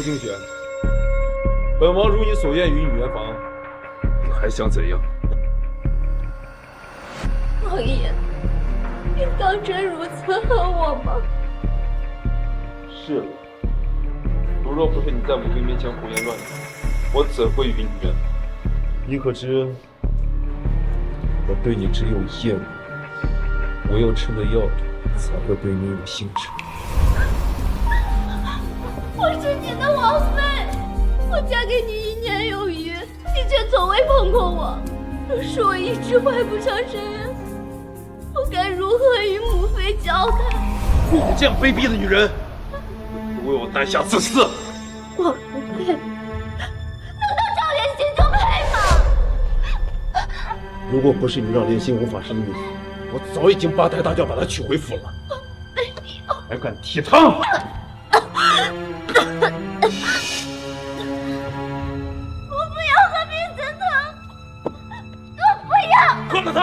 清玄，本王如你所愿与你圆房，你还想怎样？王爷，你当真如此恨我吗？是了，如若不是你在母妃面前胡言乱语，我怎会与你圆？你可知，我对你只有厌恶，唯有吃了药，才会对你有兴致。我是你的王妃，我嫁给你1年有余，你却从未碰过我。若是我一直怀不上身孕，我该如何与母妃交代？你这样卑鄙的女人，为我担下此事！我不配，难道赵莲心就配吗？如果不是你让莲心无法生育，我早已经8抬大轿把她娶回府了。还敢提汤！我不要喝避子汤，我不要！喝了它！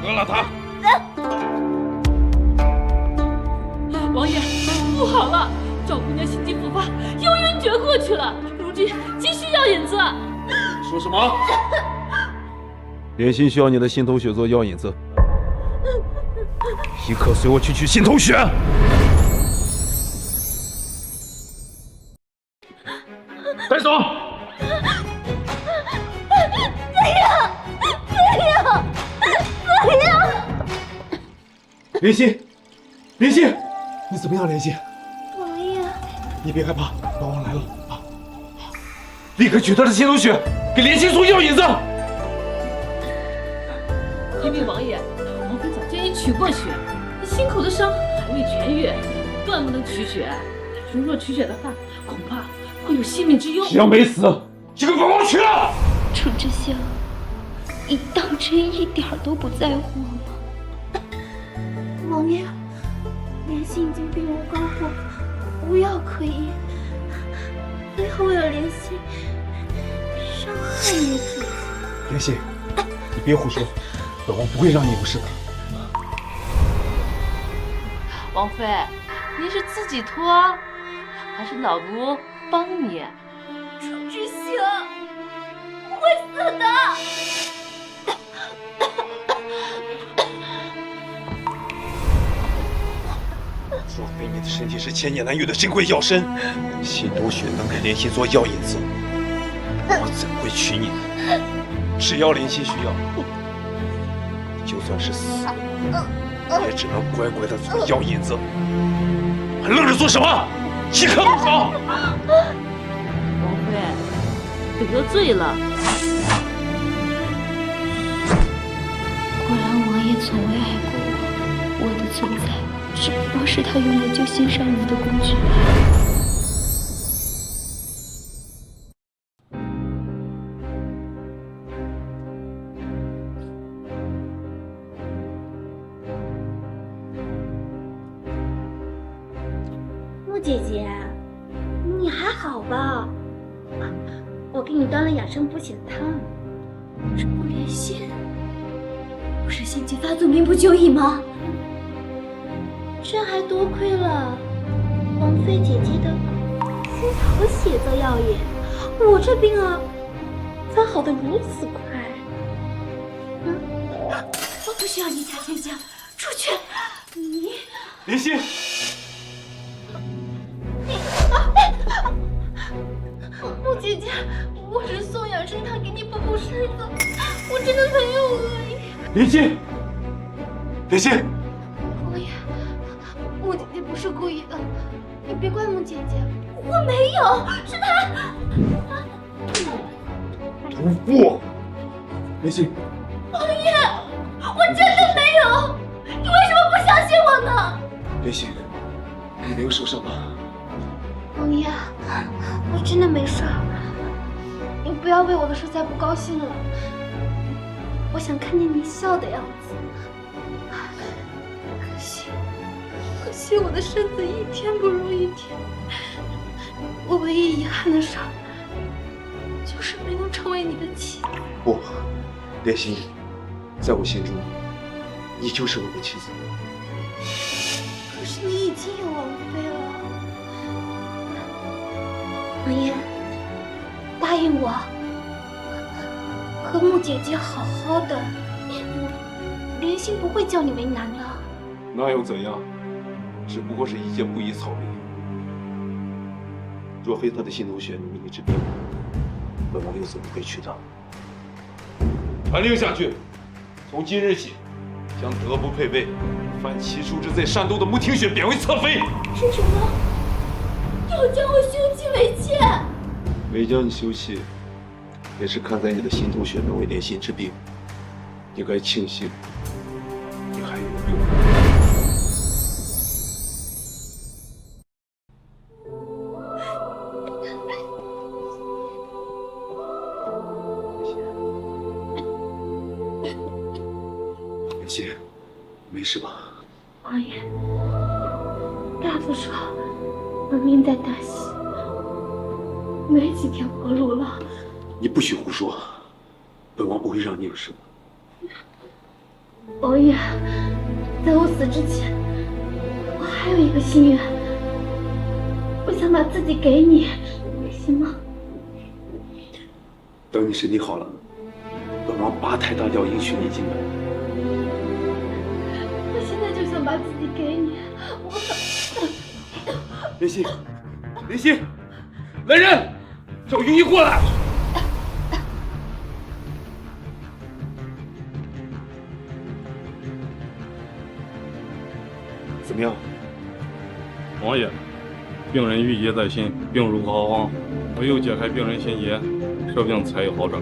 喝了它！王爷，不好了，赵姑娘心悸复发，又晕厥过去了。如今急需药引子。说什么？莲心需要你的心头血做药引子，即刻随我去取心头血。带走！莲心，莲心，你怎么样？莲心，王爷，你别害怕，本王来了啊！立刻取他的心头血，给莲心送药引子。因为王爷，王妃早就已取过血，心口的伤还未痊愈，断不能取血。如若取血的话，恐怕会有性命之忧。只要没死，就给本王取了。楚之香，你当真一点都不在乎我吗？王爷，莲心已经病入膏肓，无药可医，为何为了莲心伤害你自己？莲心，你别胡说，本王不会让你有事的。王妃，您是自己脱，还是老奴帮你？楚之香，我会死的！若非你的身体是千年难遇的珍贵药参，心头血能给莲心做药引子，我怎会娶你？只要莲心需要，就算是死，也只能乖乖的做药引子。还愣着做什么？即刻动手！王妃，得罪了。果然王爷从未爱过我，我的存在只不过是他用来救心上人的工具。穆姐姐，你还好吧？我给你端了养生补血汤。这不莲心，不是心悸发作命不久矣吗？这还多亏了王妃姐姐的心头血做药引，我这病啊才好得如此快。我不需要你家天香，出去！你莲心，穆姐姐，我是送养生汤给你补身子，我真的很有恶意。莲心，莲心。王爷，穆姐姐不是故意的，你别怪穆姐姐，我没有，是她。屠夫，莲心，王爷，我真的没有，你为什么不相信我呢？莲心，你没有受伤吧？王爷，我真的没事儿，你不要为我的事再不高兴了。我想看见你笑的样子。可惜我的身子一天不如一天。我唯一遗憾的事儿，就是没能成为你的妻子。不，莲心，在我心中，你就是我的妻子。可是你已经有王妃了。王爷，答应我，和穆姐姐好好的，莲心不会叫你为难的。那又怎样？只不过是一介布衣草民。若非他的心头血秘密之病，本王又怎么会娶她？传令下去，从今日起，将德不配位、犯奇术之罪煽动的穆听雪贬为侧妃。是什么？要将我休妻为妾？没将你休妻，也是看在你的心头血能为莲心之病，你该庆幸你还有用。莲心，没事吧？王爷，大夫说我命在旦夕，没几条活路了。你不许胡说，本王不会让你有事的。王爷，在我死之前，我还有一个心愿，我想把自己给你，行吗？等你身体好了，本王拔胎大吊迎娶你进门。我现在就想把自己给你，莲心，莲心，来人，叫云衣过来。怎么样？王爷，病人郁结在心，病入膏肓，唯有解开病人心结，这病才有好转。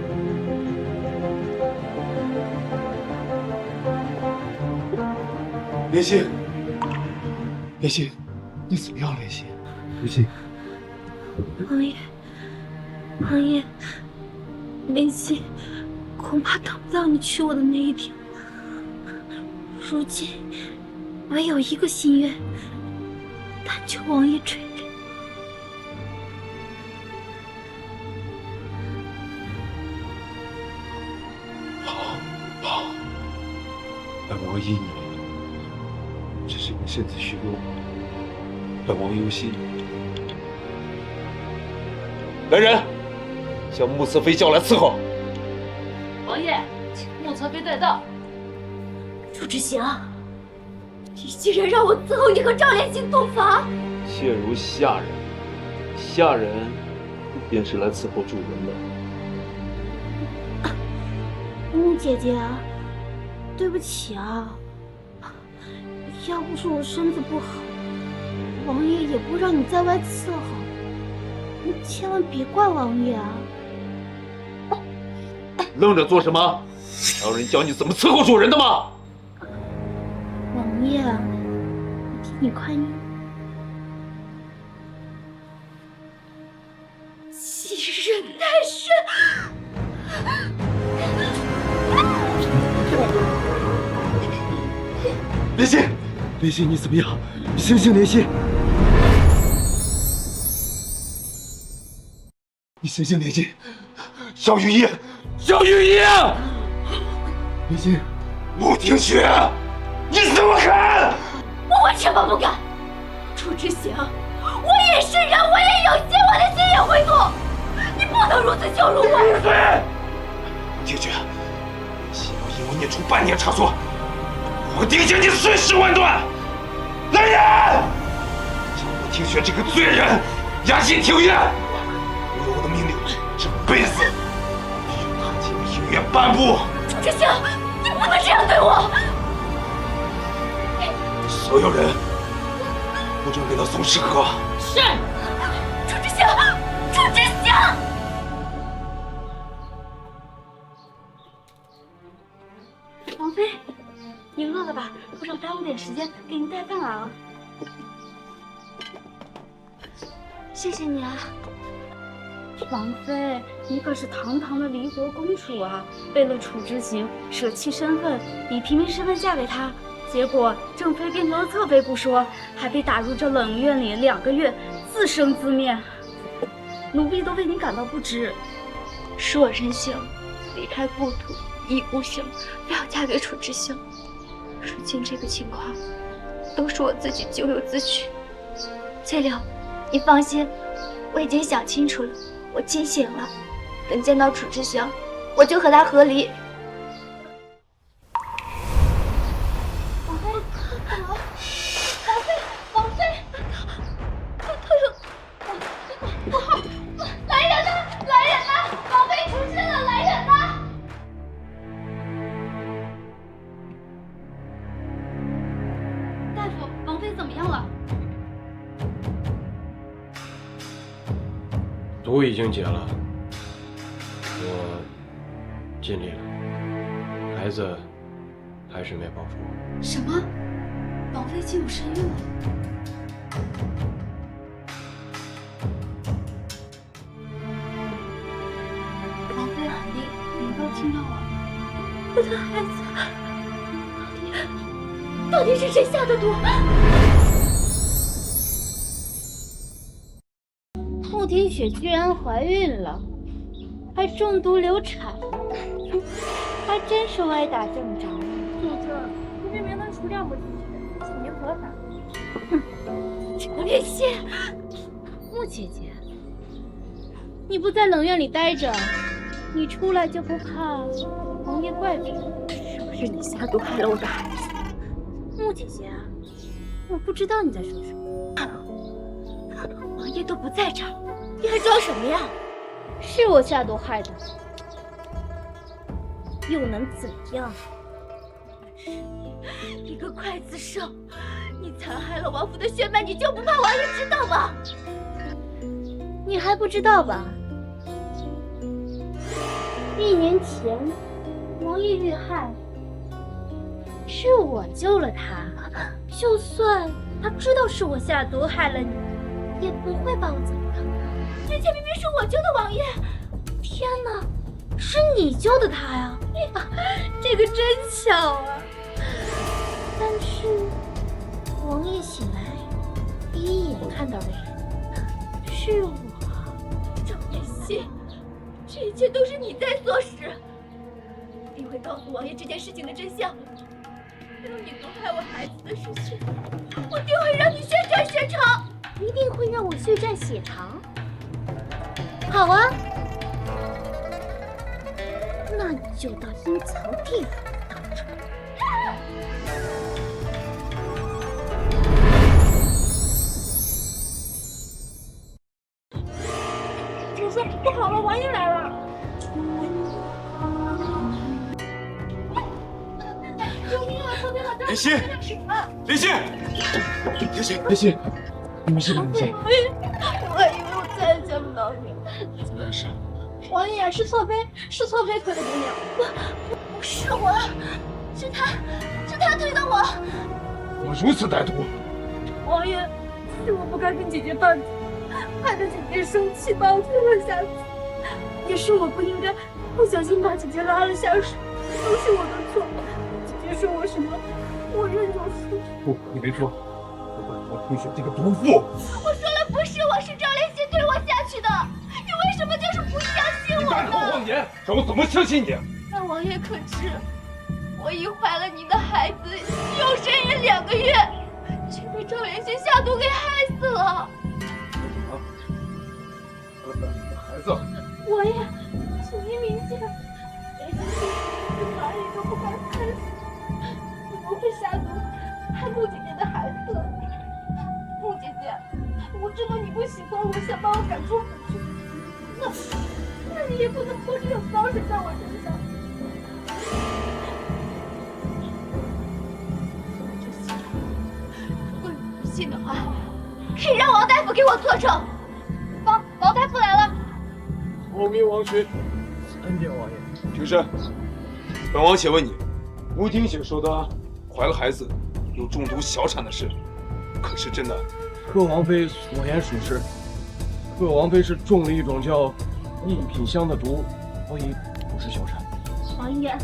莲心，莲心，你怎么样？莲心，莲心，王爷，王爷，莲心恐怕等不到你娶我的那一天。如今唯有一个心愿，但求王爷垂怜。好，好，本王依你。只是你身子虚弱，本王忧心。来人，将穆侧妃叫来伺候。王爷，请穆侧妃带到。楚之行，你竟然让我伺候你和赵莲心洞房！妾如下人，下人便是来伺候主人的。穆姐姐，对不起啊。要不是我身子不好，王爷也不让你在外伺候。你千万别怪王爷啊！愣着做什么？还有人教你怎么伺候主人的吗？王爷，我替你宽衣。欺人太甚！莲心，莲心，你怎么样？醒醒，莲心！你醒醒，莲心！萧雨夜，萧雨夜！莲心，穆听雪，你怎么敢？我为什么不敢？楚之行，我也是人，我也有心，我的心也会痛。你不能如此羞辱我！闭嘴！穆听雪，希望因我念出半点差错，我定将你碎尸万段！来人，将穆听雪这个罪人押进庭院。为我的命令，这辈子别踏进庭院半步。楚之行，你不能这样对我！所有人不准给他送吃喝。是。楚之行，楚之行！王妃，您饿了吧？不少耽误点时间，给您带饭来了。谢谢你啊，王妃，你可是堂堂的离国公主啊！为了楚之行，舍弃身份，以平民身份嫁给他，结果正妃变成了侧妃不说，还被打入这冷院里2个月，自生自灭。奴婢都为您感到不值。恕我任性，离开故土，一意孤行，非要嫁给楚之行。如今这个情况，都是我自己咎由自取。翠柳，你放心，我已经想清楚了，我清醒了。等见到楚之祥，我就和他和离。王妃，他有不好！来人呐！来人呐！王妃出事了！来人呐！大夫，王妃怎么样了？毒已经解了，我尽力了，孩子还是没保住。什么？王妃进入深渊了？王妃，你都听到了？我的孩子，到底是谁下的毒？穆庭雪居然怀孕了，还中毒流产，还真是歪打正着。主子，你明明能除掉穆庭雪，请您合法。程连心，穆姐姐，你不在冷院里待着，你出来就不怕王爷怪罪？是不是你下毒害了我的孩子？穆姐姐啊，我不知道你在说什么。王爷都不在这儿，你还装什么呀？是我下毒害的，又能怎样？你个刽子手，你残害了王府的血脉，你就不怕王爷知道吗？你还不知道吧？1年前，王爷遇害，是我救了他。就算他知道是我下毒害了你，也不会把我怎么样。之前明明是我救的王爷，天哪，是你救的他呀！这个真巧啊！但是王爷醒来第一眼看到的人是我。程连心，这一切都是你在唆使。一定会告诉王爷这件事情的真相。没有你毒害我孩子的事情，我定会让你血债血偿。一定会让我血债血偿？好啊，那你就到阴曹地府等着。主说不好了，王爷来了！救命啊！后面好像林心，林心，林心，林心，你没事吧？林心，我以为我再也见不到你了。怎么回事？王爷是错妃，是错妃推的姑娘。不是我，是他推的我。我如此歹毒，王爷，是我不该跟姐姐拌嘴，害得姐姐生气把我推了下去，也是我不应该不小心把姐姐拉了下水，都是我的错。姐姐说我什么，我认就输。不，你没说，我管王庭雪这个毒妇。我说了不是我，是赵连心推我下去的。你为什么就是不相信我大口呢？谎言，让我怎么相信你？那王爷可知，我已怀了你的孩子，又身孕2个月，却被赵连心下毒给害死了。孩子，王爷，请您明鉴，连心是哪里都不该害死，你不会下毒害穆姐姐的孩子。穆姐姐，我知道你不喜欢我，想把我赶出府去，那你也不能拖这种脏水在我身上。如果你不信的话，可以让王大夫给我作证。王大夫来了。后明王群，参见王爷。平身。本王且问你，吴庭雪说的怀了孩子有中毒小产的事，可是真的？贺王妃所言属实，贺王妃是中了一种叫异品香的毒，所以不是小产。王爷，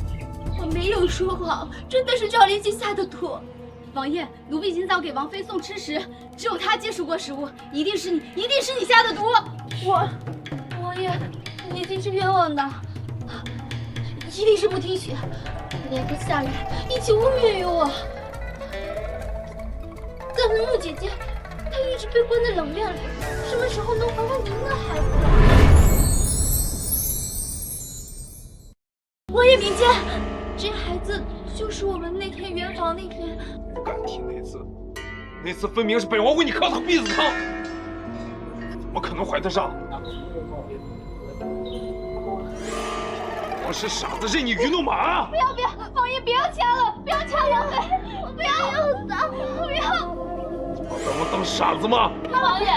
我没有说谎，真的是赵连心下的毒。王爷，奴婢今早给王妃送吃食，只有她接触过食物，一定是你下的毒。王爷，你一定是冤枉的，一定是穆庭雪，连个下人一起污蔑于我。刚才穆姐姐，她一直被关在冷院里，什么时候能还您的孩子？王爷明鉴，这孩子就是我们那天圆房那天。不敢提那次分明是本王为你磕糖避子汤，怎么可能怀得上？我是傻子任你愚弄马？不要，王爷不要掐了，不要掐王妃，不要打我，不要！把本王当傻子吗？大王爷，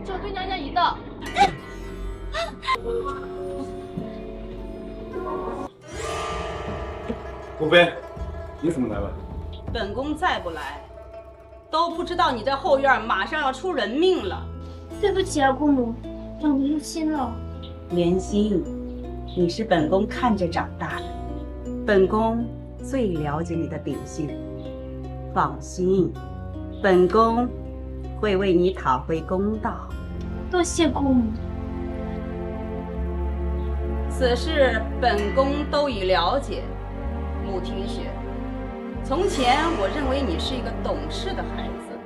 这对娘娘一道。顾妃，你怎么来了？本宫再不来，都不知道你这后院马上要出人命了。对不起啊，姑母，让您入心了。莲心，你是本宫看着长大的，本宫最了解你的秉性。放心，本宫会为你讨回公道。多谢姑母。此事本宫都已了解。穆听雪，从前我认为你是一个懂事的孩子，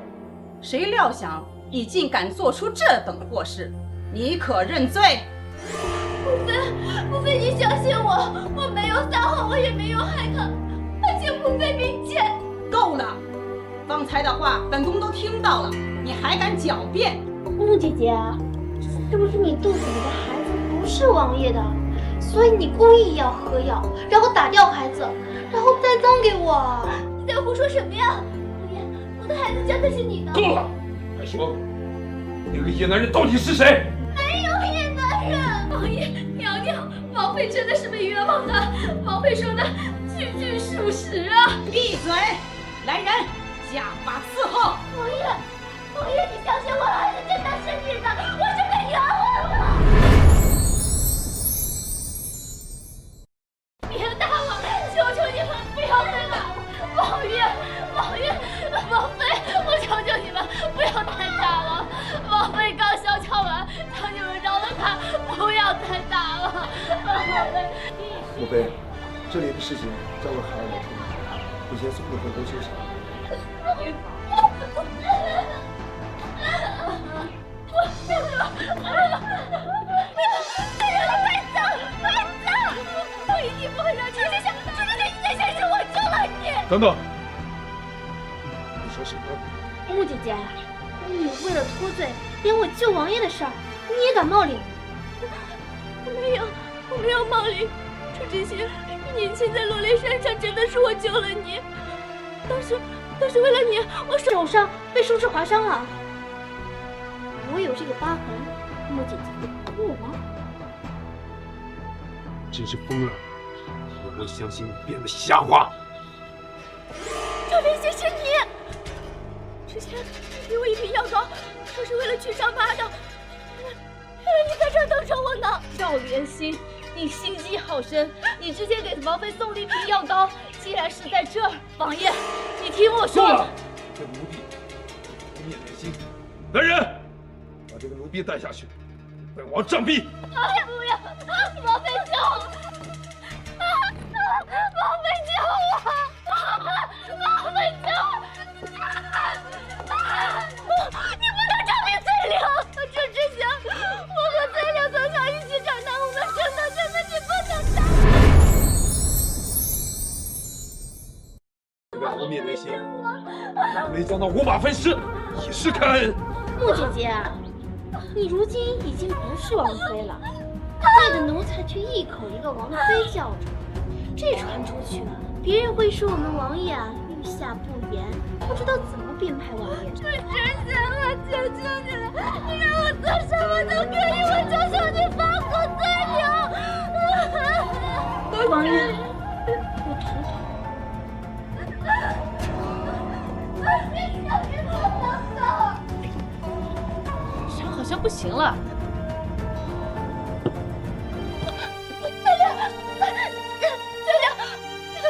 谁料想你竟敢做出这等祸事，你可认罪？母妃，你相信我，我没有撒谎，我也没有害他，还请母妃明鉴。够了！方才的话本宫都听到了，你还敢狡辩？穆姐姐，是不是你肚子里的孩子不是王爷的，所以你故意要喝药，然后打掉孩子，然后再赠给我？你在胡说什么呀？王爷，我的孩子真的是你的。够了！快说，那个野男人到底是谁？没有野男人。王爷，娘娘，王妃真的是被冤枉的，王妃说的句句属实啊！闭嘴！来人，家法伺候。王爷，你相信我的孩子真的是你的，我是被冤枉了。别打了，求求你们不要再打了！王爷，王妃，我求求你们不要再打了！王妃刚小敲完，求你们饶了他，不要再打了！母妃，这里的事情交给孩儿来处理，我先送你回宫休息。我一定不会让楚殿下一件事我救了你。等等，你说什么？穆姐姐，你为了脱罪，连我救王爷的事儿你也敢冒领？我没有冒领。楚知县，1年前在罗雷山上真的是我救了你，但是为了你，我手上被术士划伤了，我有这个疤痕，穆姐姐，我真是疯了！我会相信你编的瞎话。楚知县是你，之前你给我一瓶药膏，说是为了去伤疤的，原来你在这儿等着我呢。赵莲心，你心机好深，你之前给王妃送了一瓶药膏，竟然是在这儿。王爷，你听我说。够了！这奴婢不灭莲心，来人，把这个奴婢带下去，本王杖毙！王爷不要，王妃救我！王妃救我！王妃救我！你不能证明罪名！楚知县，我和罪良从小一起长大，我们真的，你不能打！本王灭莲心，没将那5马分尸，以示开恩。穆姐姐，你如今已经不是王妃了，带着奴才却一口一个王妃叫着，这传出去，别人会说我们王爷御下不严，不知道怎么编排王爷。楚知县，我求求你了，你让我做什么都可以，我求求你放过罪良。王爷，我头疼。伤好像不行了。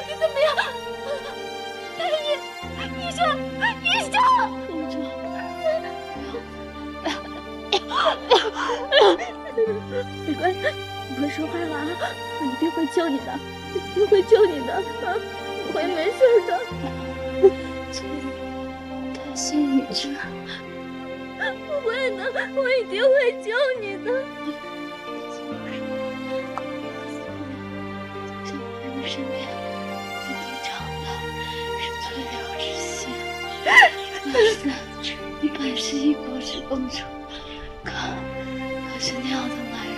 你怎么样？医生，没关系，你会说话了啊！我一定会救你的，我一定会救你的，你会没事的。感谢雨之。会的，我一定会救你的。在你身边，你最长的是最了之心。你本是一国之公主，可是那样的男人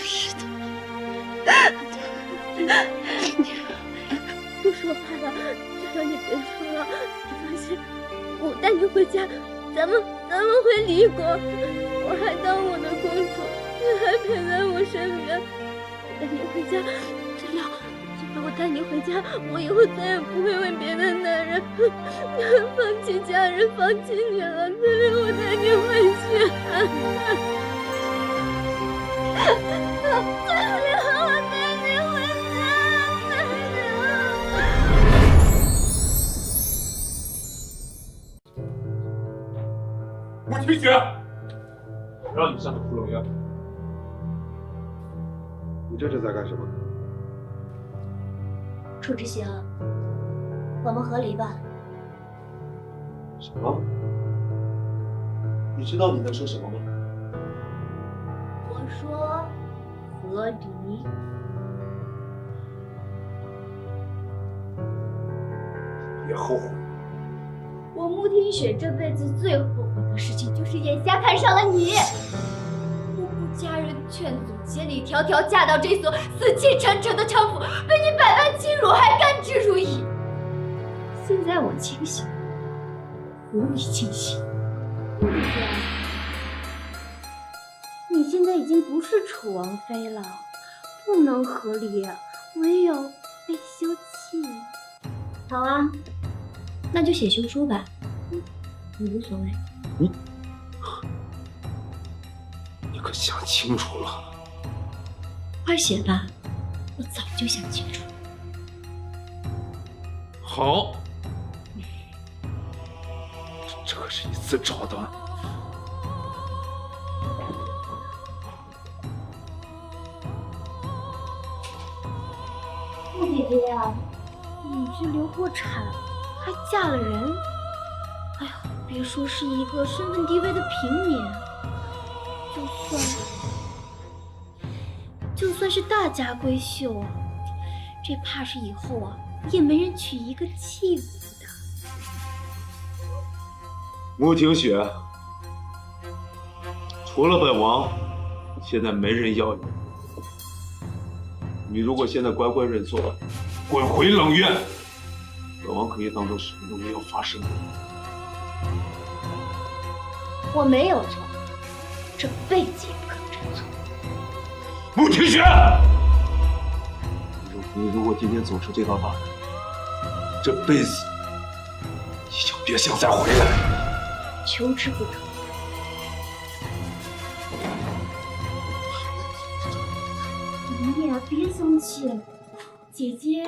是的。不说话了，求求你别说了，你放心，我带你回家，咱们回离国，我还当我的公主，你还陪在我身边，我带你回家，真的，我带你回家，我以后再也不会问别的男人，放弃家人，放弃你了，可是我带你回去。再见，我带你回家，再见。穆清雪，我让你上出冷院。你这是在干什么？楚之行，我们和离吧。什么？你知道你在说什么吗？我说和离。别后悔。我穆听雪这辈子最后悔的事情，就是眼瞎看上了你。我不家人劝阻，千里迢迢嫁到这所死气沉沉的城府，被你百般欺辱，还甘之如饴。现在我清醒，无比清醒。穆姐姐，你现在已经不是楚王妃了，不能和离，唯有被休弃。好啊。那就写休书吧，我无所谓。你可想清楚了？快写吧，我早就想清楚。好，这可是一次找的。穆姐姐呀，你这流过产。还嫁了人，哎呀，别说是一个身份低微的平民，就算是大家闺秀，这怕是以后啊也没人娶一个弃妇的。穆听雪，除了本王，现在没人要你。你如果现在乖乖认错，滚回冷院。本王可以当做什么都没有发生过。我没有错，这辈子也不可能认错。穆听雪，你如果今天走出这道大门，这辈子你就别想再回来。求之不得。你也别生气，姐姐。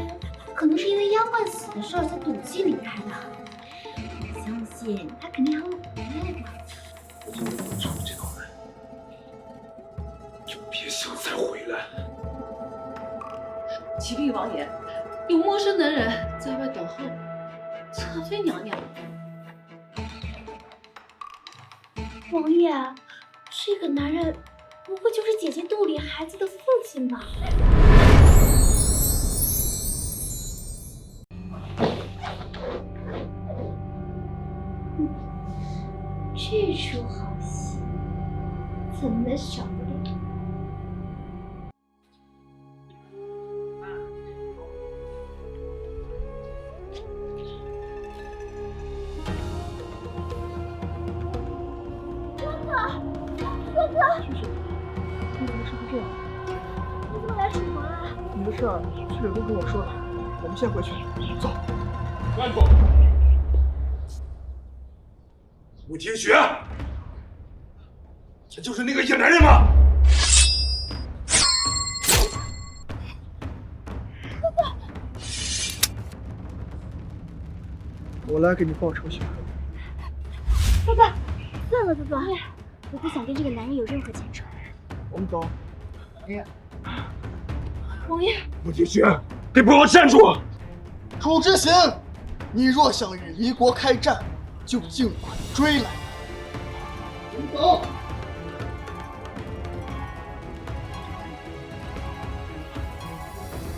可能是因为丫鬟死的事儿才赌气离开的，我相信她肯定还会回来的。今天走出这道门，就别想再回来。启禀王爷，有陌生的人在外等候，侧妃娘娘。王爷，这个男人不会就是姐姐肚里孩子的父亲吧？这出好戏怎么能少得了？哥哥，去水，你怎么是这样？你怎么来楚国了？你的事儿，去水都跟我说了，我们先回去，走。站住！穆听雪，他就是那个野男人吗？我来给你报仇雪。哥哥，算了，哥哥，我不想跟这个男人有任何牵扯。我们走。王爷，穆听雪，给本王站住！楚之行，你若想与离国开战，就尽快追来。走！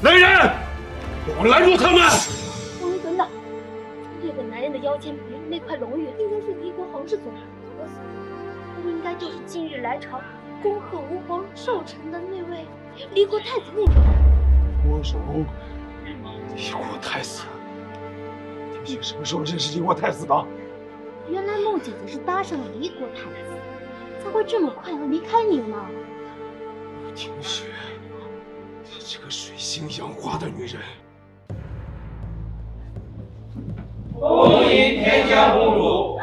来人，给我拦住他们！王爷等等，这个男人的腰间别着那块龙玉，应该是离国皇室所传的东西，应该就是近日来朝恭贺吴皇寿辰的那位离国太子那个人。郭守，离国太子，听雪什么时候认识离国太子的？原来孟姐姐是搭上了离国太子，才会这么快要离开你吗？听雪，她这个水性杨花的女人。恭迎天香公主。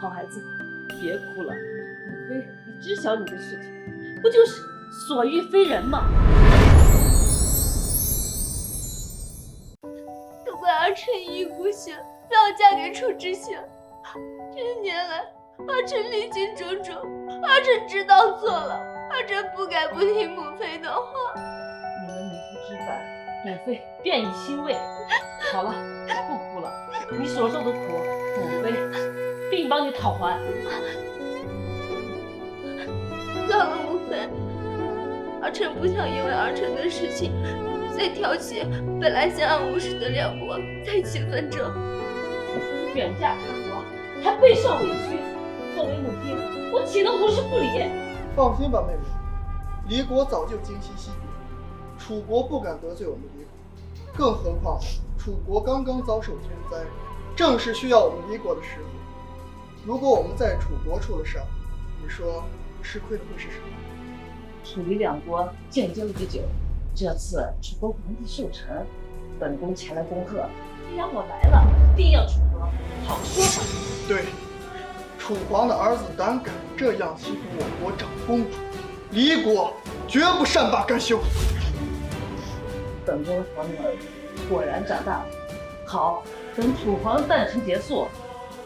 好孩子，别哭了。母妃，你知晓你的事情，不就是所欲非人吗？都怪儿臣一意孤行，非要嫁给楚知县。这些年来，儿臣历经种种，儿臣知道错了，儿臣不该不听母妃的话。你们民夫之反，母妃便已欣慰。好了，不哭了。你所受的苦，母妃定帮你讨还。算了，母妃，儿臣不想因为儿臣的事情，再挑起本来相安无事的两国再起纷争。远嫁他国，还备受委屈，作为母亲，我岂能无视不理？放心吧，妹妹，离国早就精心细别，楚国不敢得罪我们离国，更何况楚国刚刚遭受天灾，正是需要我们离国的时候。如果我们在楚国出了伤，你说吃亏的会是谁？楚离两国建交已久，这次楚国皇帝寿辰，本宫前来恭贺。既然我来了，定要楚国好说法。对，楚皇的儿子胆敢这样欺负我国长公主，离国绝不善罢甘休。本宫和女儿果然长大了。好，等楚皇诞辰结束，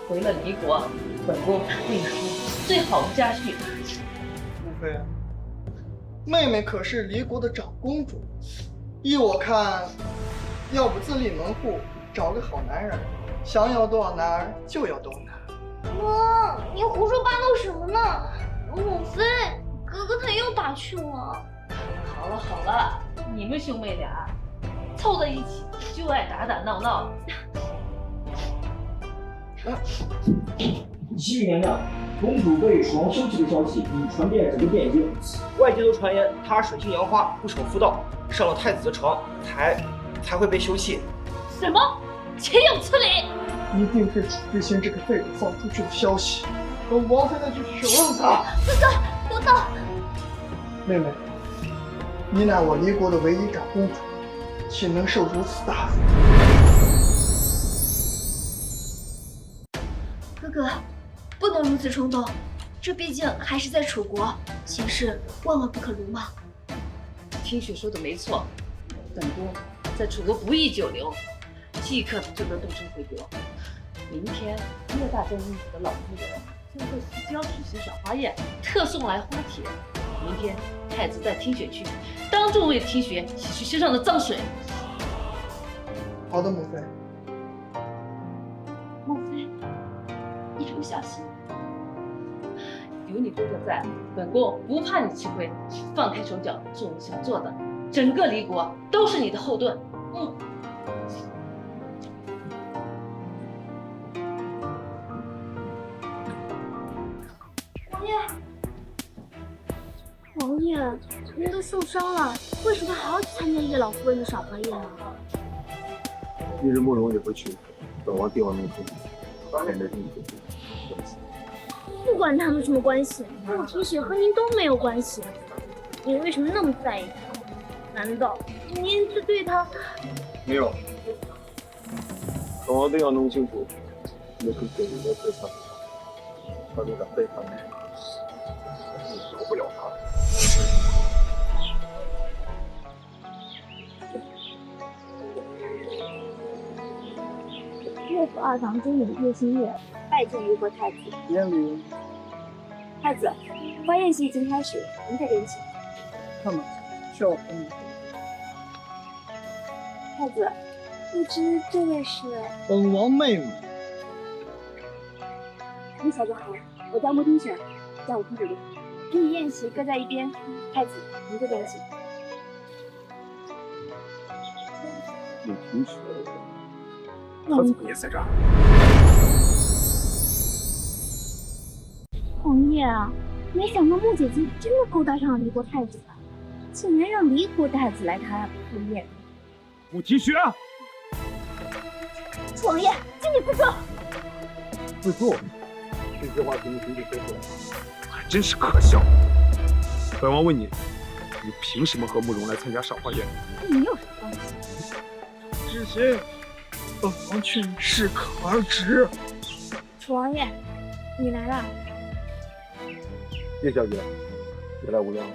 回了离国，本宫定出最好的家训。母妃，妹妹可是离国的长公主，依我看，要不自立门户，找个好男人，想要多少男儿就要多少男儿。妈，你胡说八道什么呢？母妃，哥哥他又打趣我。好了好了，你们兄妹俩凑在一起就爱打打闹闹。西域娘娘，公主被楚王休弃的消息已传遍整个汴京，外界都传言她水性杨花，不守妇道，上了太子的床，才会被休弃。什么？岂有此理！一定是楚知县这个废物放出去的消息，等王妃再去审问他。哥哥，妹妹，你乃我离国的唯一长公主，岂能受如此大辱？哥哥，不能如此冲动，这毕竟还是在楚国，形势万万不可如嘛。听雪说的没错，本宫在楚国不宜久留，即刻就得动身回国。明天岳大将军府的老夫人将会赴郊举行赏花宴，特送来花帖。明天太子带听雪去，当众为听雪洗去身上的脏水。好的，母妃。母妃，一路小心。有你哥哥在，本宫不怕你吃亏。放开手脚，做你想做的，整个离国都是你的后盾。王爷，您都受伤了，为什么还要去参加叶老夫人的赏花宴啊？今日慕容也会去，本王定完命令，免得定罪。不关他们什么关系，穆听雪和您都没有关系，你为什么那么在意他？难道您是对他？没有，本王定要弄清楚，那个给人的对他，他若敢背叛你，饶不了他。岳府二房中有叶新月拜见离国太子。燕陵，太子，花宴席已经开始，您再点请。看吧，需要我陪你。太子，不知这位是？本王妹妹。你小就好，我叫穆听雪，叫我听主令。给你宴席搁在一边，太子您再点请。穆听雪，他怎么也在这儿？王爷啊，没想到穆姐姐真的勾搭上了离国太子，竟然让离国太子来他婚宴。穆听雪，楚王爷，请你自重。自重？这句话从你嘴里说出来，还真是可笑。本王问你，你凭什么和慕容来参加赏花宴？跟你有什么关系？知心，本王劝你适可而止。楚王爷，你来了。叶小姐，别来无恙。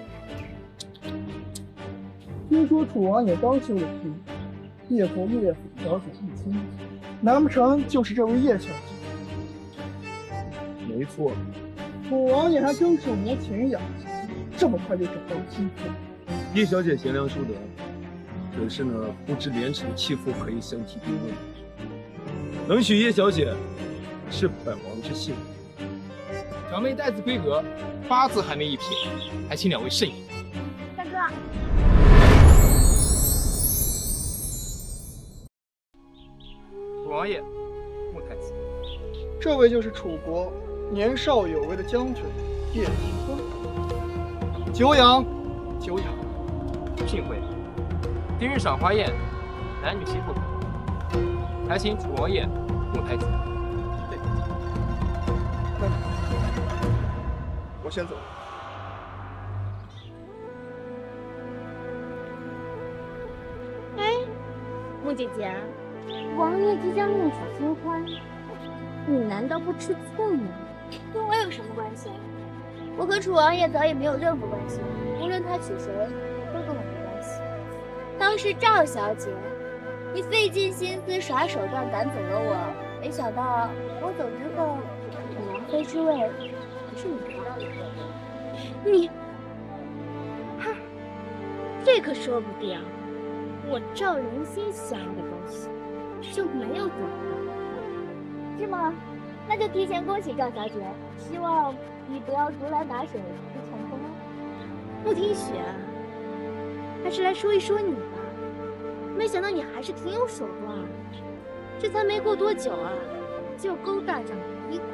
听说楚王爷刚修了厅，叶国叶府小姐一亲，难不成就是这位叶小姐？没错。楚王爷还真是无情养，这么快就找到新欢。叶小姐贤良淑德，只是呢不知廉耻的弃妇可以相提并论。能娶叶小姐，是本王之幸。小妹待字闺阁，8字还没一撇，还请两位慎言。大哥，楚王爷，穆太子。这位就是楚国年少有为的将军叶廷风。久仰，久仰。幸会。今日赏花宴，男女齐赴，还请楚王爷、穆太子。我先走。哎，穆姐姐，王爷即将另娶新欢，你难道不吃醋吗？跟我有什么关系？我和楚王爷早已没有任何关系，无论他娶谁，都跟我没关系。当时赵小姐，你费尽心思耍手段赶走了我，没想到我走之后，你王妃之位还是你的。你，哼，这可说不定。我赵仁心想要的东西就没有得到，是吗？那就提前恭喜赵小姐，希望你不要竹篮打水一场空。穆听雪，还是来说一说你吧。没想到你还是挺有手段，这才没过多久啊，就勾搭上离国。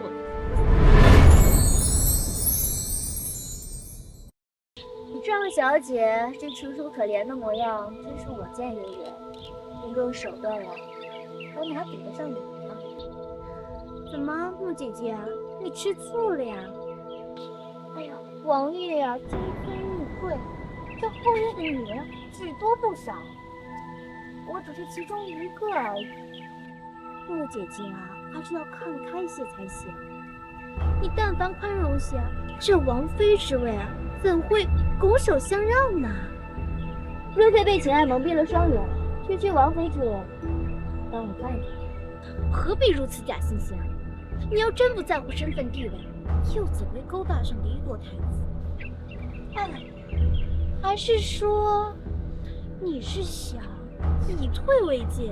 赵小姐这楚楚可怜的模样，真是我见犹怜。你够手段呀，我哪比得上你呢？怎么，穆姐姐，你吃醋了呀？哎呀，王爷呀，金尊玉贵，这后院的女人只多不少，我只是其中一个而已。穆姐姐啊，还是要看开些才行。你但凡宽容些，这王妃之位啊，怎会拱手相让呢？若非被情爱蒙蔽了双眼，区区王妃之位，当我拜你，何必如此假惺惺？你要真不在乎身份地位，又怎会勾搭上离国太子？哎，还是说你是想以退为进，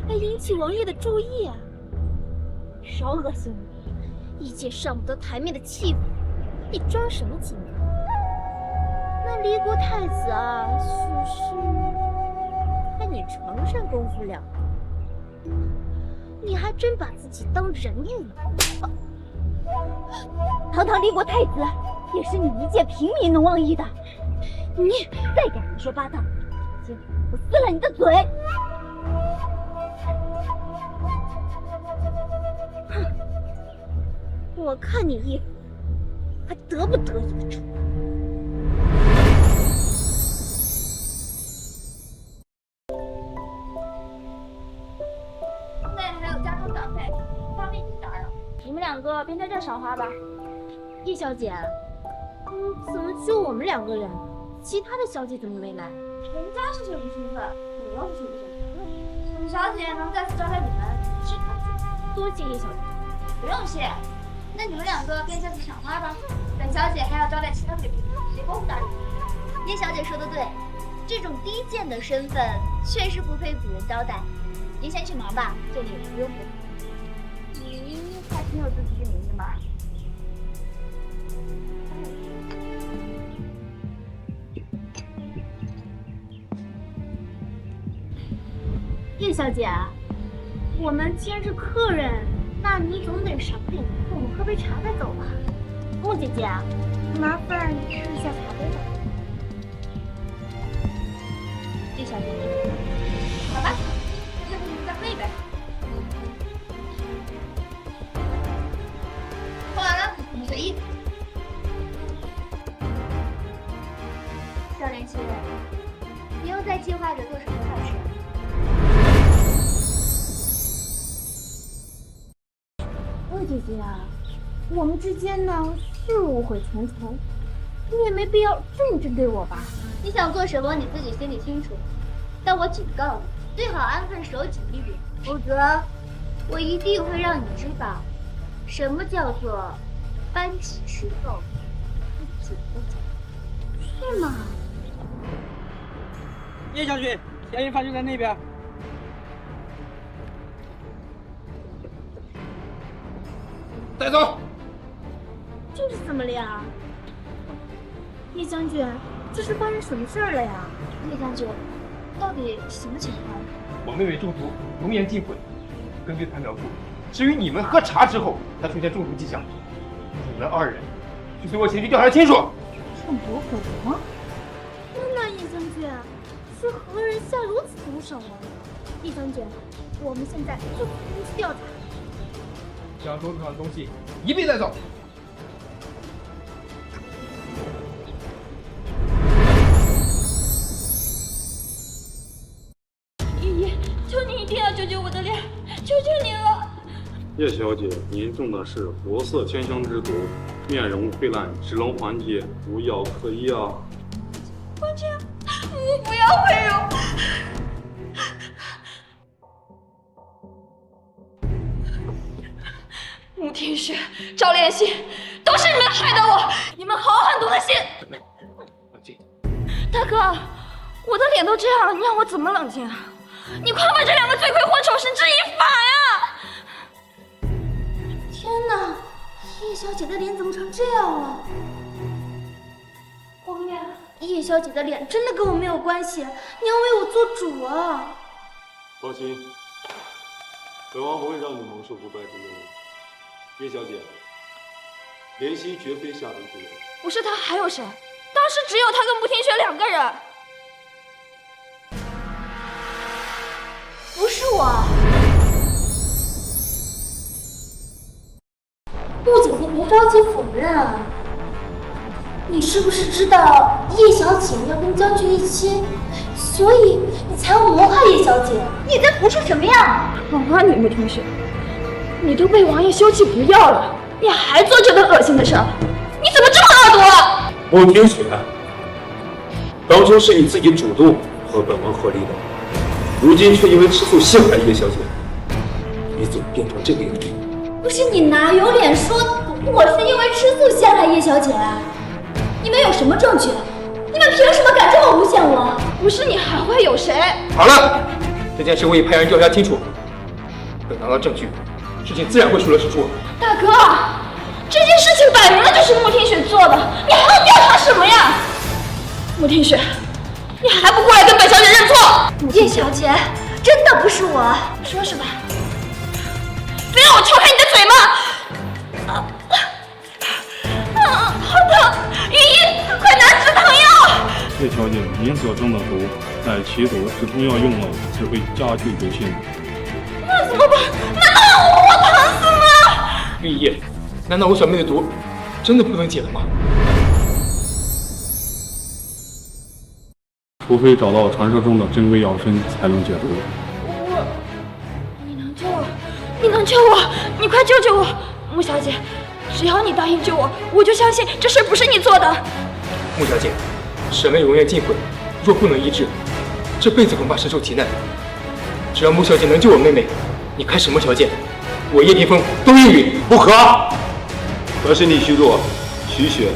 来引起王爷的注意啊？少恶心了！一介上不得台面的弃妇，你装什么精明？那离国太子啊，许是看你床上功夫了得，你还真把自己当人用了。堂堂离国太子，也是你一介平民能忘意的。你再敢胡说八道，今我撕了你的嘴！哼，我看你一会还得不得一个主？内还有家中长辈，方便你打扰。你们两个便在这赏花吧。叶小姐，怎么就我们2个人？其他的小姐怎么没来？人家是谁不兴奋，你又是谁不兴奋？本小姐能再次招待你们，是她的。多谢叶小姐。不用谢，那你们2个便下去赏花吧。本小姐还要招待其他贵宾，随公大人。叶小姐说的对，这种低贱的身份确实不配古人招待。您先去忙吧，这里不用我。你还挺有自知之明的嘛。叶小姐，我们既然是客人，那你总得赏点，跟我们喝杯茶再走吧。穆姐姐，麻烦你试一下茶杯吧。叶小姐，好吧，要不你们再喝一杯。喝完了，你随意。少莲溪，你又在计划着做什么坏事？穆姐姐啊，我们之间呢是误会重重，你也没必要这么针对我吧？你想做什么你自己心里清楚，但我警告你，最好安分守己一点，否则我一定会让你知道什么叫做搬起石头不紧的脚，是吗？叶将军，嫌疑犯就在那边。带走。这是怎么了呀？叶将军，这是发生什么事儿了呀？叶将军，到底什么情况？我妹妹中毒，容颜尽毁。根据她描述，至于你们喝茶之后，她出现中毒迹象，你们二人去随我前去调查清楚。中毒火吗？天哪，叶将军，是何人下如此毒手啊？叶将军，我们现在就出去调查。将桌子上的东西一并带走。爷爷，求你一定要救救我的脸，求求你了！叶小姐，您中的是活色千香之毒，面容溃烂，只能缓解，无药可医啊！关键，我不要毁容。穆天雪、赵莲心，都是你们害的我！你们好狠毒的心！冷静。大哥，我的脸都这样了，你让我怎么冷静啊？你快把这两个罪魁祸首绳之以法呀！天哪，叶小姐的脸怎么成这样了？王爷，叶小姐的脸真的跟我没有关系，你要为我做主啊！放心，本王不会让你蒙受不败之忧。叶小姐，莲溪绝非下毒之人。不是他还有谁？当时只有他跟穆天雪两个人。不是我。穆姐姐别着急否认啊！你是不是知道叶小姐要跟将军一亲，所以你才要谋害叶小姐？你在胡说什么呀？王阿女穆天雪，你都被王爷休弃不要了，你还做这个恶心的事儿，你怎么这么恶毒啊？穆天雪，当初是你自己主动和本王合力的，如今却因为吃醋陷害叶小姐，你怎么变成这个样子？不是你哪有脸说我是因为吃醋陷害叶小姐？你们有什么证据？你们凭什么敢这么诬陷我？不是你还会有谁？好了，这件事我已派人调查清楚，等拿到证据，事情自然会水落石出。大哥，这件事情摆明了就是穆天雪做的，你还要调查什么呀？穆天雪，你还不过来跟本小姐认错？叶小姐，真的不是我，说是吧？非让我撬开你的嘴吗？好疼！雨衣，快拿止疼药！叶小姐，您所中的毒乃奇毒，止痛药用了只会加剧毒性。那怎么办？难道让我活疼死吗？玉叶，难道我小妹的毒真的不能解了吗？除非找到传说中的珍贵药参，才能解毒。你能救我？你能救我？你快救救我！穆小姐，只要你答应救我，我就相信这事不是你做的。穆小姐，沈妹容颜尽毁，若不能医治，这辈子恐怕深受其难。只要穆小姐能救我妹妹，你开什么条件，我叶霆锋都应允。不可！可是你虚度取血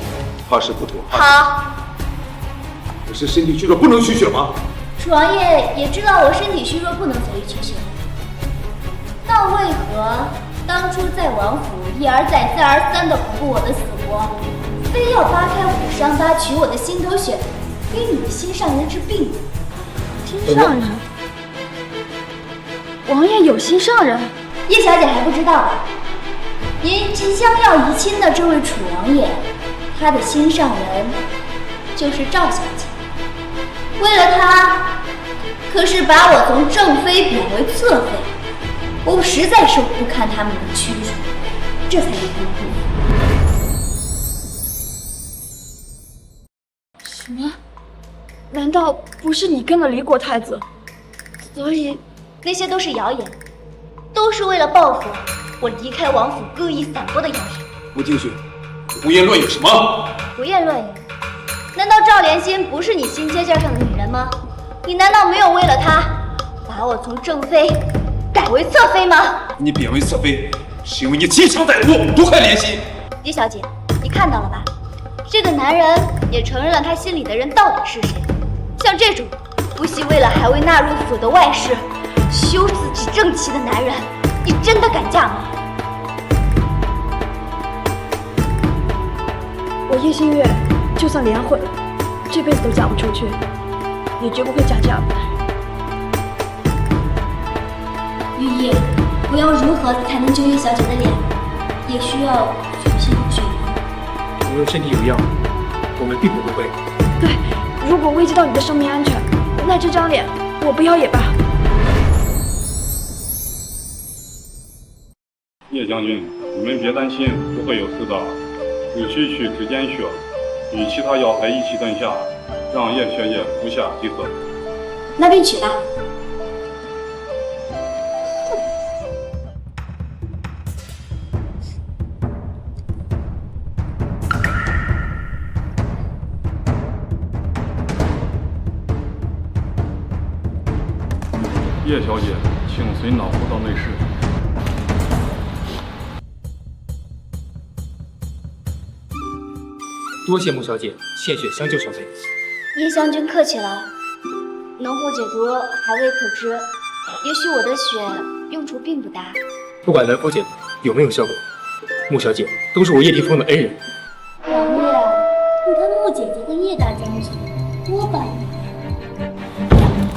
怕是不妥。好，可是身体虚弱不能取血吗？楚王爷也知道我身体虚弱，不能随意取血。那为何当初在王府一而再再而三地恐怖我的死活，非要扒开我的伤疤取我的心头血，给你的心上人治病？心上人？王爷有心上人？叶小姐还不知道吧？您即将要移亲的这位楚王爷，他的心上人就是赵小姐。为了他，可是把我从正妃贬为侧妃。我实在受不堪他们的屈辱，这才离开了宫府。什么？难道不是你跟了离国太子？所以那些都是谣言，都是为了报复我离开王府歌意散播的谣言。穆听雪，胡言乱语什么？胡言乱语？难道赵莲心不是你心尖尖上的女人吗？你难道没有为了她，把我从正妃改为侧妃吗？你贬为侧妃，是因为你欺强歹毒，毒害莲心。叶小姐，你看到了吧？这个男人也承认了他心里的人到底是谁。像这种不惜为了还未纳入府的外室，羞自己正气的男人，你真的敢嫁吗？我叶新月就算连婚，这辈子都嫁不出去，也绝不会嫁这样的男人。玉叶，我要如何才能救叶小姐的脸？也需要全心的血缘。无论身体有恙，我们必不会。对，如果危及到你的生命安全，那这张脸我不要也罢。叶将军，你们别担心，不会有事的。只需取指尖血，与其他药材一起炖下，让叶学姐服下即可。那便取吧。叶小姐，请随老夫到内室。多谢穆小姐献血相救小妃。叶将军客气了，能否解毒还未可知，也许我的血用处并不大。不管能否解毒，有没有效果，穆小姐都是我叶帝风的恩人。王爷，你看穆姐姐跟叶大将军多般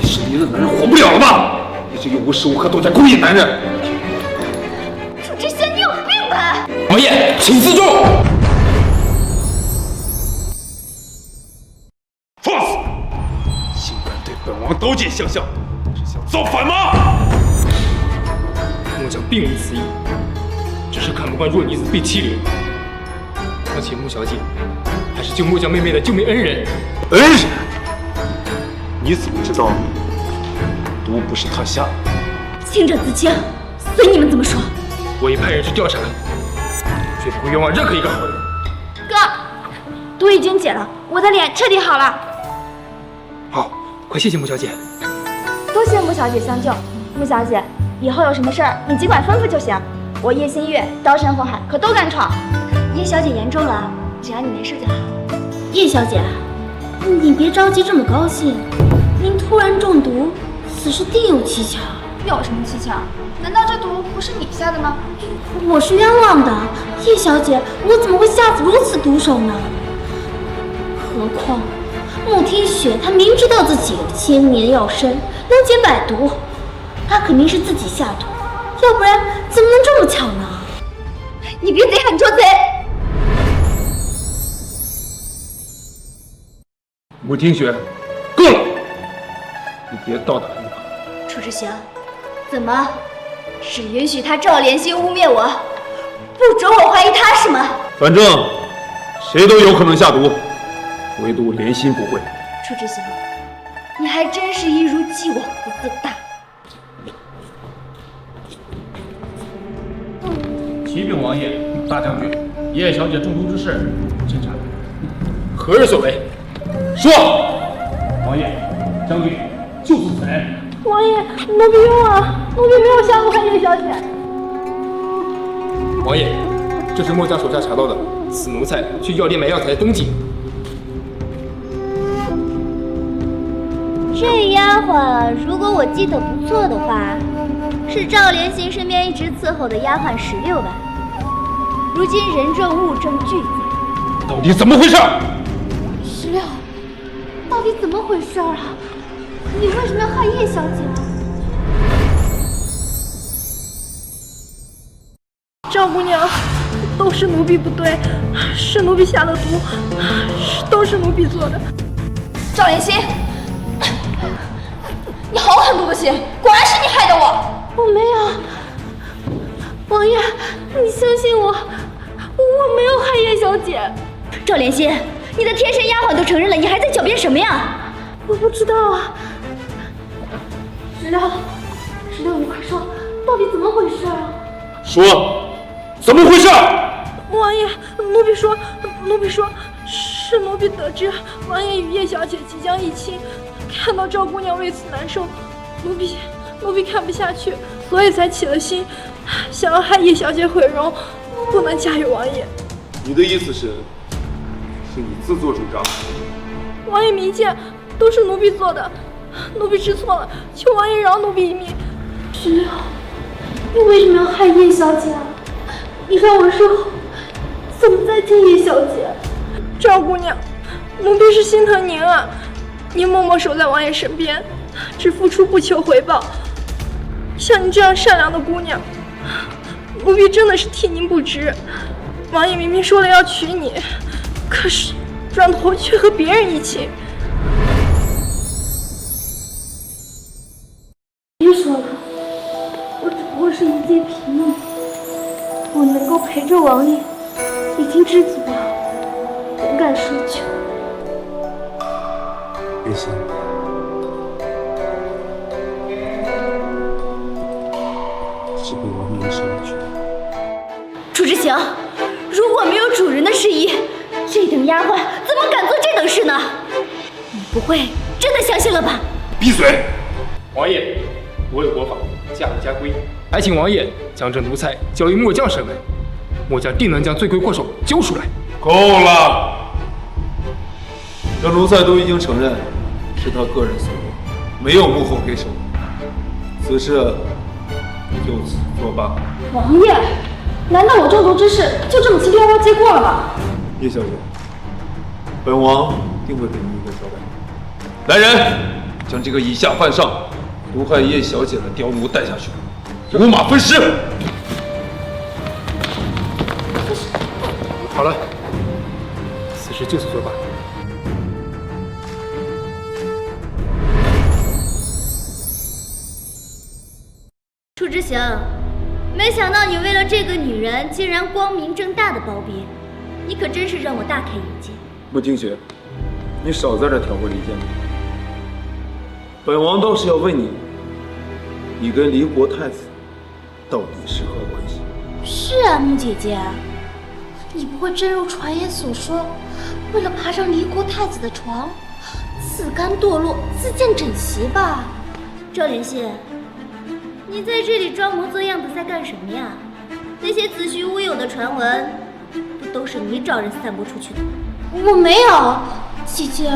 你是你的男人活不了了吗？一直又无时无刻都在勾引男人。楚之仙，你有病吧？王爷，请自重。放肆！竟敢对本王刀剑相向，是想造反吗？末将并无此意，只是看不惯弱女子被欺凌。况且穆小姐还是救末将妹妹的救命恩人。恩人？你怎么知道毒不是他下的？清者自清，随你们怎么说。我已派人去调查，绝不会冤枉任何一个好人。哥，毒已经解了，我的脸彻底好了。好，快谢谢穆小姐。多谢穆小姐相救。穆小姐，以后有什么事儿你尽管吩咐就行。我叶新月刀山火海可都敢闯。叶小姐言重了，只要你没事就好。叶小姐，你别着急这么高兴。您突然中毒，此事定有蹊跷。有什么蹊跷？难道这毒不是你下的吗？我是冤枉的，叶小姐，我怎么会下如此毒手呢？何况穆听雪，她明知道自己有千年药参能解百毒，她肯定是自己下毒，要不然怎么能这么巧呢？你别贼喊捉贼！穆听雪，够了！你别倒打一耙。楚之行，怎么是允许他赵莲心污蔑我，不准我怀疑他是吗？反正谁都有可能下毒，唯独莲心不会。楚之行，你还真是一如既往的自大。启禀王爷、大将军，叶小姐中毒之事，侦查何日所为？说。王爷、将军，就此此人。王爷，奴婢冤枉，奴婢没有下毒害叶小姐。王爷，这是末将手下查到的，此奴才去药店买药材的踪迹。这丫鬟，如果我记得不错的话，是赵连新身边一直伺候的丫鬟16吧。如今人证物证俱在，到底怎么回事？16，到底怎么回事啊？你为什么要害叶小姐啊？赵姑娘，都是奴婢不对，是奴婢下的毒，都是奴婢做的。赵连心，你好狠毒的心，果然是你害的我。我没有，王爷，你相信我，我没有害叶小姐。赵连心，你的贴身丫鬟都承认了，你还在狡辩什么呀？我不知道啊。16，你快说，到底怎么回事啊？说，怎么回事？王爷，奴婢说，是奴婢得知王爷与叶小姐即将议亲，看到赵姑娘为此难受，奴婢看不下去，所以才起了心，想要害叶小姐毁容，不能嫁与王爷。你的意思是你自作主张？王爷明鉴，都是奴婢做的，奴婢知错了，求王爷饶奴婢一命。16，你为什么要害叶小姐啊？你让我日后怎么再见叶小姐？赵姑娘，奴婢是心疼您啊，您默默守在王爷身边，只付出不求回报。像你这样善良的姑娘，奴婢真的是替您不值。王爷明明说了要娶你，可是转头却和别人一起。别说了，我只不过是一介平民，我能够陪着王爷，已经知足了，不敢奢求。叶心，是被王爷伤了去。楚之行，如果没有主人的示意，这等丫鬟怎么敢做这等事呢？你不会真的相信了吧？闭嘴！王爷，我有国法，家有家规，还请王爷将这奴才交于末将审问，末将定能将罪魁祸首揪出来。够了！这奴才都已经承认是他个人所为，没有幕后黑手，此事就此作罢。王爷，难道我中毒之事就这么轻飘飘接过了吗？叶小姐，本王定会给你一个交代。来人，将这个以下犯上、毒害叶小姐的刁奴带下去，五马分尸。好了，此事就此作罢。楚之行，没想到你为了这个女人，竟然光明正大的包庇，你可真是让我大开眼界。穆听雪，你少在这挑拨离间。本王倒是要问你，你跟离国太子到底是何关系？是啊，穆姐姐，你不会真如传言所说，为了爬上离国太子的床，自甘堕落、自荐枕席吧？赵连信，你在这里装模作样的在干什么呀？那些子虚乌有的传闻，不都是你找人散播出去的吗？我没有，姐姐，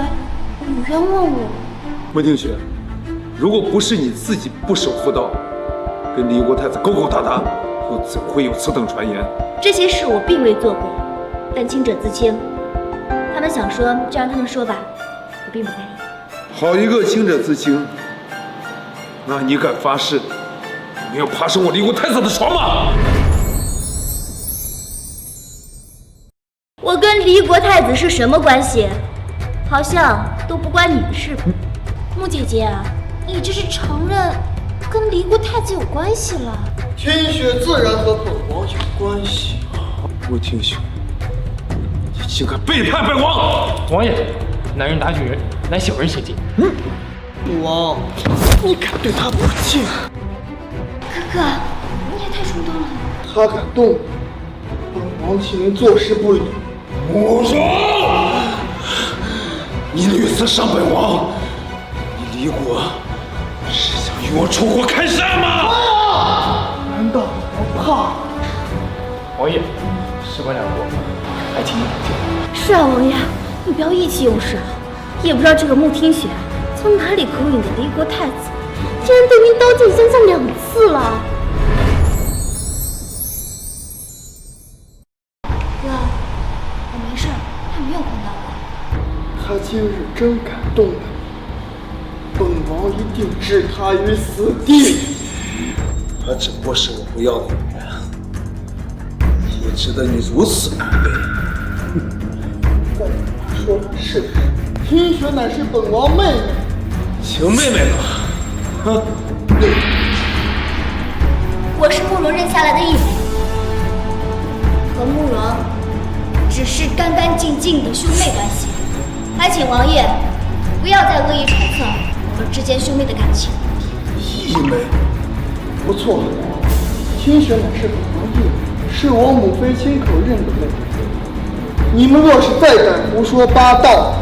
你冤枉我。穆听雪，如果不是你自己不守妇道，跟离国太子勾勾搭搭，又怎会有此等传言？这些事我并未做过，但清者自清。他们想说就让他们说吧，我并不在意。好一个清者自清！那你敢发誓，你要爬上我离国太子的床吗？我跟离国太子是什么关系？好像都不关你的事吧？穆姐姐，你这是承认跟离国太子有关系了？听雪自然和本王有关系。穆听雪，你竟敢背叛本王！王爷，男人打女人，乃小人行径。王，你敢对他不敬？哥哥，你也太冲动了。他敢动，本王岂能坐视不理？穆爽，你屡次伤本王，你离国是想与我出国开战吗？难道我怕？王爷，什事关两国，还请您谅解。是啊，王爷，你不要意气用事啊！也不知道这个穆听雪从哪里勾引的离国太子，竟然对您刀剑相向2次了。哥，我没事，他没有碰到我。他今日真敢动的，本王一定置他于死地。她只不过是我不要的女人，也值得你如此狂悲。再说的是，听雪乃是本王妹妹，亲妹妹呢？哼！我是慕容认下来的义妹，和慕容只是干干净净的兄妹关系，还请王爷不要再恶意揣测我们之间兄妹的感情。义妹，不错，听雪乃是本王义妹，是我母妃亲口认的妹妹。你们若是再敢胡说八道，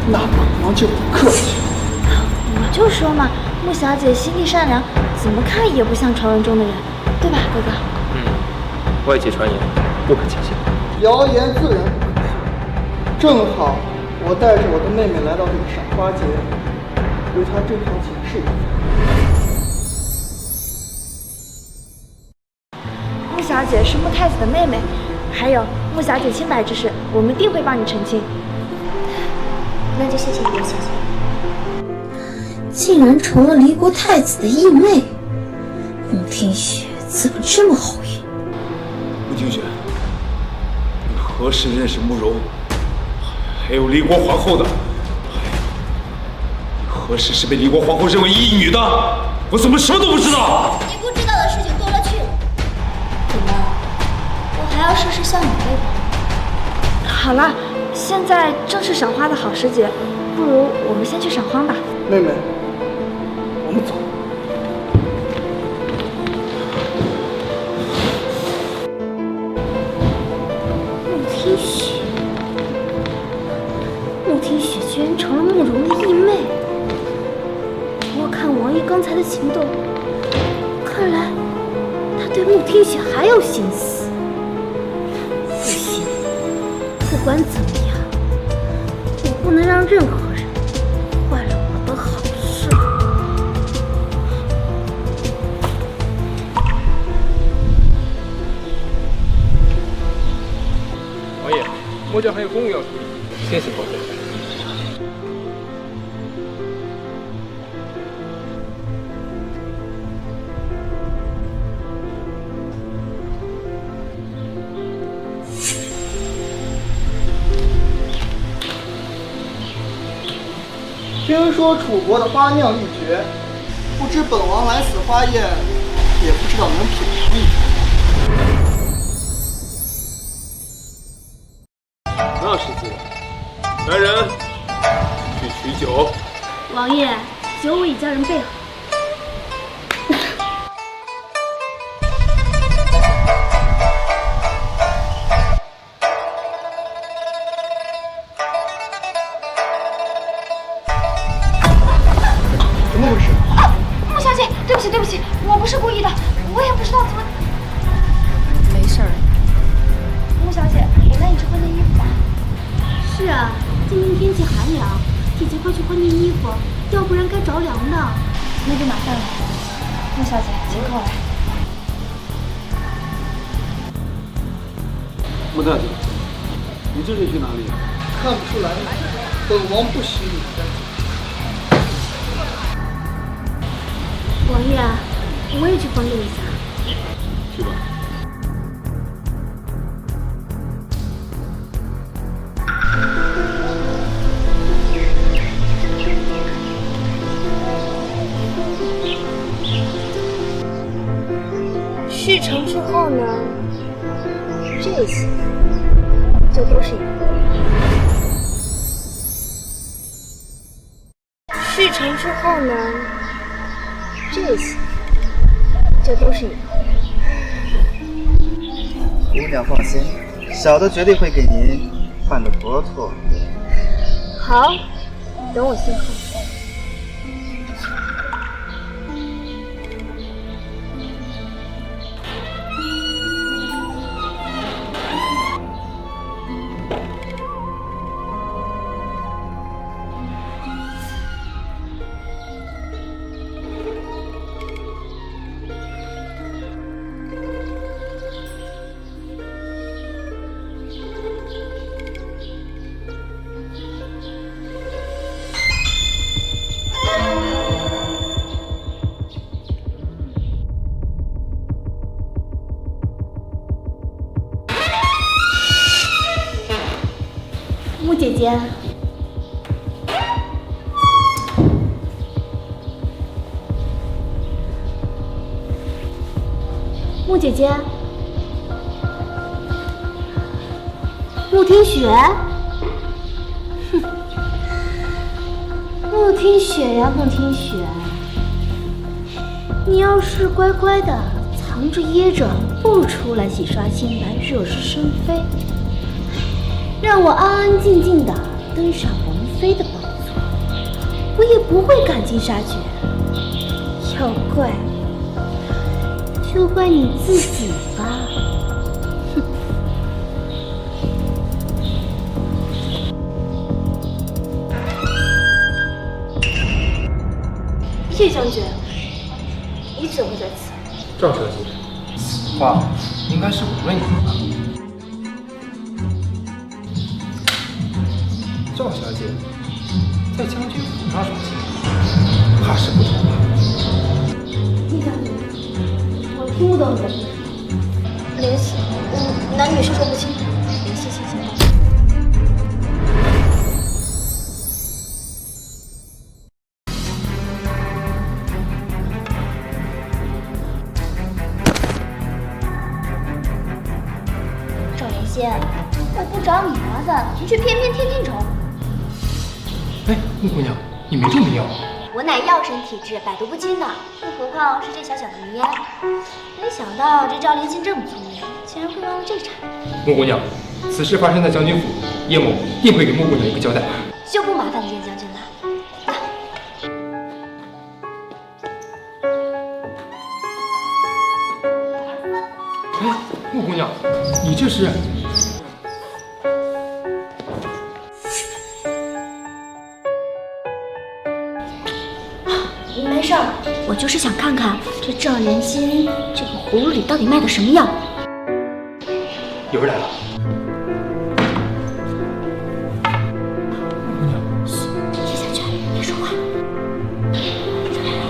那本王就不客气了。我就说嘛，穆小姐心地善良，怎么看也不像传闻中的人，对吧，哥哥？外界传言不可轻信。谣言自然不可信。正好我带着我的妹妹来到这个赏花节，为她正好解释一下。穆小姐是穆太子的妹妹，还有穆小姐清白之事，我们定会帮你澄清。那就谢谢你，小姐。竟然成了离国太子的义妹，穆听雪怎么这么好运？穆听雪，你何时认识慕容？还有离国皇后的？你何时是被离国皇后认为义女的？我怎么什么都不知道？你不知道的事情多了去了。怎么，我还要事事向你背吗？好了，现在正是赏花的好时节，不如我们先去赏花吧。妹妹，我们走。穆听雪居然成了慕容的义妹。我看王爷刚才的行动，看来他对穆听雪还有心思。不行，不管怎么样，我不能让任何人坏了我的好事。王爷，末将还有公务要处理，先行告退。听说楚国的花酿一绝，不知本王来此花宴，也不知道能品尝一番。那是自然。来人，去取酒。王爷，酒我已叫人备好。怎么回事？穆小姐，对不起，对不起，我不是故意的，我也不知道怎么。没事儿。穆小姐，我带你去换件衣服吧。是啊，今天天气寒凉，姐姐快去换件衣服，要不然该着凉的。那就麻烦了。穆小姐，请靠来。穆太子，你这是去哪里？看不出来吗？本王不许你干。王爷，我也去帮助一下。去吧。事成之后呢，这些就都是你的。事成之后呢，这些就都是你的。姑娘放心，小的绝对会给您办得妥妥。好，等我信号。姐，穆姐姐，穆听雪，哼，穆听雪呀，穆听雪，你要是乖乖的藏着掖着，不出来洗刷新来，惹是生非，让我安安静静的登上王妃的宝座，我也不会赶尽杀绝。要怪，就怪你自己吧。哼。叶将军，你怎么在此？赵小姐，此话应该是我问你的。赵小姐在将军府上守寝，怕是不同吧？叶将军，我听不懂你的意思。联系，男女授受不亲，联系性行为。我不找你麻烦，你却偏偏天天找我。哎，穆姑娘，你没中迷药？我乃药神体质，百毒不侵的，更何况是这小小的迷烟。没想到这赵灵心这么聪明，竟然会忘了这茬。穆姑娘，此事发生在将军府，叶某定会给穆姑娘一个交代。就不麻烦叶将军了。哎，穆姑娘，你这是？没事儿，我就是想看看这赵莲心这个葫芦里到底卖的什么药。有人来了。穆姑娘，叶将军，别说话。这来了。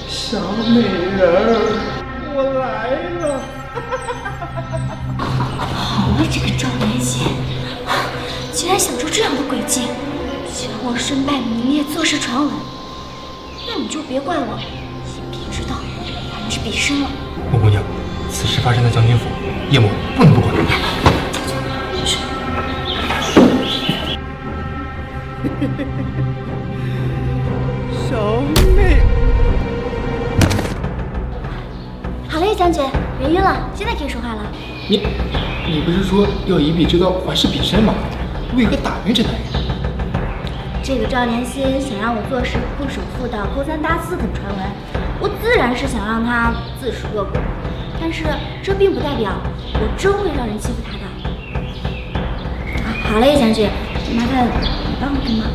小美人儿，我来了。好了，这个赵莲心，竟然想出这样的诡计，想我身败名裂，坐视传闻。那你就别怪我，也别知道反之彼身了。穆姑娘，此事发生在将军府，叶某不能不管。是。小美。好了，叶将军，别晕了，现在可以说话了。你不是说要以彼之道还施彼身吗？为何打晕这男人？这个赵莲心想让我做事不守妇道、勾三搭四等传闻，我自然是想让他自食恶果。但是这并不代表我真会让人欺负他的。好了，叶将军，麻烦你帮我个忙。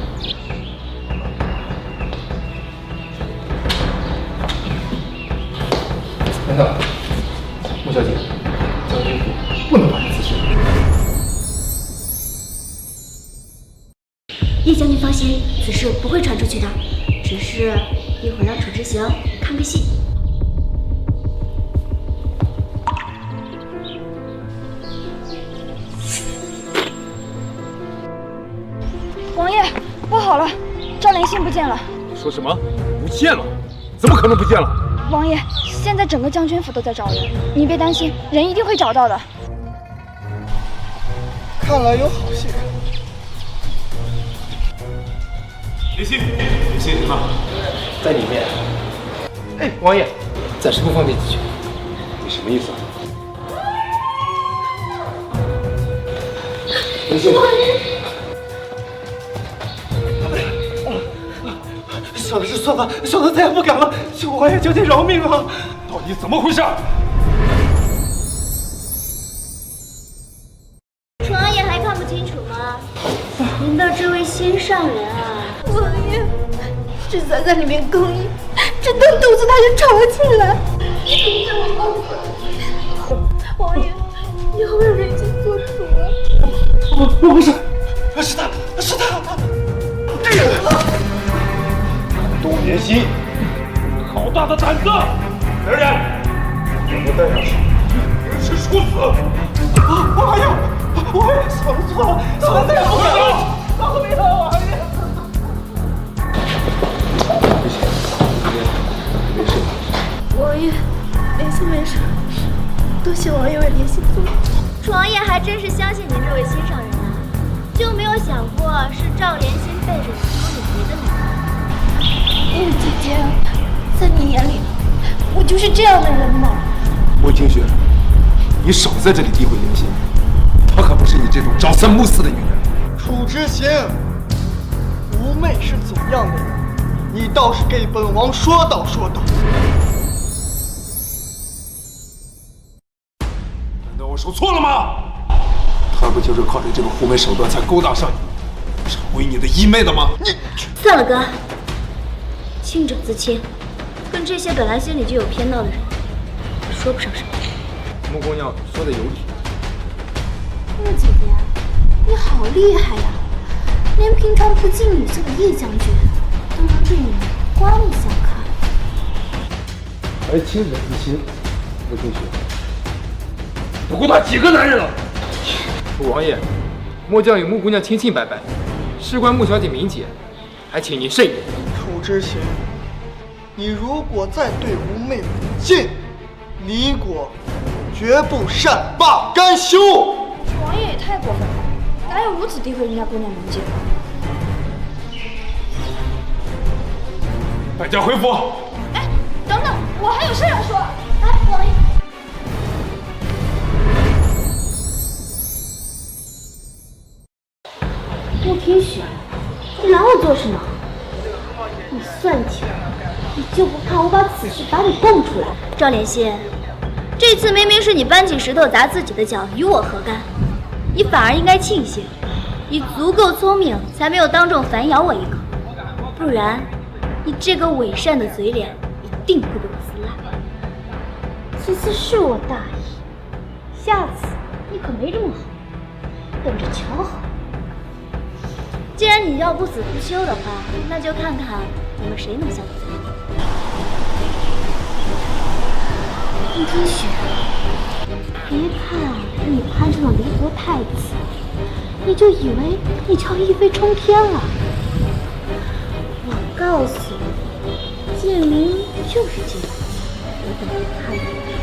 难道，穆小姐，将军府不能把人自身？叶将军放心，此事不会传出去的，只是一会儿让楚之行看个戏。王爷，不好了，赵灵心不见了。说什么？不见了？怎么可能不见了？王爷，现在整个将军府都在找人，你别担心，人一定会找到的。看来有好戏。林心呢？在里面。哎，王爷，暂时不方便进去。你什么意思啊？林心。小的是错了，小的再也不敢了，求王爷将军饶命啊！到底怎么回事？楚王爷还看不清楚吗？您的这位心上人啊！王爷，这才在里面更衣，这蹬肚子他就吵起来。王爷，你会不会已经做主了？不是，是他，是他！多年心，好大的胆子！来人，给我带上去，凌迟处死！王爷，王爷，嫂子错了，嫂子错了，嫂子没了，王爷。没事。王爷，没事，多谢王爷为莲心做。楚王爷还真是相信您这位心上人啊，就没有想过是赵莲心背着你勾引别的男人。姐姐，在你眼里，我就是这样的人吗？莫清雪，你少在这里诋毁莲心，她可不是你这种朝三暮四的女人。楚之行，吴媚是怎样的人，你倒是给本王说道说道。难道我说错了吗？她不就是靠着这个狐媚手段才勾搭上你，成为你的衣妹的吗？你算了，哥，清者自清，跟这些本来心里就有偏道的人说不上什么。穆姑娘说的有理。穆姐姐，你好厉害呀！连平常不近女色的叶将军都能对你刮目相看。还清者自清，穆清雪。不顾他几个男人了？楚王爷，末将与穆姑娘清清白白，事关穆小姐名节，还请您慎言。楚之行，你如果再对吴媚不敬，李果绝不善罢甘休。楚王爷也太过分了，哪有如此诋毁人家姑娘名节的？败将回府。哎，等等，我还有事要说。哎，王爷。穆天雪，你拦我做什么？你算计我，你就不怕我把此事把你供出来？赵莲心，这次明明是你搬起石头砸自己的脚，与我何干？你反而应该庆幸，你足够聪明，才没有当众反咬我一口，不然你这个伪善的嘴脸一定会被我撕烂。此次是我大意，下次你可没这么好，等着瞧好。既然你要不死不休的话，那就看看我们谁能笑得最后。穆天雪，别看你攀上了离国太子，你就以为你叫一飞冲天了。我告诉你，贱民就是贱民，我等着看你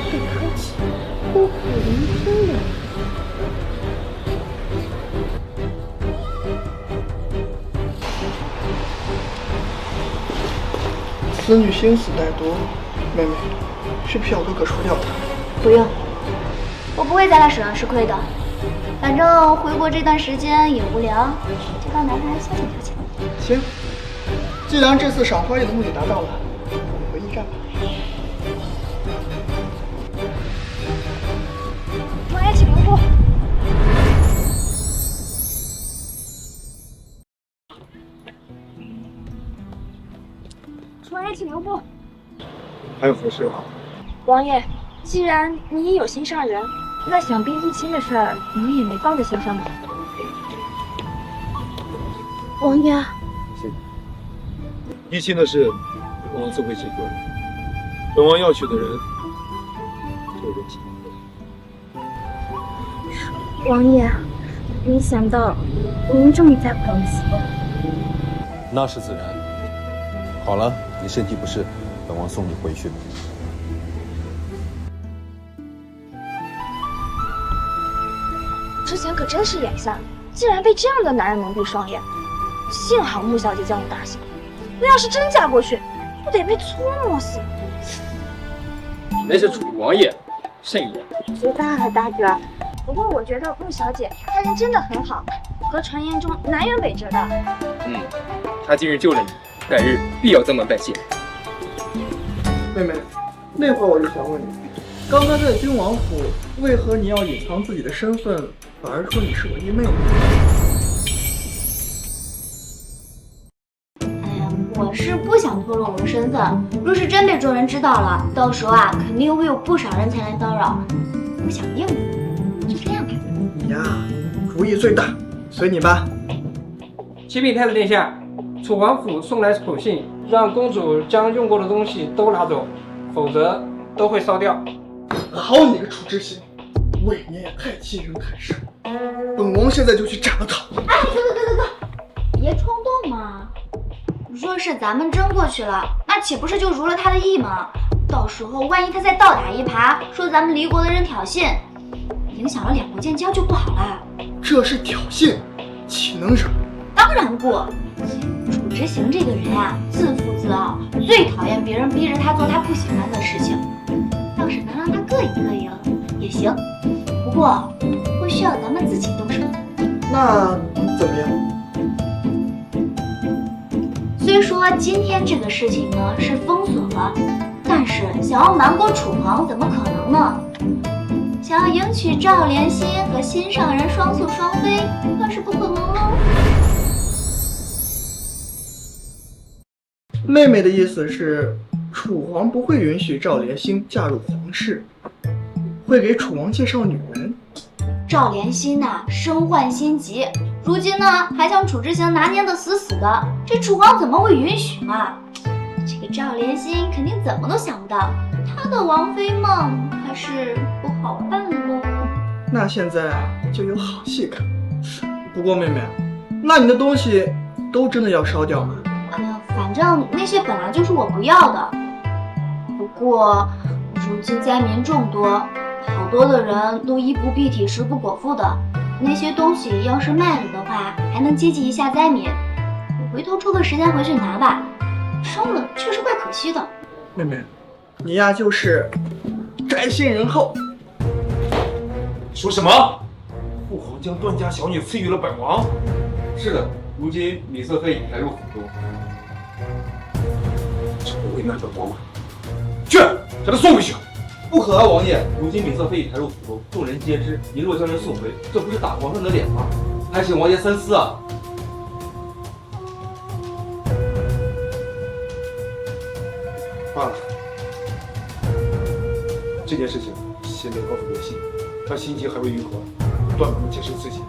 被科起孤苦伶仃的。此女心思歹毒，妹妹，需不需要哥哥除掉她？不用，我不会在他手上吃亏的。反正回国这段时间也无聊，就当男孩消遣消遣。行，既然这次赏花宴的目的达到了，我们回驿站吧。王爷，请留步。王爷，请留步。还有何事？王爷，既然你也有心上人，那想必义亲的事儿你也没放在心上吧？王爷，义亲的事，本王自会解决。本王要娶的人，就莲心。王爷，没想到您这么在乎莲心。那是自然。好了，你身体不适，本王送你回去。之前可真是眼瞎，竟然被这样的男人蒙蔽双眼。幸好穆小姐教你大刑，我要是真嫁过去，不得被搓磨死。那是楚王爷，慎言。知道了，大哥。不过我觉得穆小姐她人真的很好，和传言中南辕北辙的。她今日救了你，改日必要增门拜谢。妹妹，那会儿我就想问你，刚刚在君王府，为何你要隐藏自己的身份，反而说你是我义妹呢？我是不想透露我的身份，若是真被众人知道了，到时候啊，肯定会有不少人前来叨扰，不想应付，就这样吧。你呀，主意最大，随你吧。启禀太子殿下，楚王府送来口信，让公主将用过的东西都拿走，否则都会烧掉。好你个楚之行，未免也太欺人太甚！本王现在就去斩了他。哎，哥，别冲动嘛。若是咱们真过去了，那岂不是就如了他的意吗？到时候万一他再倒打一耙，说咱们离国的人挑衅，影响了两国建交就不好了。这是挑衅，岂能忍？当然不。楚之行这个人啊，自负自傲，最讨厌别人逼着他做他不喜欢的事情。要是能让他膈应膈应也行，不过会需要咱们自己动手。那怎么样？虽说今天这个事情呢是封锁了，但是想要瞒过楚皇怎么可能呢？想要迎娶赵莲心和心上人双宿双飞，那是不可能喽。妹妹的意思是，楚皇不会允许赵莲心嫁入皇室，会给楚王介绍女人。赵莲心呐，身患心疾，如今呢还将楚之行拿捏得死死的，这楚皇怎么会允许嘛？这个赵莲心肯定怎么都想不到，她的王妃梦还是不好办喽。那现在就有好戏看。不过妹妹，那你的东西都真的要烧掉吗？反正那些本来就是我不要的。不过如今灾民众多，好多的人都衣不蔽体、食不果腹的，那些东西要是卖了的话，还能接济一下灾民。我回头抽个时间回去拿吧，烧了确实怪可惜的。妹妹，你呀就是宅心仁厚。说什么？父皇将段家小女赐予了本王？是的，如今米色妃已抬入府中。这不为难本王吗？去，将他送回去。不可啊，王爷！如今米色妃已抬入府中，众人皆知。您若将人送回，这不是打皇上的脸吗？还请王爷三思啊！罢了，这件事情先别告诉莲心，他心情还未愈合，断不能接受刺激。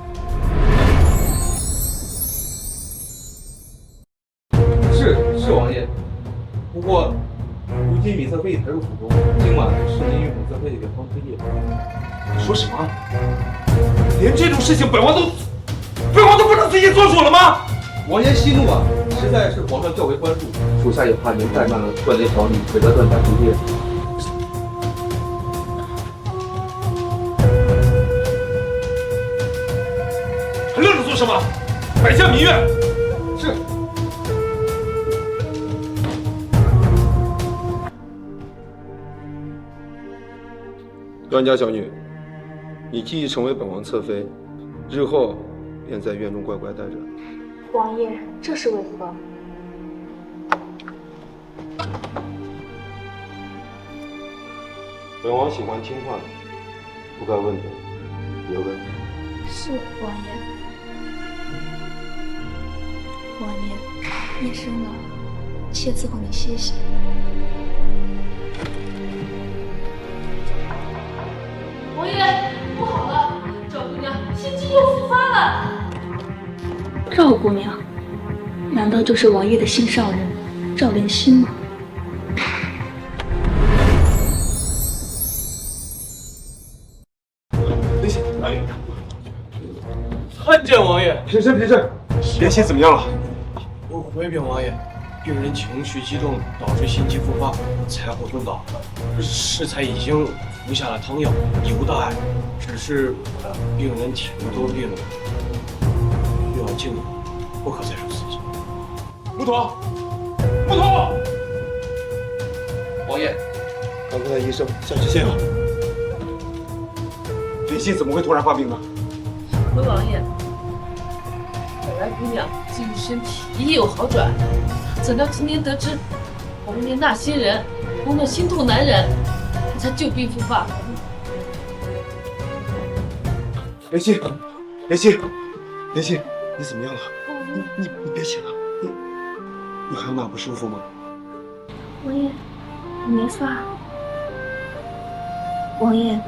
是王爷。不过，如今米色妃已抬入府中，今晚是您与米色妃的圆房之夜。你说什么？连这种事情本王都不能自己做主了吗？王爷息怒啊！实在是皇上较为关注，属下也怕您怠慢了段家小女毁了段家之业。还愣着做什么？摆下民怨！是。段家小女，你既已成为本王侧妃，日后便在院中乖乖待着。王爷，这是为何？本王喜欢听话的，不该问的别问。是王爷。王爷，夜深了，妾伺候你歇息。王爷，不好了，赵姑娘心悸又复发了。赵姑娘，难道就是王爷的心上人赵莲心吗？莲心，参见王爷。平身，莲心怎么样了？我回禀王爷，病人情绪激动，导致心悸复发，才会昏倒。适才已经服下了汤药，已无大碍。只是病人体弱多病，需要静养，不可再受刺激。木头，王爷，赶快带医生下去献药。莲心怎么会突然发病呢？回王爷，本来姑娘近日身体已有好转，怎料今天得知王爷纳新人，王娘心痛难忍，才旧病复发。莲心，你怎么样了？你别醒了，你还有哪不舒服吗？王爷，没法。王爷，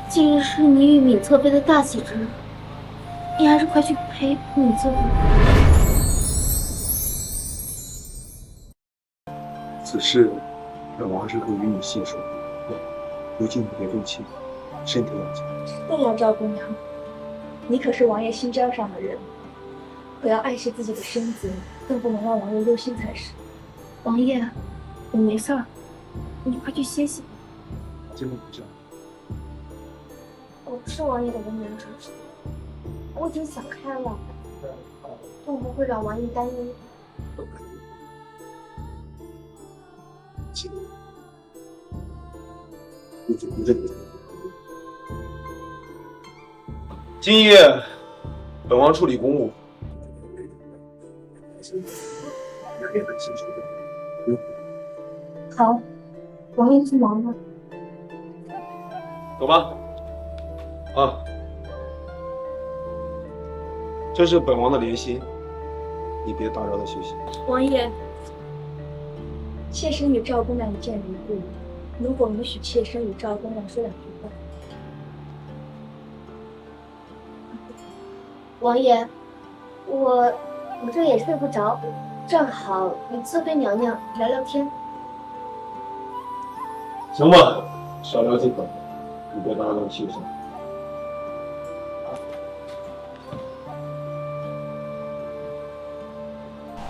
今日是你与闵侧妃的大喜之日，你还是快去陪你自吧。此事本王日后与你细说，如今你别动气，身体要紧。对呀，赵姑娘，你可是王爷心尖上的人，可要爱惜自己的身子，更不能让王爷忧心才是。王爷，我没事儿，你快去歇息吧。今后不这样。我不是王爷的无名之辈，我已经想开了，更不会让王爷担忧。今夜本王处理公务，好，王爷去忙吧。走吧。啊，这是本王的莲心，你别打扰他休息。王爷，妾身与赵姑娘一见如故，如果允许妾身与赵姑娘说两句话。王爷，我这也睡不着，正好与侧妃娘娘聊聊天。行吧，少聊几口，你别打扰他休息。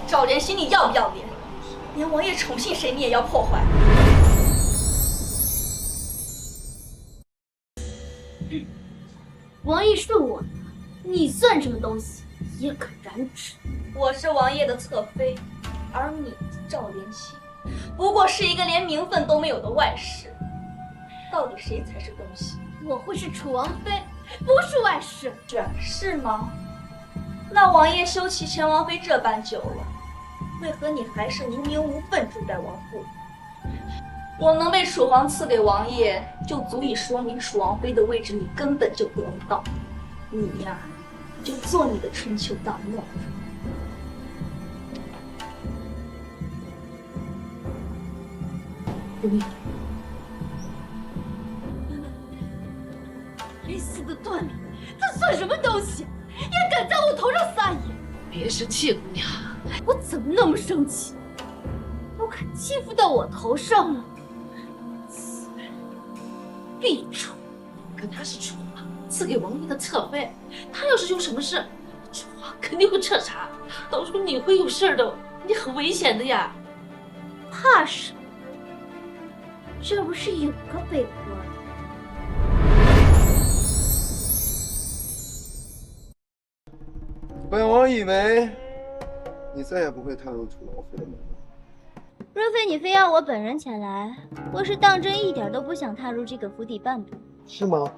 赵莲心，你要不要脸？连王爷宠幸谁你也要破坏？王爷是我的，你算什么东西？也可染指。我是王爷的侧妃，而你赵莲心，不过是一个连名分都没有的外室。到底谁才是东西？我会是楚王妃，不是外室。是吗？那王爷休齐前王妃这般久了，为何你还是无名无分住在王府？我能被楚皇赐给王爷，就足以说明楚王妃的位置你根本就得不到。你呀，就做你的春秋大梦。该死的断命，他算什么东西？也敢在我头上撒野！别生气，姑娘。我怎么那么生气？都敢欺负到我头上了！此人必诛！可他是楚王赐给王爷的侧妃，他要是有什么事，楚王肯定会彻查，到时候你会有事的，你很危险的呀。怕什么？这不是有个北国？本王以为你再也不会踏入楚王府的门了。若非你非要我本人前来，我是当真一点都不想踏入这个府邸半步。是吗？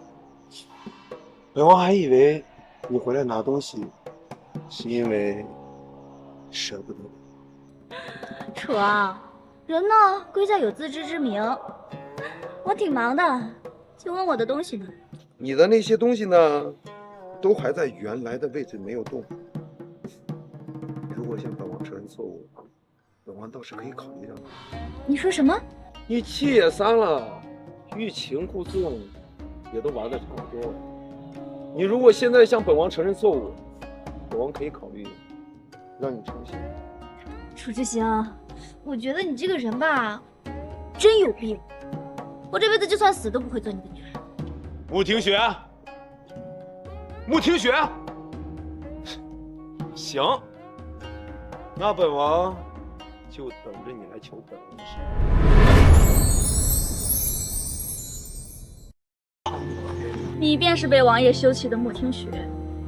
本王还以为你回来拿东西，是因为舍不得。楚王，人呢归在有自知之明。我挺忙的，请问我的东西呢？你的那些东西呢，都还在原来的位置没有动。如果向本王承认错误，本王倒是可以考虑让你。你说什么？你期也散了，欲擒故纵也都玩得差不多了。你如果现在向本王承认错误，本王可以考虑让你重新。楚之行，我觉得你这个人吧，真有病。我这辈子就算死都不会做你的女人。穆庭雪，穆庭雪，行，那本王就等着你来求本王的事。你便是被王爷休弃的穆听雪。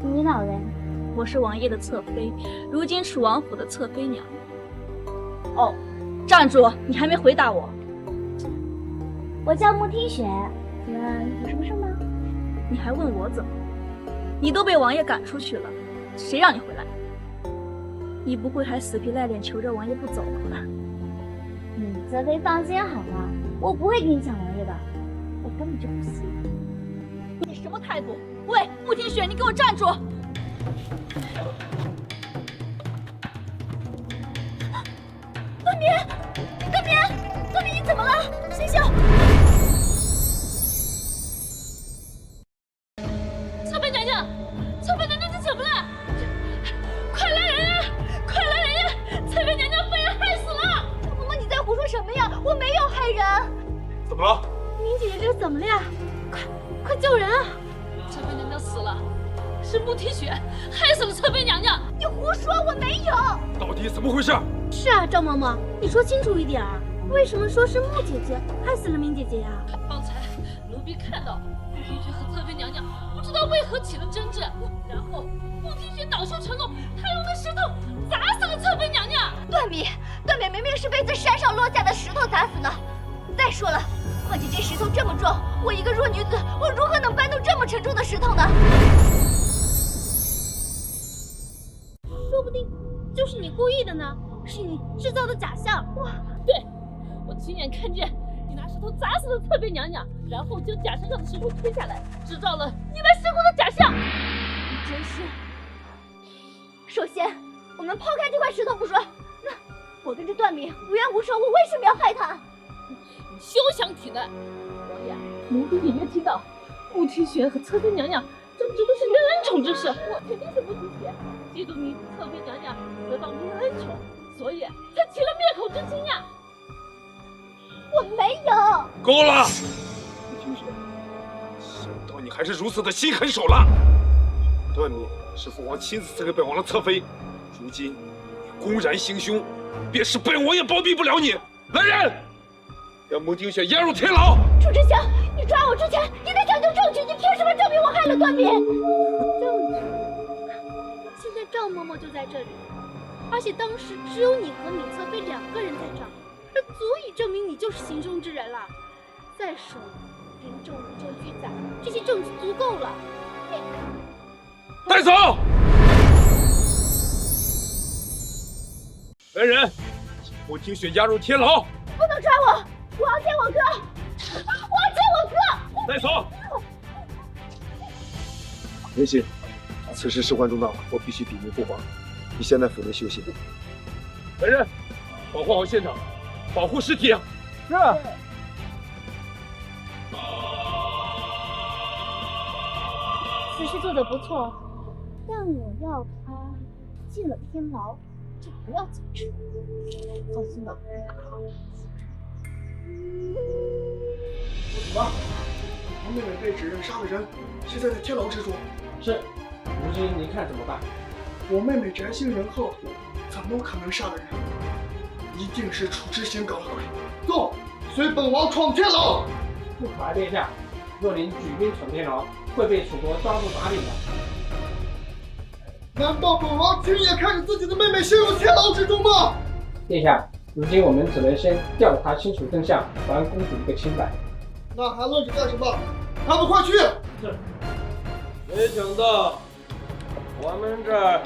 你老人，我是王爷的侧妃，如今楚王府的侧妃娘。哦，站住！你还没回答我。我叫穆听雪，有什么事吗？你还问我怎么？你都被王爷赶出去了，谁让你回来？你不会还死皮赖脸求着王爷不走吧？泽妃放心好了，我不会给你抢王爷的，我根本就不信。你什么态度？喂，穆听雪，你给我站住！段明，段明，段明，你怎么了？醒醒！侧妃娘娘，侧妃娘娘，你怎么害人！怎么了？明姐姐这是怎么了呀？快救人啊！侧妃娘娘死了，是穆提雪害死了侧妃娘娘。你胡说，我没有。到底怎么回事？是啊，赵嬷嬷，你说清楚一点儿，为什么说是穆姐姐害死了明姐姐呀？方才奴婢看到穆提雪和侧妃娘娘不知道为何起了争执，然后穆提雪恼羞成怒，她用那石头砸死了侧妃娘娘。段敏明明是被自山上落下的石头砸死的。再说了，况且这石头这么重，我一个弱女子，我如何能搬动这么沉重的石头呢？说不定就是你故意的呢，是你制造的假象。对，我亲眼看见你拿石头砸死了侧妃娘娘，然后将假山上的石头推下来，制造了意外事故的假象。你真是……首先，我们抛开这块石头不说，那我跟这段敏无冤无仇，我为什么要害他？你休想体难！王爷，奴婢隐约听到穆提雪和侧妃娘娘争执的是您恩宠之事，我肯定是穆提雪嫉妒你侧妃娘娘得到您的恩宠，所以才起了灭口之心呀。我没有。够了，穆提雪，想不到你还是如此的心狠手辣。段敏是父王亲自赐给本王的侧妃，如今你公然行凶，便是本王也包庇不了你。来人！将穆听雪押入天牢！楚之香，你抓我之前，你得讲究证据，你凭什么证明我害了段敏？证据？现在赵嬷嬷就在这里，而且当时只有你和闵侧妃2个人在这儿，这足以证明你就是行凶之人了。再说，临证物证俱在，这些证据足够了。带走！来人，将穆听雪押入天牢！不能抓我！我要见我哥！我要见我哥！带走！林欣，此事事关重大，我必须禀明父皇。你先在府内休息。来人，保护好现场，保护尸体。是。此事做得不错，但我要他进了天牢，就不要走出。放心吧。什么？我妹妹被指认杀了人，现在在天牢之中。是，如今你看怎么办？我妹妹宅心仁厚，怎么可能杀了人？一定是楚之行搞的鬼。走，随本王闯天牢！不可爱殿下，若您举兵闯天牢，会被楚国抓住打脸的。难道本王亲眼看着自己的妹妹陷入天牢之中吗？殿下，如今我们只能先调查清楚真相，还公主一个清白。那还愣着干什么？他们快去！是。没想到我们这儿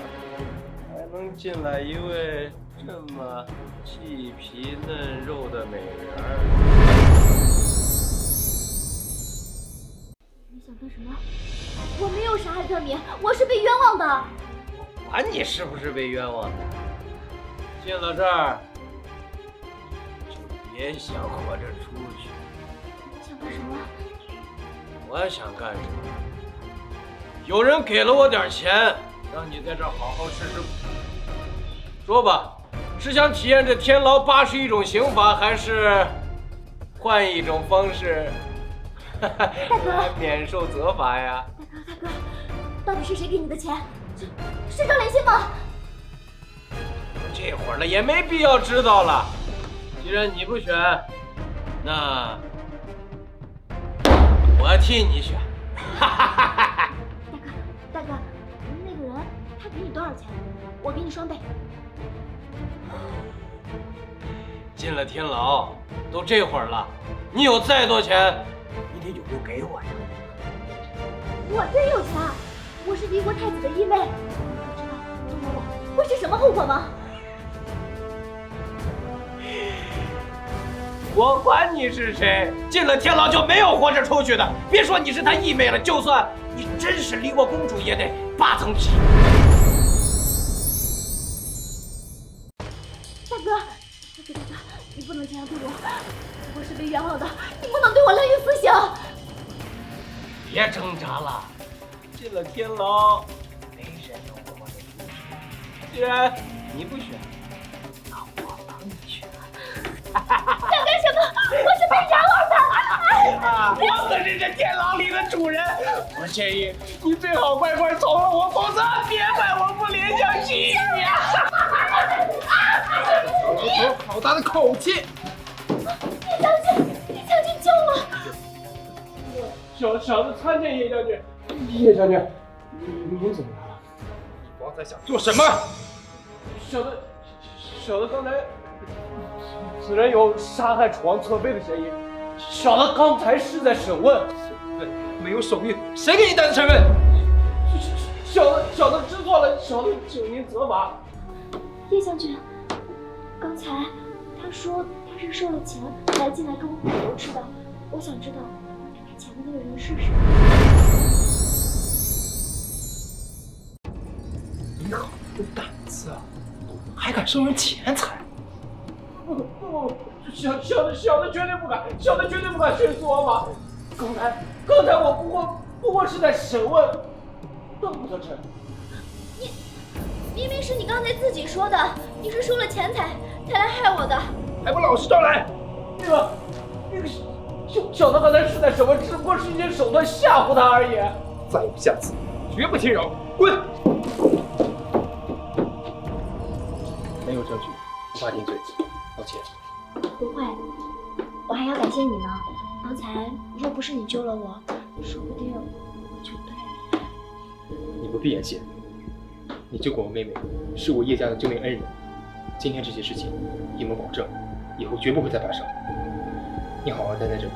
还能进来一位这么细皮嫩肉的美人儿。你想干什么？我没有杀害段敏，我是被冤枉的。管你是不是被冤枉的，进了这儿就别想活着出去。想干什么？我想干什么？有人给了我点钱，让你在这儿好好吃吃苦。说吧，是想体验这天牢81种刑罚，还是换一种方式来免受责罚呀？大哥，到底是谁给你的钱？是赵连心吗？这会儿了也没必要知道了。既然你不选，那我替你选。大哥，那个人他给你多少钱？我给你双倍。进了天牢，都这会儿了，你有再多钱，你得有空给我呀。我真有钱，我是离国太子的义妹。你知道动了我会是什么后果吗？我管你是谁，进了天牢就没有活着出去的。别说你是他义妹了，就算你真是离国公主，也得8层皮。大哥，你不能这样对我，我是被冤枉的，你不能对我滥用私刑。别挣扎了，进了天牢，没人能活着出去。既然你不选，那我帮你选。想干什么？我天牢里的主人。我建议你最好快快从了我，否则别怪我不怜香惜玉啊！好大的口气！叶将军救我！小的参见叶将军。叶将军，您怎么来了？你刚才想做什么？小的刚才，此人有杀害楚王侧妃的嫌疑。小的刚才是在审问，没有手谕，谁给你带的身份？小的知错了，小的请您责罚。叶将军，刚才他说他是收了钱才进来跟我口头吃的，我想知道给钱的那个人是谁。你好有胆子啊，还敢收人钱财！不，小的绝对不敢，小的绝对不敢徇私枉法。刚才我不过是在审问，更不得逞。明明是你刚才自己说的，你是收了钱财来害我的，还不老实招来！那个小的刚才是在审问，只不过是一些手段吓唬他而已。再有下次，绝不轻饶！滚！没有证据，无法定罪，抱歉。不会，我还要感谢你呢。刚才若不是你救了我，说不定我就对。你不必言谢，你救过我妹妹，是我叶家的救命恩人。今天这些事情，叶某保证，以后绝不会再发生。你好好待在这里，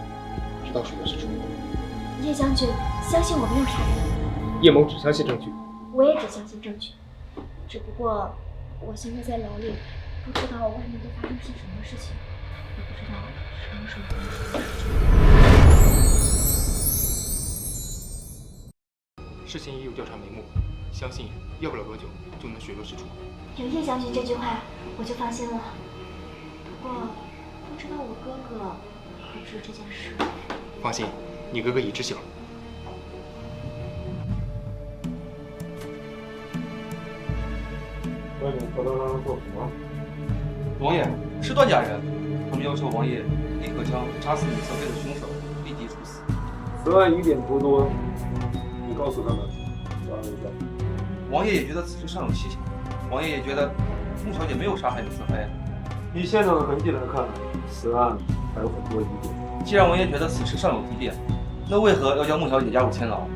直到水落石出。叶将军，相信我没有杀人。叶某只相信证据。我也只相信证据，只不过我现在在牢里，不知道外面都发生些什么事情，也不知道什么时候会事情已有调查眉目，相信要不了多久就能水落石出。有叶将军这句话，我就放心了。不过不知道我哥哥可知这件事？放心，你哥哥已知晓。外面拖到那儿做什么？王爷是段家人，他们要求王爷立刻将杀死女侧妃的凶手立即处死。此案疑点颇多，你告诉他们，抓人家。王爷也觉得此事尚有蹊跷，王爷也觉得穆小姐没有杀害女侧妃。以现场的痕迹来看，此案还有很多疑点。既然王爷觉得此事尚有疑点，那为何要将穆小姐押入天牢？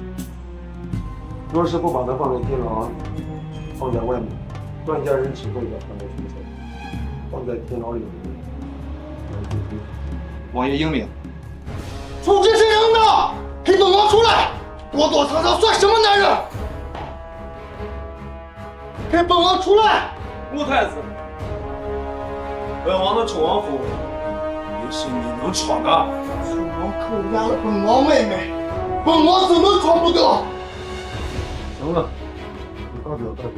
若是不把她放在天牢，放在外面，段家人只会把她的凶手放在天牢里面。王爷英明。处置谁人呢？给本王出来！躲躲藏藏算什么男人？给本王出来！穆太子，本王的楚王府也是你能闯的。楚王扣押了本王妹妹，本王怎么闯不得？行了，你发表代表。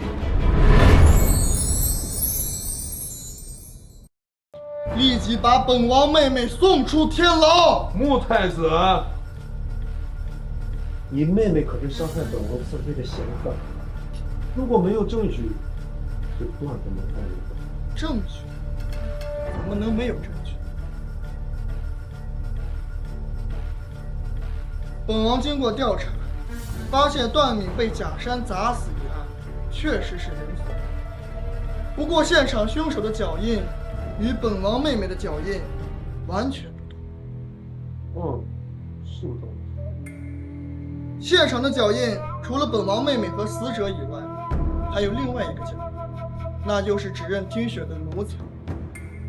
立即把本王妹妹送出天牢！穆太子，你妹妹可是伤害本王侧妃的嫌犯，如果没有证据，是断不能放人的。证据？怎么能没有证据？本王经过调查，发现段敏被假山砸死一案确实是人所为，不过现场凶手的脚印与本王妹妹的脚印完全不同。是的。现场的脚印除了本王妹妹和死者以外，还有另外一个脚印，那就是指认听雪的奴才。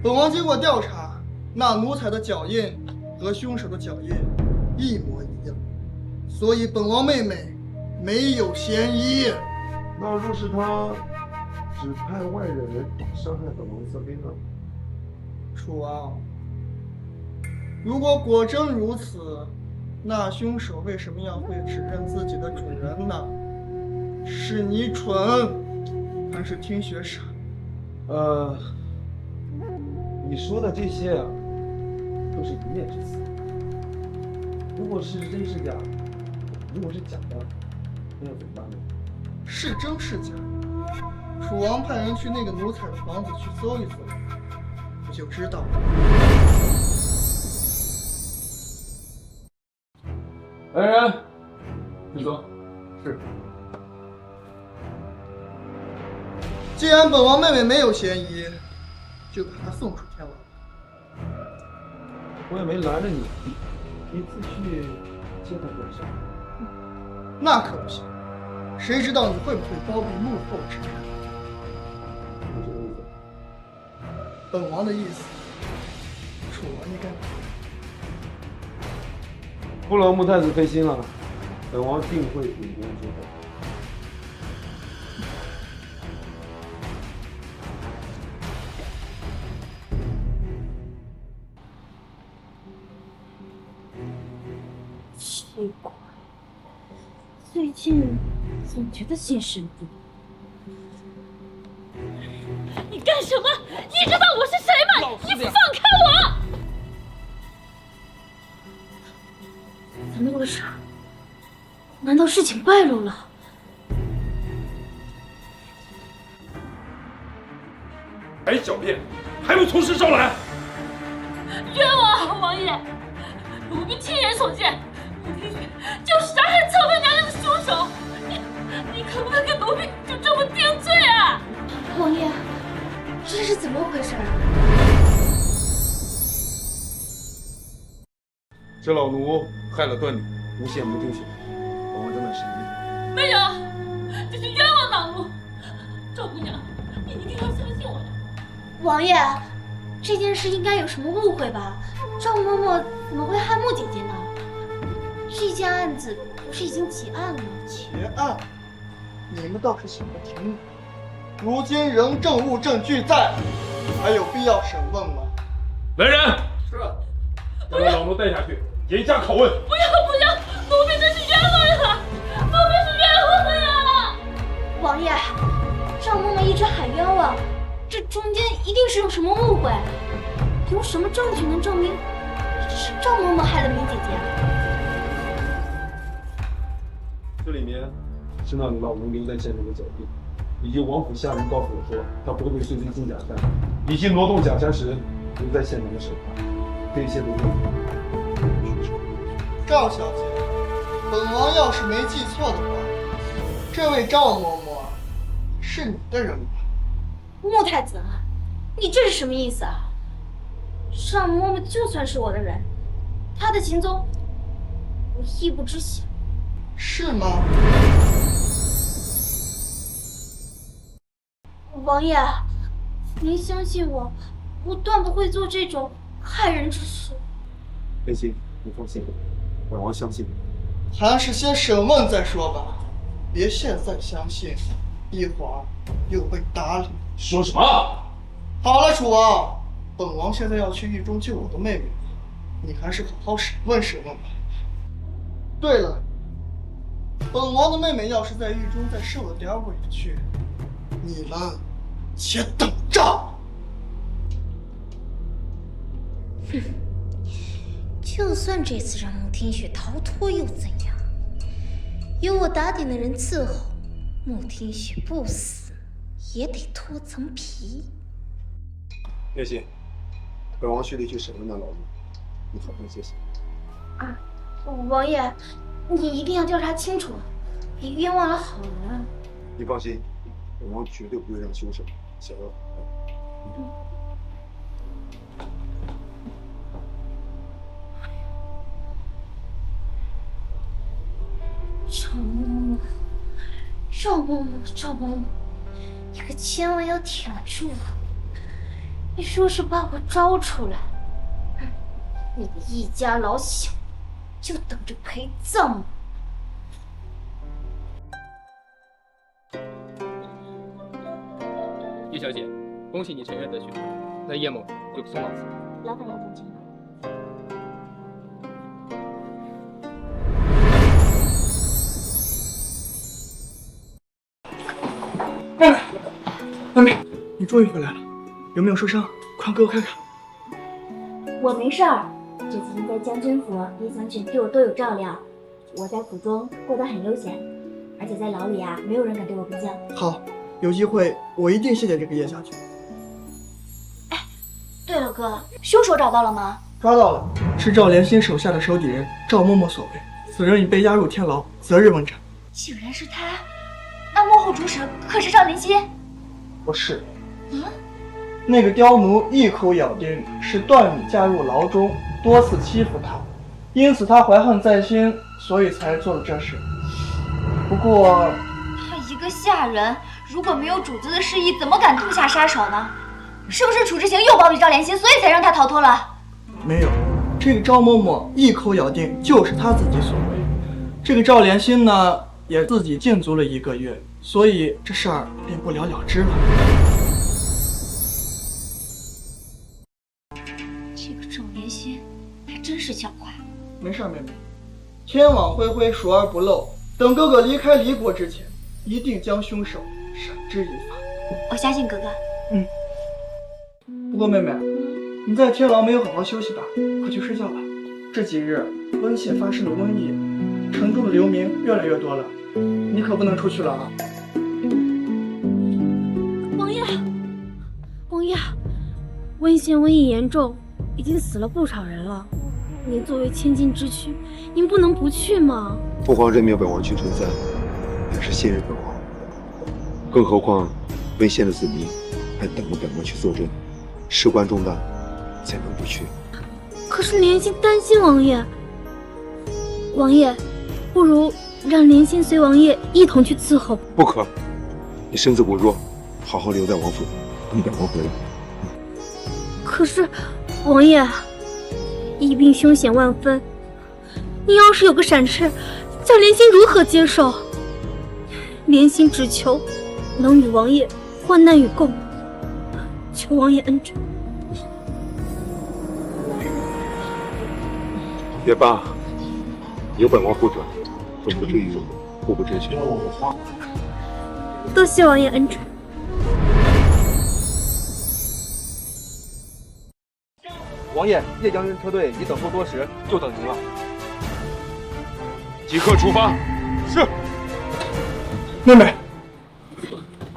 本王经过调查，那奴才的脚印和凶手的脚印一模一样，所以本王妹妹没有嫌疑。那若是他只派外人伤害本王侧妃呢？楚王，如果果真如此，那凶手为什么要会指认自己的主人呢？是你蠢，还是听雪傻？你说的这些啊，都是一面之词。如果是真是假，如果是假的，那要怎么办呢？是真是假？楚王派人去那个奴才的房子去搜一搜，不就知道了。来人，你说。是。既然本王妹妹没有嫌疑，就把她送出天王。我也没拦着你，你自去接她过去。那可不行，谁知道你会不会包庇幕后之人？你这个意思？本王的意思，楚王应该。不劳穆太子费心了，本王定会秉公执法。奇怪，最近总觉得心神不宁。你干什么？你知道我是谁吗？你放开我！怎么回事？难道事情败露了？还狡辩，还不从实招来！冤枉，王爷！奴婢亲眼所见，穆听雪就是杀害侧妃娘娘的凶手。你可不可以给奴婢就这么定罪啊？王爷，这是怎么回事？这老奴害了段女，诬陷穆听雪，本王正在审理。没有，这是冤枉恼怒。赵姑娘，你一定要相信我呀！王爷，这件事应该有什么误会吧？赵嬷嬷怎么会害穆姐姐呢？这件案子不是已经结案了吗？结案？你们倒是想得挺远。如今人证物证俱在，还有必要审问吗？来人！是。把老奴带下去，严加拷问。不要！奴婢真是冤枉呀！奴婢是冤枉呀！王爷，赵嬷嬷一直喊冤枉，这中间一定是有什么误会。有什么证据能证明是赵嬷嬷害了明姐姐？这里面是那老奴留在现场的脚印，以及王府下人告诉我说他不会碎碎进假山，以及挪动假山时留在现场的手帕，这些都是。赵小姐，本王要是没记错的话，这位赵嬷嬷是你的人吧？穆太子，你这是什么意思啊？赵嬷嬷就算是我的人，她的行踪我亦不知晓。是吗？王爷，您相信我，我断不会做这种害人之事。费心，你放心，本王相信你。还是先审问再说吧，别现在相信，一会儿又被打脸。说什么？好了，楚王，本王现在要去狱中救我的妹妹，你还是好好审问吧。对了，本王的妹妹要是在狱中再受了点委屈，你们且等着。哼，就算这次让穆听雪逃脱又怎样？有我打点的人伺候，穆听雪不死也得脱层皮。叶信，本王去审问那老奴，你好好歇息。啊，王爷，你一定要调查清楚，别冤枉了好人。你放心，本王绝对不会让凶手逍遥法外。赵嬷嬷，你可千万要挺住！你说是把我招出来，你的一家老小就等着陪葬吧。叶小姐，恭喜你沉冤得雪，那叶某就送老子。劳烦叶总监了。妹妹，你终于回来了，有没有受伤？快给我看看。我没事儿，这几天在将军府，叶将军对我都有照料，我在府中过得很悠闲，而且在牢里啊，没有人敢对我不敬。好，有机会我一定谢谢这个叶将军。对了哥，凶手找到了吗？抓到了，是赵连心手下的手底人赵嬷嬷所为。此人已被押入天牢，择日问斩。竟然是他！那幕后主使可是赵林心？不是，嗯，那个刁奴一口咬定是段誉嫁入牢中，多次欺负他，因此他怀恨在心，所以才做了这事。不过，他一个下人，如果没有主子的示意，怎么敢痛下杀手呢？是不是楚之行又包庇赵连心，所以才让他逃脱了？没有，这个赵嬷嬷一口咬定就是他自己所为。这个赵连心呢，也自己禁足了1个月，所以这事儿便不了了之了。这个赵连心还真是狡猾。没事，妹妹，天网恢恢，疏而不漏。等哥哥离开离国之前，一定将凶手绳之以法。我相信哥哥。不过妹妹，你在天牢没有好好休息吧？快去睡觉吧。这几日温县发生了瘟疫，城中的流民越来越多了，你可不能出去了啊！王爷，王爷，温县瘟疫严重，已经死了不少人了。您作为千金之躯，您不能不去吗？父皇任命本王去赈灾，也是信任本王。更何况温县的子民还等着本王去坐镇，事关重大，怎能不去？可是莲心担心王爷。王爷，不如让莲心随王爷一同去伺候。不可，你身子骨弱，好好留在王府，等本王回来。可是，王爷，疫病凶险万分，您要是有个闪翅，叫莲心如何接受？莲心只求能与王爷患难与共，求王爷恩准。也罢，有本王护准，总不至于互不知情。多谢王爷恩准。王爷，叶将军车队已等候多时，就等您了。即刻出发。是。妹妹，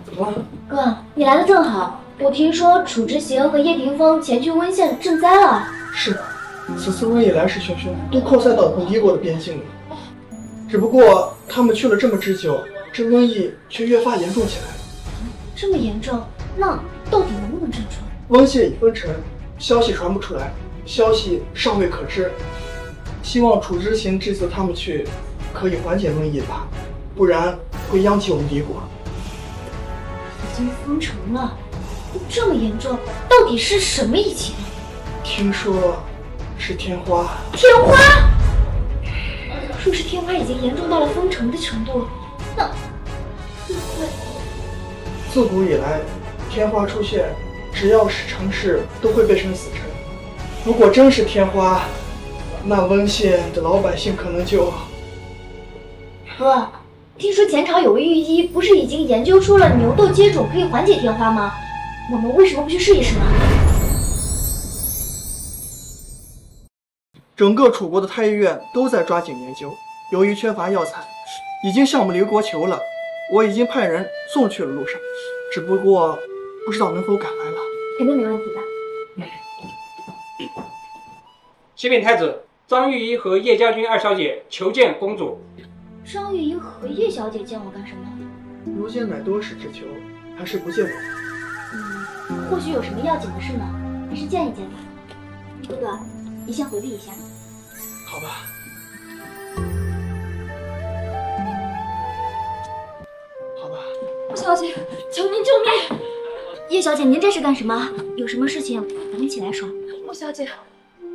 怎么了？哥，你来的正好。我听说楚之行和叶霆锋前去温县赈灾了。是的，此次瘟疫来势汹汹，都扩散到和离国的边境了。只不过他们去了这么之久，这瘟疫却越发严重起来了。这么严重，那到底能不能镇住？温县已封城，消息传不出来，消息尚未可知。希望楚之行这次他们去，可以缓解瘟疫吧，不然会殃及我们离国。已经封城了，这么严重，到底是什么疫情？听说是天花。天花？若是天花已经严重到了封城的程度，那会不会？自古以来，天花出现，只要是城市都会变成死城。如果真是天花，那温县的老百姓可能就……哥，听说前朝有位御医，不是已经研究出了牛痘接种可以缓解天花吗？我们为什么不去试一试呢？整个楚国的太医院都在抓紧研究，由于缺乏药材，已经向我们离国求了。我已经派人送去了路上，只不过不知道能否赶来了。肯定没问题的。启禀太子，张御医和叶家军2小姐求见公主。张玉英和叶小姐见我干什么？如今乃多事之秋，还是不见我。或许有什么要紧的事呢，还是见一见吧。哥哥，你先回避一下。好吧。穆小姐，求您救命！叶小姐，您这是干什么？有什么事情咱们一起来说。穆小姐，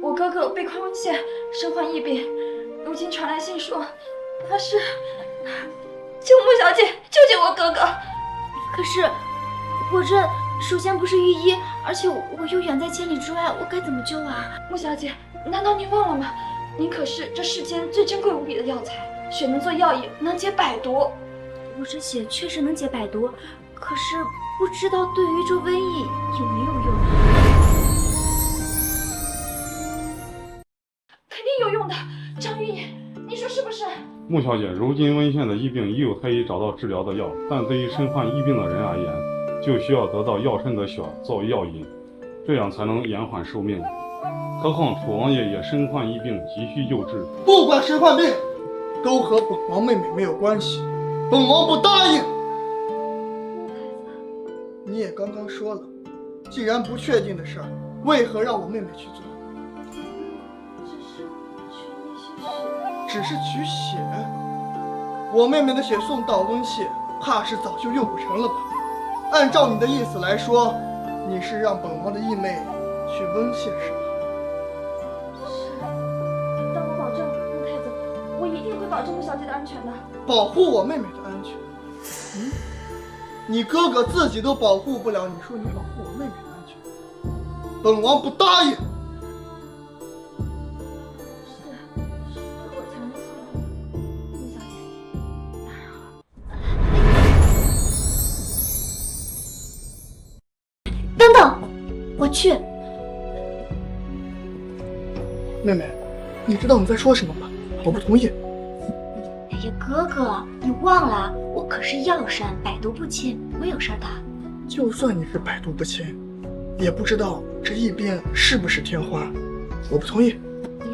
我哥哥被困温县，身患疫病，如今传来信说他是……求穆小姐救救我哥哥！可是我这首先不是御医，而且我又远在千里之外，我该怎么救啊？穆小姐，难道您忘了吗？您可是这世间最珍贵无比的药材，血能做药引，能解百毒。我这血确实能解百毒，可是不知道对于这瘟疫有没有用啊？肯定有用的，张玉英，你说是不是？穆小姐，如今温县的疫病已有太医找到治疗的药，但对于身患疫病的人而言，就需要得到药参的血作为药引，这样才能延缓寿命。何况楚王爷也身患疫病，急需救治。不管谁患病，都和本王妹妹没有关系，本王不答应。你也刚刚说了，既然不确定的事儿，为何让我妹妹去做？只是取血，我妹妹的血送到温县，怕是早就用不成了吧？按照你的意思来说，你是让本王的义妹去温县是吧？但我保证，穆太子，我一定会保证穆小姐的安全的。保护我妹妹的安全？你哥哥自己都保护不了，你说你保护我妹妹的安全？本王不答应。等等，我去。妹妹，你知道你在说什么吗？我不同意。哎呀，哥哥，你忘了，我可是药膳，百毒不侵，不会有事的。就算你是百毒不侵，也不知道这疫病是不是天花。我不同意。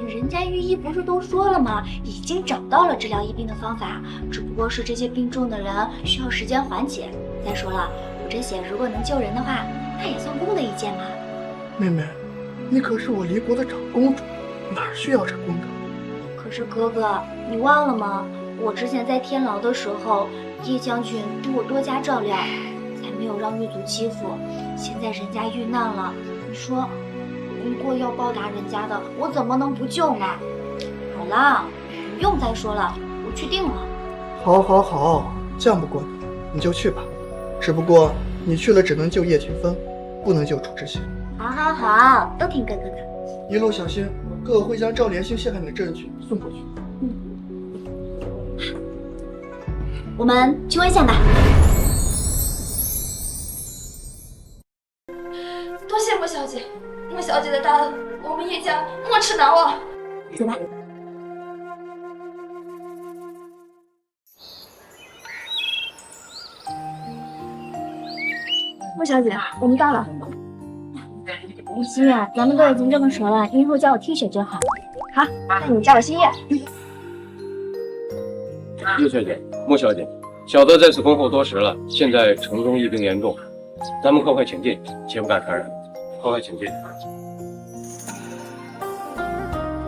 人家御医不是都说了吗？已经找到了治疗疫病的方法，只不过是这些病重的人需要时间缓解。再说了，我这血如果能救人的话，那也算功德一件嘛。妹妹，你可是我离国的长公主，哪儿需要这功德？可是哥哥，你忘了吗？我之前在天牢的时候，叶将军对我多加照料，才没有让狱卒欺负。现在人家遇难了，你说，如果要报答人家的，我怎么能不救呢？好了，不用再说了，我去定了。好，好，好，犟不过你，你就去吧。只不过你去了只能救叶庭芬，不能救楚之心。好，好，好，都听哥哥的。一路小心，哥哥会将赵连兴陷害你的证据送过去。我们去温县吧。多谢穆小姐，穆小姐的大恩，我们叶家没齿难忘。走吧。穆小姐，我们到了。心月，咱们都已经这么熟了，你以后叫我听雪就好。好，那你叫我心月。叶小姐，穆小姐，小的在此恭候多时了，现在城中疫病严重，咱们快快请进，切不敢传染，快快请进。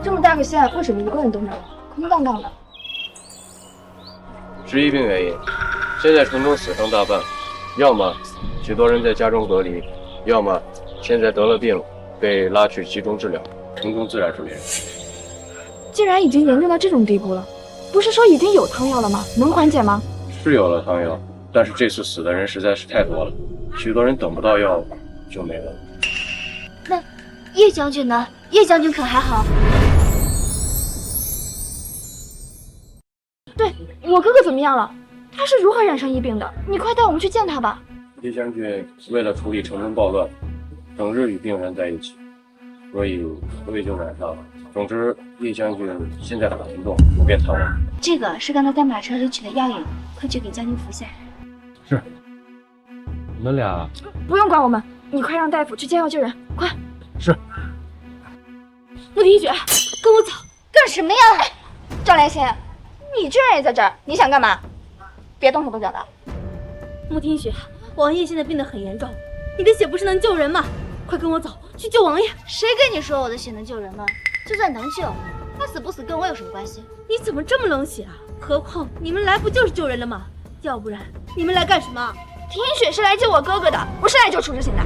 这么大个县，为什么一个人都没有？空荡荡的。是疫病原因，现在城中死伤大半，要么许多人在家中隔离，要么现在得了病被拉去集中治疗，城中自然是没人。既然已经严重到这种地步了，不是说已经有汤药了吗？能缓解吗？是有了汤药，但是这次死的人实在是太多了，许多人等不到药就没了。那叶将军呢？叶将军可还好？对，我哥哥怎么样了？他是如何染上疫病的？你快带我们去见他吧。叶将军为了处理城中暴乱，整日与病人在一起，所以就染上了。总之，叶将军现在很严重，不便探望。这个是刚才在马车里取的药引，快去给将军服下。是。你们俩不用管我们，你快让大夫去煎药救人，快！是。穆庭雪，跟我走。干什么呀？赵连心，你居然也在这儿，你想干嘛？别动手动脚的。穆庭雪，王爷现在病得很严重，你的血不是能救人吗？快跟我走，去救王爷。谁跟你说我的血能救人了？就算能救，他死不死跟我有什么关系？你怎么这么冷血啊？何况你们来不就是救人的吗？要不然你们来干什么？庭雪是来救我哥哥的，不是来救楚之行的。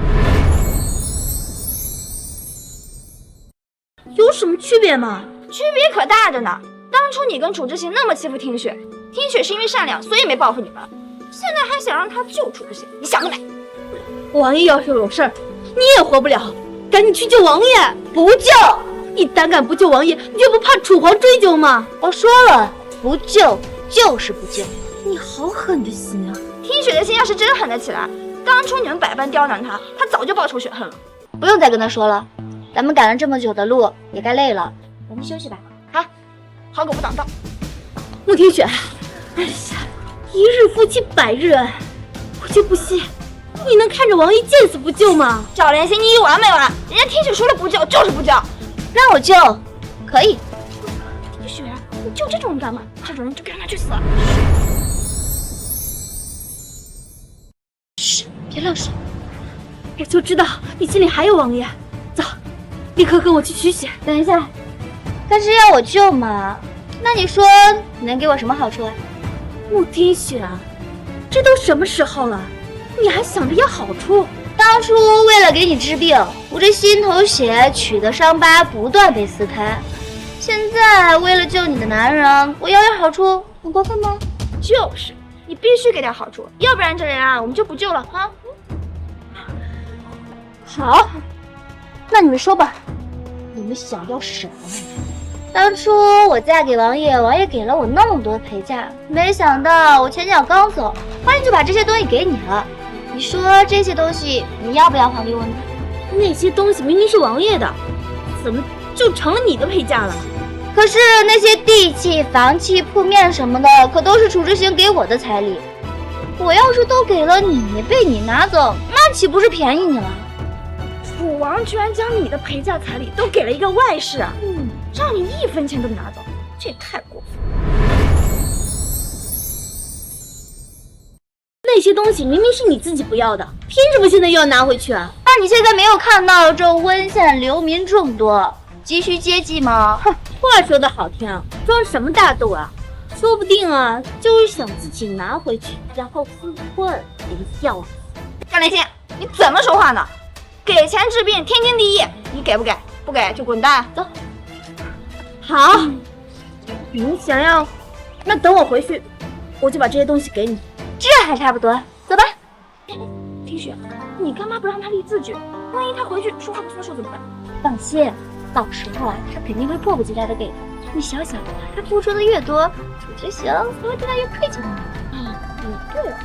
有什么区别吗？区别可大着呢。当初你跟楚之行那么欺负庭雪，庭雪是因为善良，所以没报复你们。现在还想让他救楚之行，你想得美！王爷要是有事儿，你也活不了，赶紧去救王爷！不救！你胆敢不救王爷，你就不怕楚皇追究吗？我说了，不救就是不救。你好狠的心啊！庭雪的心要是真狠得起来，当初你们百般刁难他，他早就报仇雪恨了。不用再跟他说了，咱们赶了这么久的路，也该累了，咱们休息吧。好狗不挡道。穆庭雪，哎呀，一日夫妻百日恩，我就不信你能看着王爷见死不救吗？赵连心，你有完没完？人家庭雪说了不救就是不救，让我救，可以。庭雪，你救这种人干嘛？这种人就该让他去死！嘘，别乱说。我就知道你心里还有王爷。走，立刻跟我去取血。等一下，但是要我救嘛？那你说你能给我什么好处啊？穆听雪，这都什么时候了，你还想着要好处？当初为了给你治病，我这心头血取的伤疤不断被撕开。现在为了救你的男人，我要点好处，很过分吗？就是，你必须给点好处，要不然这人啊，我们就不救了啊！好，那你们说吧，你们想要什么？当初我嫁给王爷，王爷给了我那么多陪嫁，没想到我前脚刚走，王爷就把这些东西给你了。你说这些东西你要不要还给我呢？那些东西明明是王爷的，怎么就成了你的陪嫁了？可是那些地契、房契、铺面什么的，可都是楚之行给我的彩礼。我要是都给了你，被你拿走，那岂不是便宜你了？楚王居然将你的陪嫁彩礼都给了一个外室，让你1分钱都没拿走，这也太过分了。那些东西明明是你自己不要的，凭什么现在又要拿回去啊？那你现在没有看到这温县流民众多，急需接济吗？哼，话说的好听，装什么大度啊？说不定啊，就是想自己拿回去，然后私吞，别笑死。张连心，你怎么说话呢？给钱治病天经地义，你给不给？不给就滚蛋。走。好，你想要，那等我回去，我就把这些东西给你。这还差不多，走吧。听雪，你干嘛不让他立字据？万一他回去说话不算数怎么办？放心，到时候啊，他肯定会迫不及待的给的。你想想，他付出的越多，楚之行才会对他越客气呢。对了，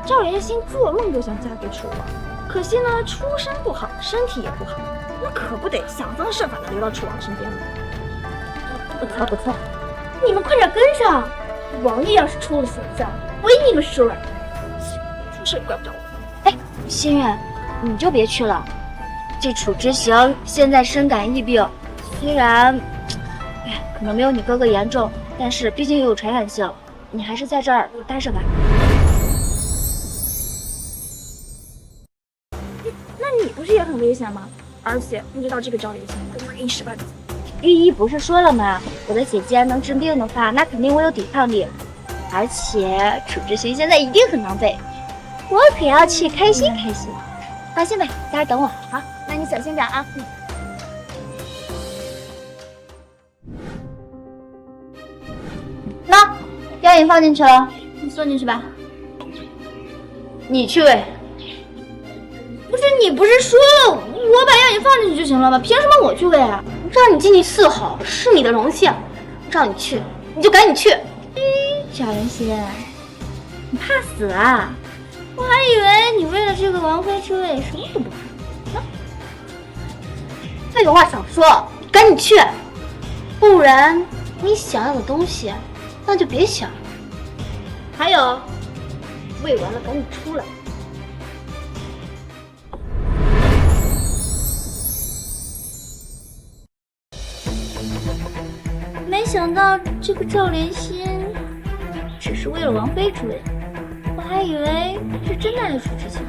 赵连心做梦都想嫁给楚王，可惜呢，出身不好，身体也不好，那可不得想方设法的留到楚王身边呢。不错不错，你们快点跟上！王爷要是出了什么事儿，唯你们是收人，出事也怪不着我。哎，心月，你就别去了。这楚之行现在身感疫病，虽然，可能没有你哥哥严重，但是毕竟也有传染性，你还是在这儿待着吧。那你不是也很危险吗？而且不知道这个赵连心会不会给你使绊子？御医不是说了吗？我的姐姐能治病的话，那肯定我有抵抗力。而且楚之行现在一定很狼狈，我可要去开心开心。放心吧，在这等我。好，那你小心点啊。那药引放进去了，你送进去吧。你去喂。不是你不是说了我把药引放进去就行了吗？凭什么我去喂啊？让你进去伺候是你的荣幸，让你去你就赶紧去。小人心，你怕死啊？我还以为你为了这个王妃之位什么都不怕。废话少说，赶紧去，不然你想要的东西那就别想。还有，喂完了赶紧出来。没想到这个赵连心只是为了王妃之位，我还以为是真的爱楚之行。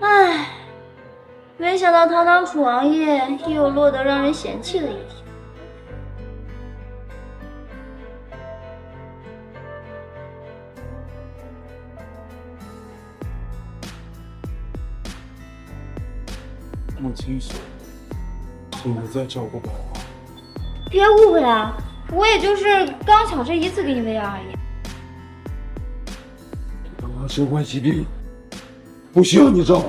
唉，没想到堂堂楚王爷也有落得让人嫌弃的一天。穆清雪，是你在照顾本王。别误会啊，我也就是刚巧这一次给你喂药而已。本王身患疾病，不需要你照顾，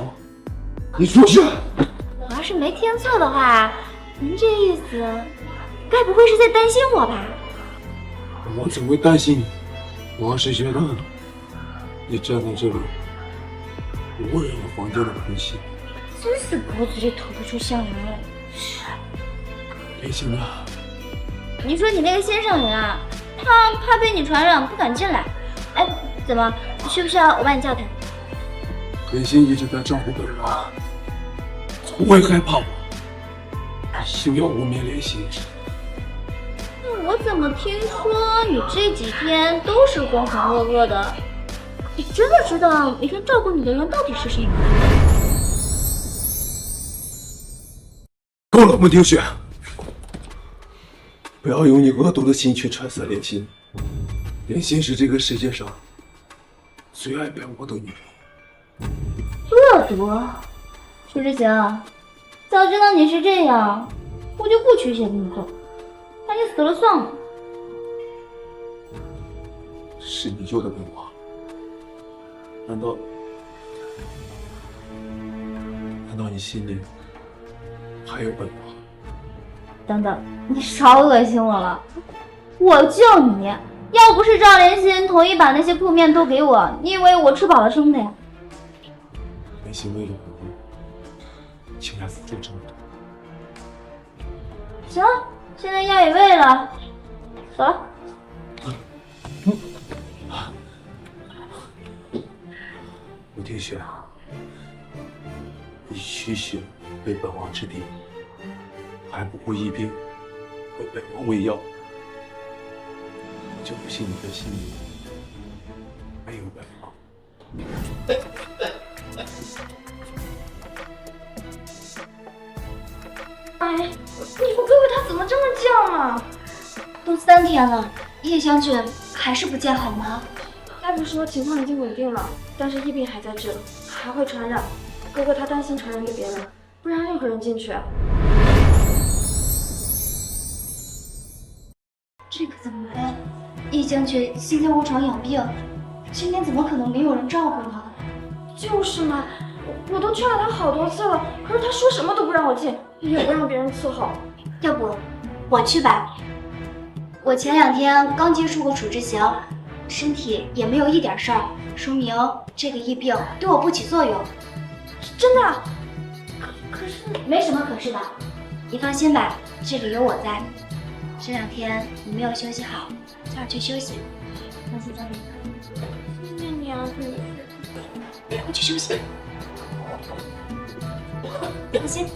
你出去。我要是没听错的话，您这意思，该不会是在担心我吧？我怎会担心你？我是觉得你站在这里，无人有房间的空隙。真是狗嘴里吐不出象牙来。连心啊，你说你那个先生人啊，他怕被你传染，不敢进来。哎，怎么？需不需要我帮你叫他？连心一直在照顾本王，从未害怕我。休要污蔑连心，我怎么听说你这几天都是浑浑噩噩的？你真的知道每天照顾你的人到底是谁吗？够了，穆听雪，不要用你恶毒的心去揣测莲心。莲心是这个世界上最爱本王的女人。恶毒？楚之行，早知道你是这样，我就不驱邪给你做，让你死了算了。是你救的本王，难道你心里还有本王？等等，你少恶心我了！我救你，要不是赵莲心同意把那些铺面都给我，你以为我吃饱了撑的呀？莲心为了本王，竟然付出这么多。行，现在药也喂了，走了。穆听雪，你驱血为本王治病，还不顾一兵为本王喂药，我就不信你的心里没有本王。哎，你哥哥他怎么这么犟啊？都3天了，叶将军还是不见好吗？大夫说情况已经稳定了，但是疫病还在这，还会传染。哥哥他担心传染给别人，不让任何人进去。这可怎么办？叶将军现在卧床养病，今天怎么可能没有人照顾呢？就是嘛，我都劝了他好多次了，可是他说什么都不让我进，也不让别人伺候。要不我去吧，我前2天刚接触过楚之行，身体也没有一点事儿，说明这个疫病对我不起作用。真的？可是没什么可是的，你放心吧，这里有我在。这2天你没有休息好，早点去休息。放心，张明。谢谢你啊，快去休息。放心。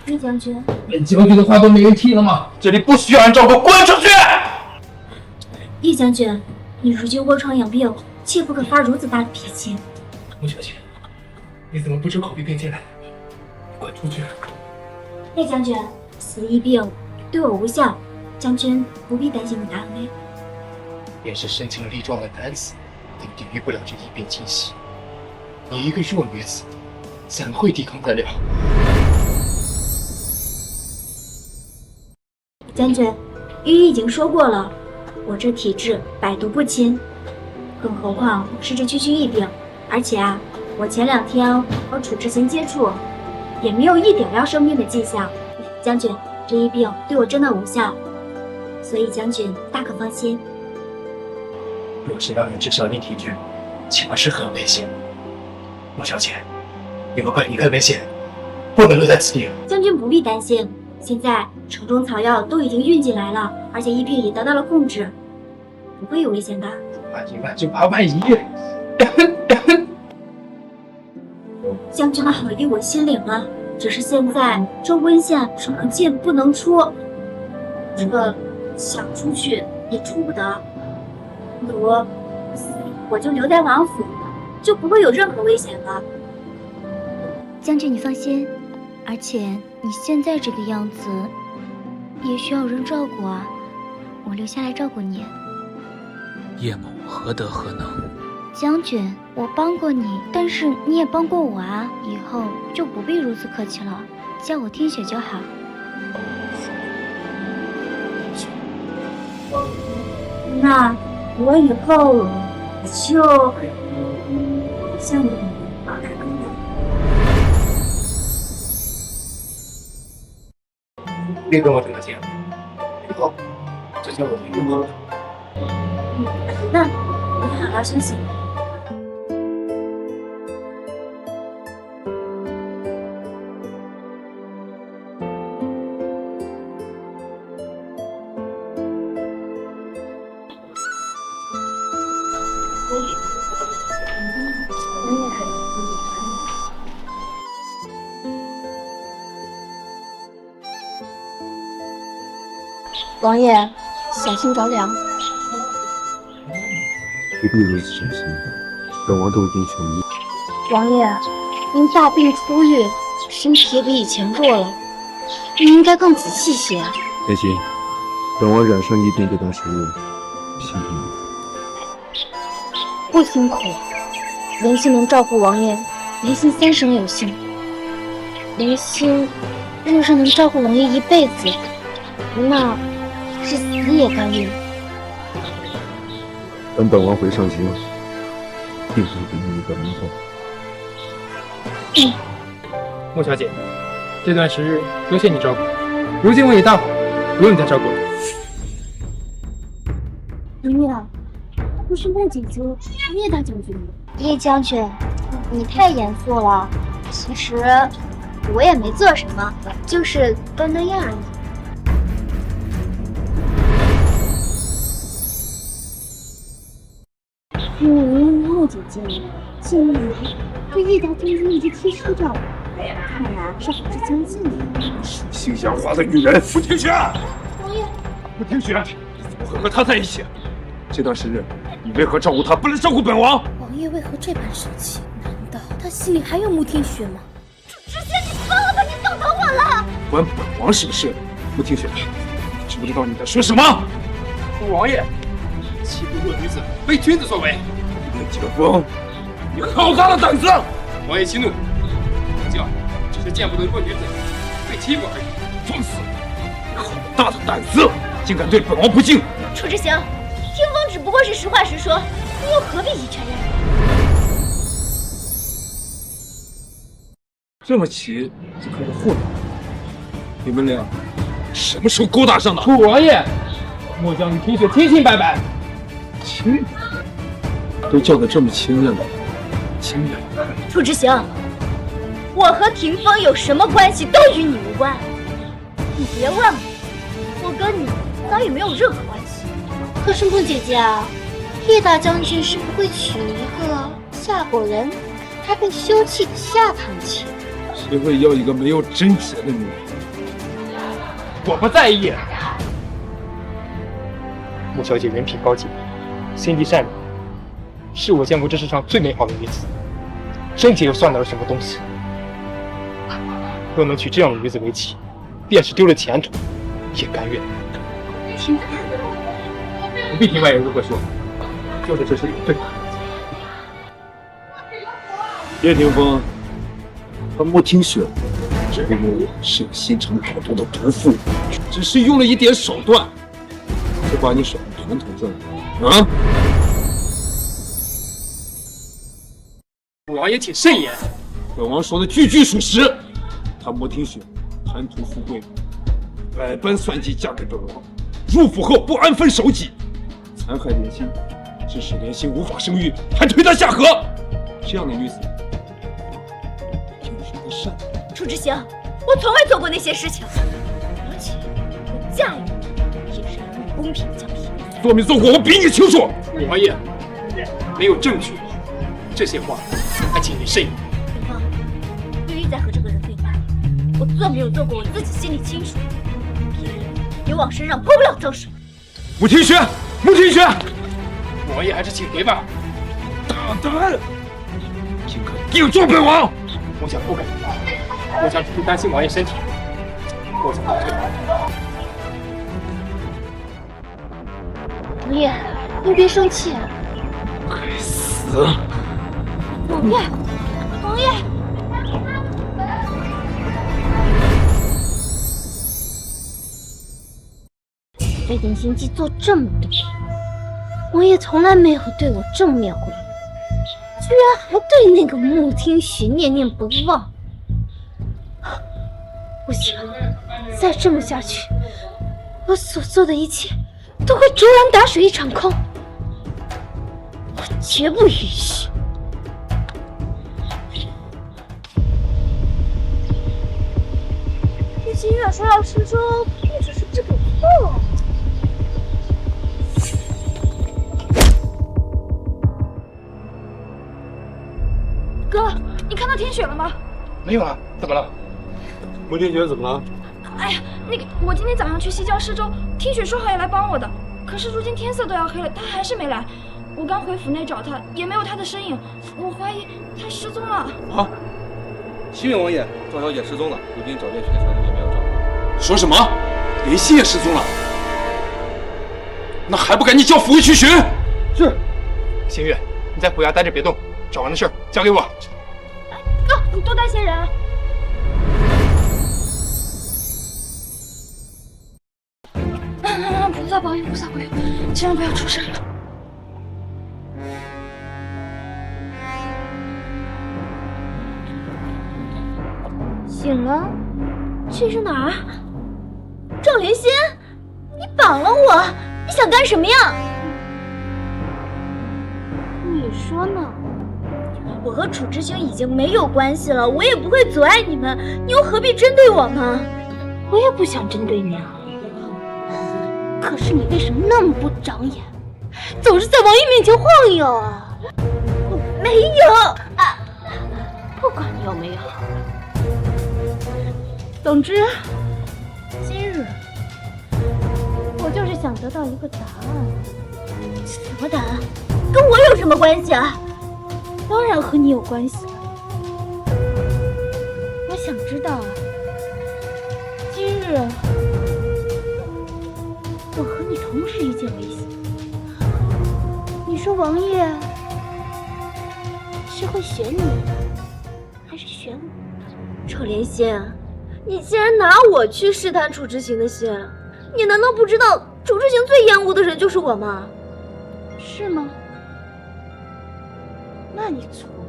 叶将军，本将军的话都没人听了吗？这里不需要人照顾，滚出去！叶将军，你如今卧床养病，切不可发如此大的脾气。穆小姐，你怎么不知口鼻并进来？滚出去！叶将军，此疫病对我无效，将军不必担心我的安危。便是身强力壮的男子，也抵御不了这疫病侵袭。你一个弱女子，怎会抵抗得了？将军，御医已经说过了，我这体质百毒不侵，更何况是这区区疫病，而且啊，我前2天和楚之行接触，也没有一点要生病的迹象。将军，这疫病对我真的无效，所以将军大可放心。若是让人知晓你体质，岂不是很危险？穆小姐，有个你更危险，不能留在此地。将军不必担心，现在城中草药都已经运进来了，而且疫病也得到了控制，不会有危险的。万一！将军的好意我心领了，只是现在这温县只能进不能出，这想出去也出不得。不如我就留在王府，就不会有任何危险了。将军，你放心，而且你现在这个样子，也需要人照顾啊。我留下来照顾你。叶某何德何能？将军，我帮过你，但是你也帮过我啊，以后就不必如此客气了，叫我听雪就好。那我以后就像你别跟我这么近，以后就叫我林哥。那你好好休息。王爷，小心着凉。不必如此伤心，本王都已经痊愈。王爷，您大病初愈，身体也比以前弱了，您应该更仔细些。莲心，本王染上一病对大手术，辛苦你。不辛苦，莲心能照顾王爷，莲心三生有幸。莲心若是能照顾王爷一辈子，那是死也甘愿。等本王回上京，定会给你一个名分。莫小姐，这段时日多谢你照顾，如今我已大好，不用你再照顾了。王爷，不是孟姐姐，叶大将军吗？叶将军，你太严肃了。其实我也没做什么，就是端端样而已。孟姐姐近年来对叶大将军一直贴出着，看来是好事将近了。性向化的女人，穆听雪！王爷，穆听雪，怎么会和她在一起？这段时日，你为何照顾她，不能照顾本王？王爷为何这般生气？难道他心里还有穆听雪吗？知仙，你放了吧，你等等我了。关本王什么事？穆听雪，你知不知道你在说什么？王爷，欺负弱女子，非君子所为。叶剑锋，你好大的胆子！王爷息怒，不教只是见不得弱女子被欺负而已。放肆！你好大的胆子，竟敢对本王不敬！楚之行，听风只不过是实话实说，你又何必以权压人？这么急就开始糊弄，你们俩什么时候勾搭上的？楚王爷，末将与听雪清清白白。亲，都叫得这么亲热了，亲热。楚之行，我和霆锋有什么关系都与你无关，你别忘了，我跟你早已没有任何关系。可是孟姐姐啊，叶大将军是不会娶一个嫁过人还被休弃的下堂妻。谁会要一个没有贞洁的女人？我不在意。穆小姐人品高洁，心地善良，是我见过这世上最美好的女子。贞洁又算得了什么东西？若能娶这样的女子为妻，便是丢了前途，也甘愿。听，不必听外人如何说，就是这是对的。叶霆锋和穆听雪只不过是有心肠歹毒的毒妇，只是用了一点手段，就把你甩得团团转啊！王爷请慎言，本王说的句句属实。他穆听雪贪图富贵，百般算计嫁给本王，入府后不安分守己，残害莲心，致使莲心无法生育，还推她下河。这样的女子，有什么善良？楚之行，我从未做过那些事情，而且我嫁与你也是很公平的奖品。做没做过，我比你清楚。王爷，没有证据，这些话还请你慎言。霆锋，不必再和这个人对话，我做没有做过，我自己心里清楚。别人也往身上泼不了脏水。穆听雪，穆听雪，王爷还是请回吧。大胆，竟敢定做本王！我想不敢，我想只是担心王爷身体，我才敢退。王爷，您别生气。该死！王爷，王爷。被林心姬做这么多，王爷从来没有对我正面回应，居然还对那个穆听雪念念不忘。不行，再这么下去，我所做的一切都会竹篮打水一场空，我绝不允许。这心月说要施粥，不只是这个错。哥，你看到天雪了吗？没有啊，怎么了？穆听雪怎么了？哎呀，那个，我今天早上去西郊施粥，听雪说好要来帮我的，可是如今天色都要黑了，他还是没来。我刚回府内找他，也没有他的身影，我怀疑他失踪了。啊！启禀王爷，赵小姐失踪了，如今找遍全城也没有找到。说什么？连心也失踪了？那还不赶紧叫府尉去寻？是。星月，你在府衙待着别动，找完的事儿交给我。你多担心人。菩萨保佑，菩萨保佑，千万不要出事了。醒了？这是哪儿？赵连心，你绑了我，你想干什么呀？你说呢？我和楚之行已经没有关系了，我也不会阻碍你们，你又何必针对我呢？我也不想针对你啊，可是你为什么那么不长眼，总是在王爷面前晃悠啊？我没有啊，不管你有没有。总之，今日我就是想得到一个答案。什么答案？跟我有什么关系啊？当然和你有关系了。我想知道，今日我和你同时一见为喜，你说王爷是会选你，还是选我？赵连心，你既然拿我去试探楚之行的心，你难道不知道楚之行最厌恶的人就是我吗？是吗？那你错了，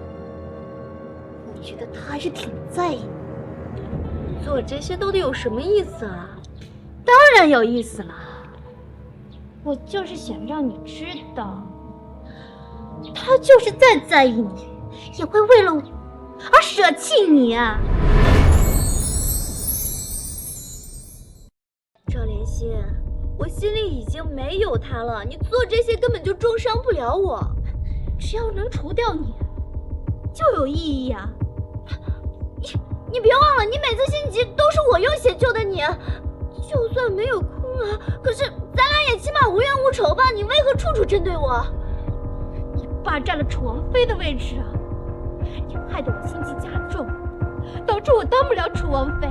我觉得他还是挺在意你。做这些到底有什么意思啊？当然有意思了，我就是想让你知道，他就是再在意你，也会为了我而舍弃你啊。赵连心，我心里已经没有他了，你做这些根本就重伤不了我。只要能除掉你，就有意义啊！你别忘了，你每次心急都是我用血救的你，就算没有功劳，可是咱俩也起码无冤无仇吧？你为何处处针对我？你霸占了楚王妃的位置啊！你害得我心机加重，导致我当不了楚王妃。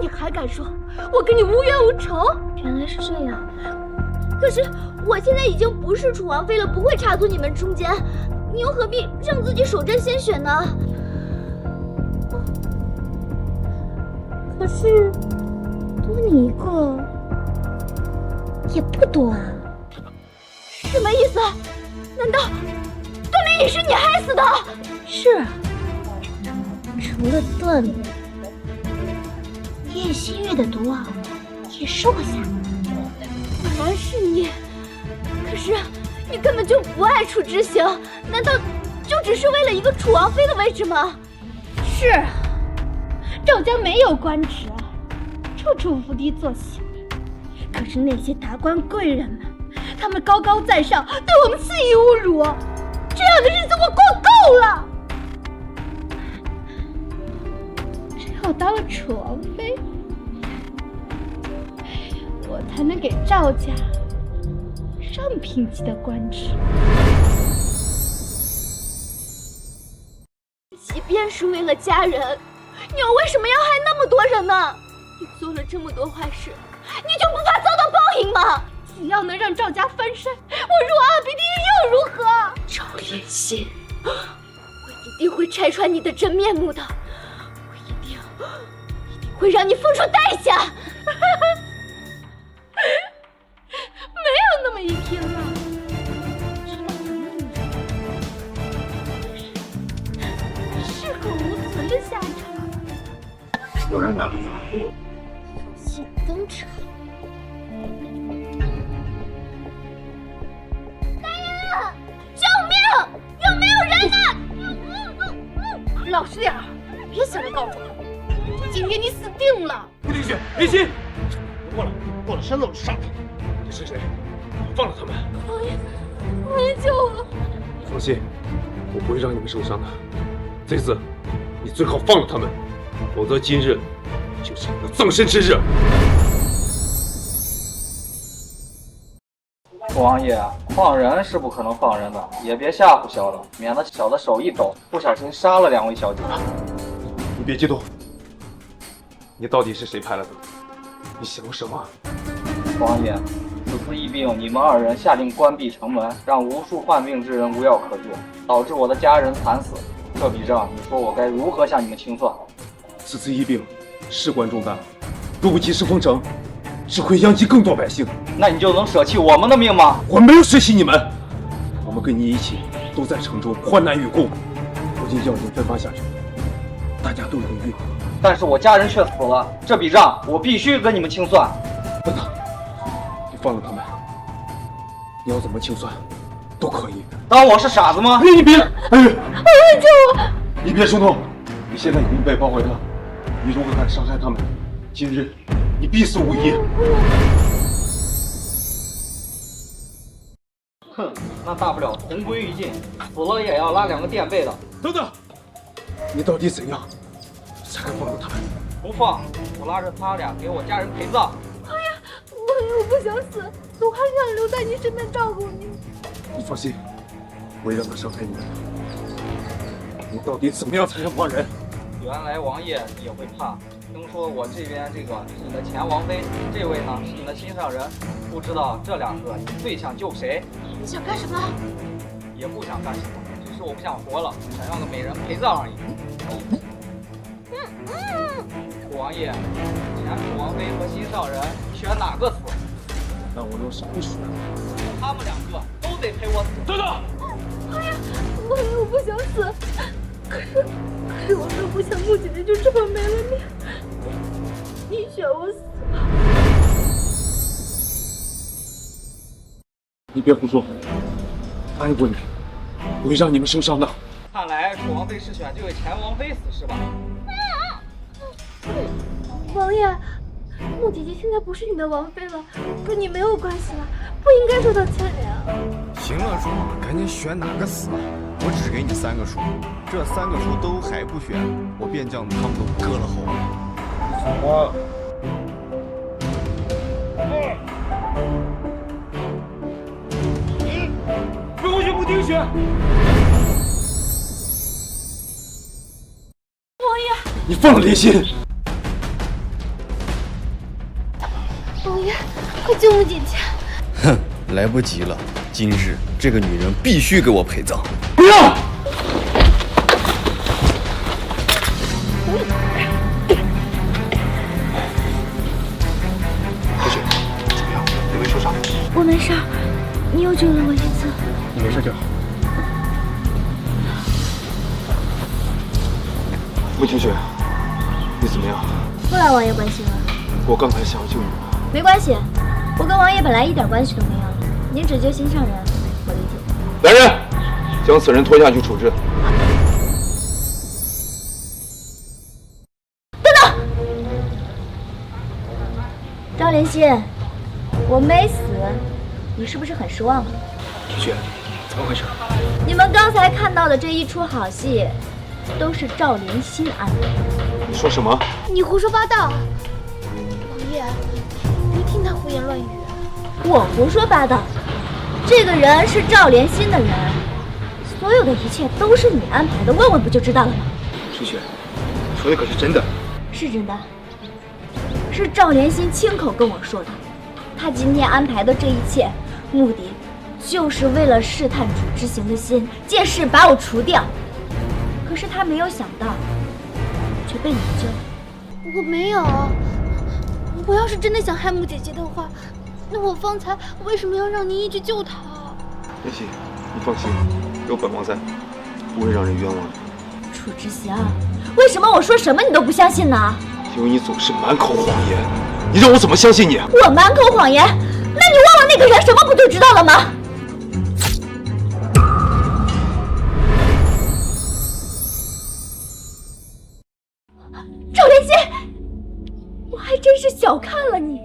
你还敢说我跟你无冤无仇？原来是这样。可是我现在已经不是楚王妃了，不会插足你们中间，你又何必让自己首战鲜血呢？可是多你一个也不多啊。什么意思？难道段灵也是你害死的？是啊，除了段灵，叶心月的毒啊也是我下的。果然是你，可是你根本就不爱楚之行，难道就只是为了一个楚王妃的位置吗？是啊，赵家没有官职，处处伏低做小。可是那些达官贵人们，他们高高在上，对我们肆意侮辱，这样的日子我过够了。只有当了楚王妃，我才能给赵家上品级的官职。即便是为了家人，你又为什么要害那么多人呢？你做了这么多坏事，你就不怕遭到报应吗？只要能让赵家翻身，我入阿比地狱又如何？赵连心，我一定会拆穿你的真面目的，我一定会让你付出代价。没有那么一天了，知道什么女人适可无存的下场。有人来了，有幸登场。大人，救命！有没有人呢？老实点儿，别想着告状，今天你死定了！顾听雪，林心，过来，过了山子我就杀他。你是谁？放了他们！王爷救我！放心，我不会让你们受伤的。这次你最好放了他们，否则今日就是你的葬身之日。王爷，放人是不可能放人的，也别吓唬小的，免得小的手一抖，不小心杀了2位小姐。你别激动，你到底是谁派来的？你想要什么？王爷，此次疫病，你们2人下令关闭城门，让无数患病之人无药可救，导致我的家人惨死。这笔账，你说我该如何向你们清算？此次疫病事关重大，若不及时封城，只会殃及更多百姓。那你就能舍弃我们的命吗？我没有舍弃你们，我们跟你一起都在城中患难与共。如今药引分发下去，大家都有余。但是我家人却死了，这笔账我必须跟你们清算。等等，你放了他们，你要怎么清算都可以。当我是傻子吗？你别，哎，救我！你别冲动，你现在已经被包围了，你如果敢伤害他们，今日你必死无疑。哼，那大不了同归于尽，死了也要拉2个垫背的。等等，你到底怎样才敢放了他们？不放，我拉着他俩给我家人陪葬。哎呀，我不想死，我还想留在你身边照顾你。你放心，不会让他伤害你的。你到底怎么样才能放人？原来王爷也会怕。听说我这边这个是你的前王妃，这位呢是你的心上人，不知道这2个你最想救谁？你想干什么？也不想干什么，只是我不想活了，想要个美人陪葬而已。王爷，前楚王妃和心上人，你选哪个死？那我用什么选？他们2个都得陪我死。等等！哎呀，我不想死，可是我又不想穆姐姐就这么没了命。你选我死吧。你别胡说，答应过你，不会让你们受伤的。看来楚王妃是选这位前王妃死是吧？王爷，穆姐姐现在不是你的王妃了，跟你没有关系了，不应该受到牵连啊。行了，叔，赶紧选哪个死啊！我只给你3个数，这3个数都还不选，我便将他们都割了喉。我。给我宣布定选。王爷，你放了莲心。王爷，快救穆姐姐！哼，来不及了，今日这个女人必须给我陪葬。不要！小雪，怎么样？有没有受伤？我没事，你又救了我一次。你没事就好。穆清雪，你怎么样？不劳王爷关心了。我刚才想要救你。没关系，我跟王爷本来一点关系都没有，您只救心上人，我理解。来人，将此人拖下去处置。等等，赵莲心，我没死，你是不是很失望啊？清雪，怎么回事？你们刚才看到的这一出好戏，都是赵莲心安排的。你说什么？你胡说八道！王爷，别听他胡言乱语。我胡说八道，这个人是赵莲心的人，所有的一切都是你安排的，问问不就知道了吗？清雪，说的可是真的？是真的，是赵莲心亲口跟我说的。他今天安排的这一切，目的就是为了试探主之行的心，借势把我除掉。可是他没有想到，却被你救了。我没有，我要是真的想害穆姐姐的话，那我方才为什么要让您一直救她？莲心，你放心，有本王在，不会让人冤枉的。楚之行，为什么我说什么你都不相信呢？因为你总是满口谎言，你让我怎么相信你？我满口谎言？那你忘了那个人什么不就知道了吗？赵莲心，我还真是小看了你，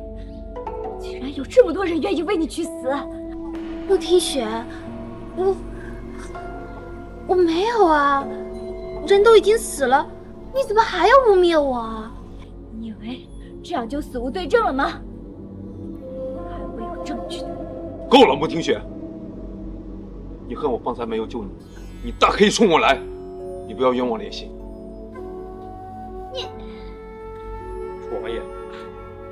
居然有这么多人愿意为你去死。陆听雪，我没有啊，人都已经死了，你怎么还要污蔑我啊？你以为为这样就死无对证了吗？还会有证据的。够了，穆听雪，你恨我方才没有救你，你大可以冲我来，你不要冤枉莲心。楚王爷，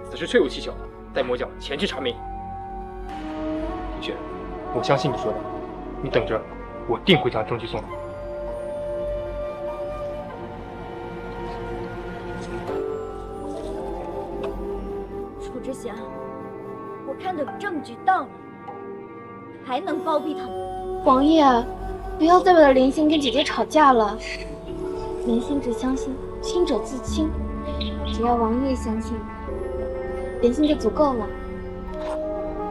此事确有蹊跷，待魔将前去查明。听雪，我相信你说的，你等着，我定会将证据送来。楚之祥，我看等证据到了，还能包庇他们。王爷，不要再为了莲心跟姐姐吵架了。莲心只相信清者自清，只要王爷相信，莲心就足够了。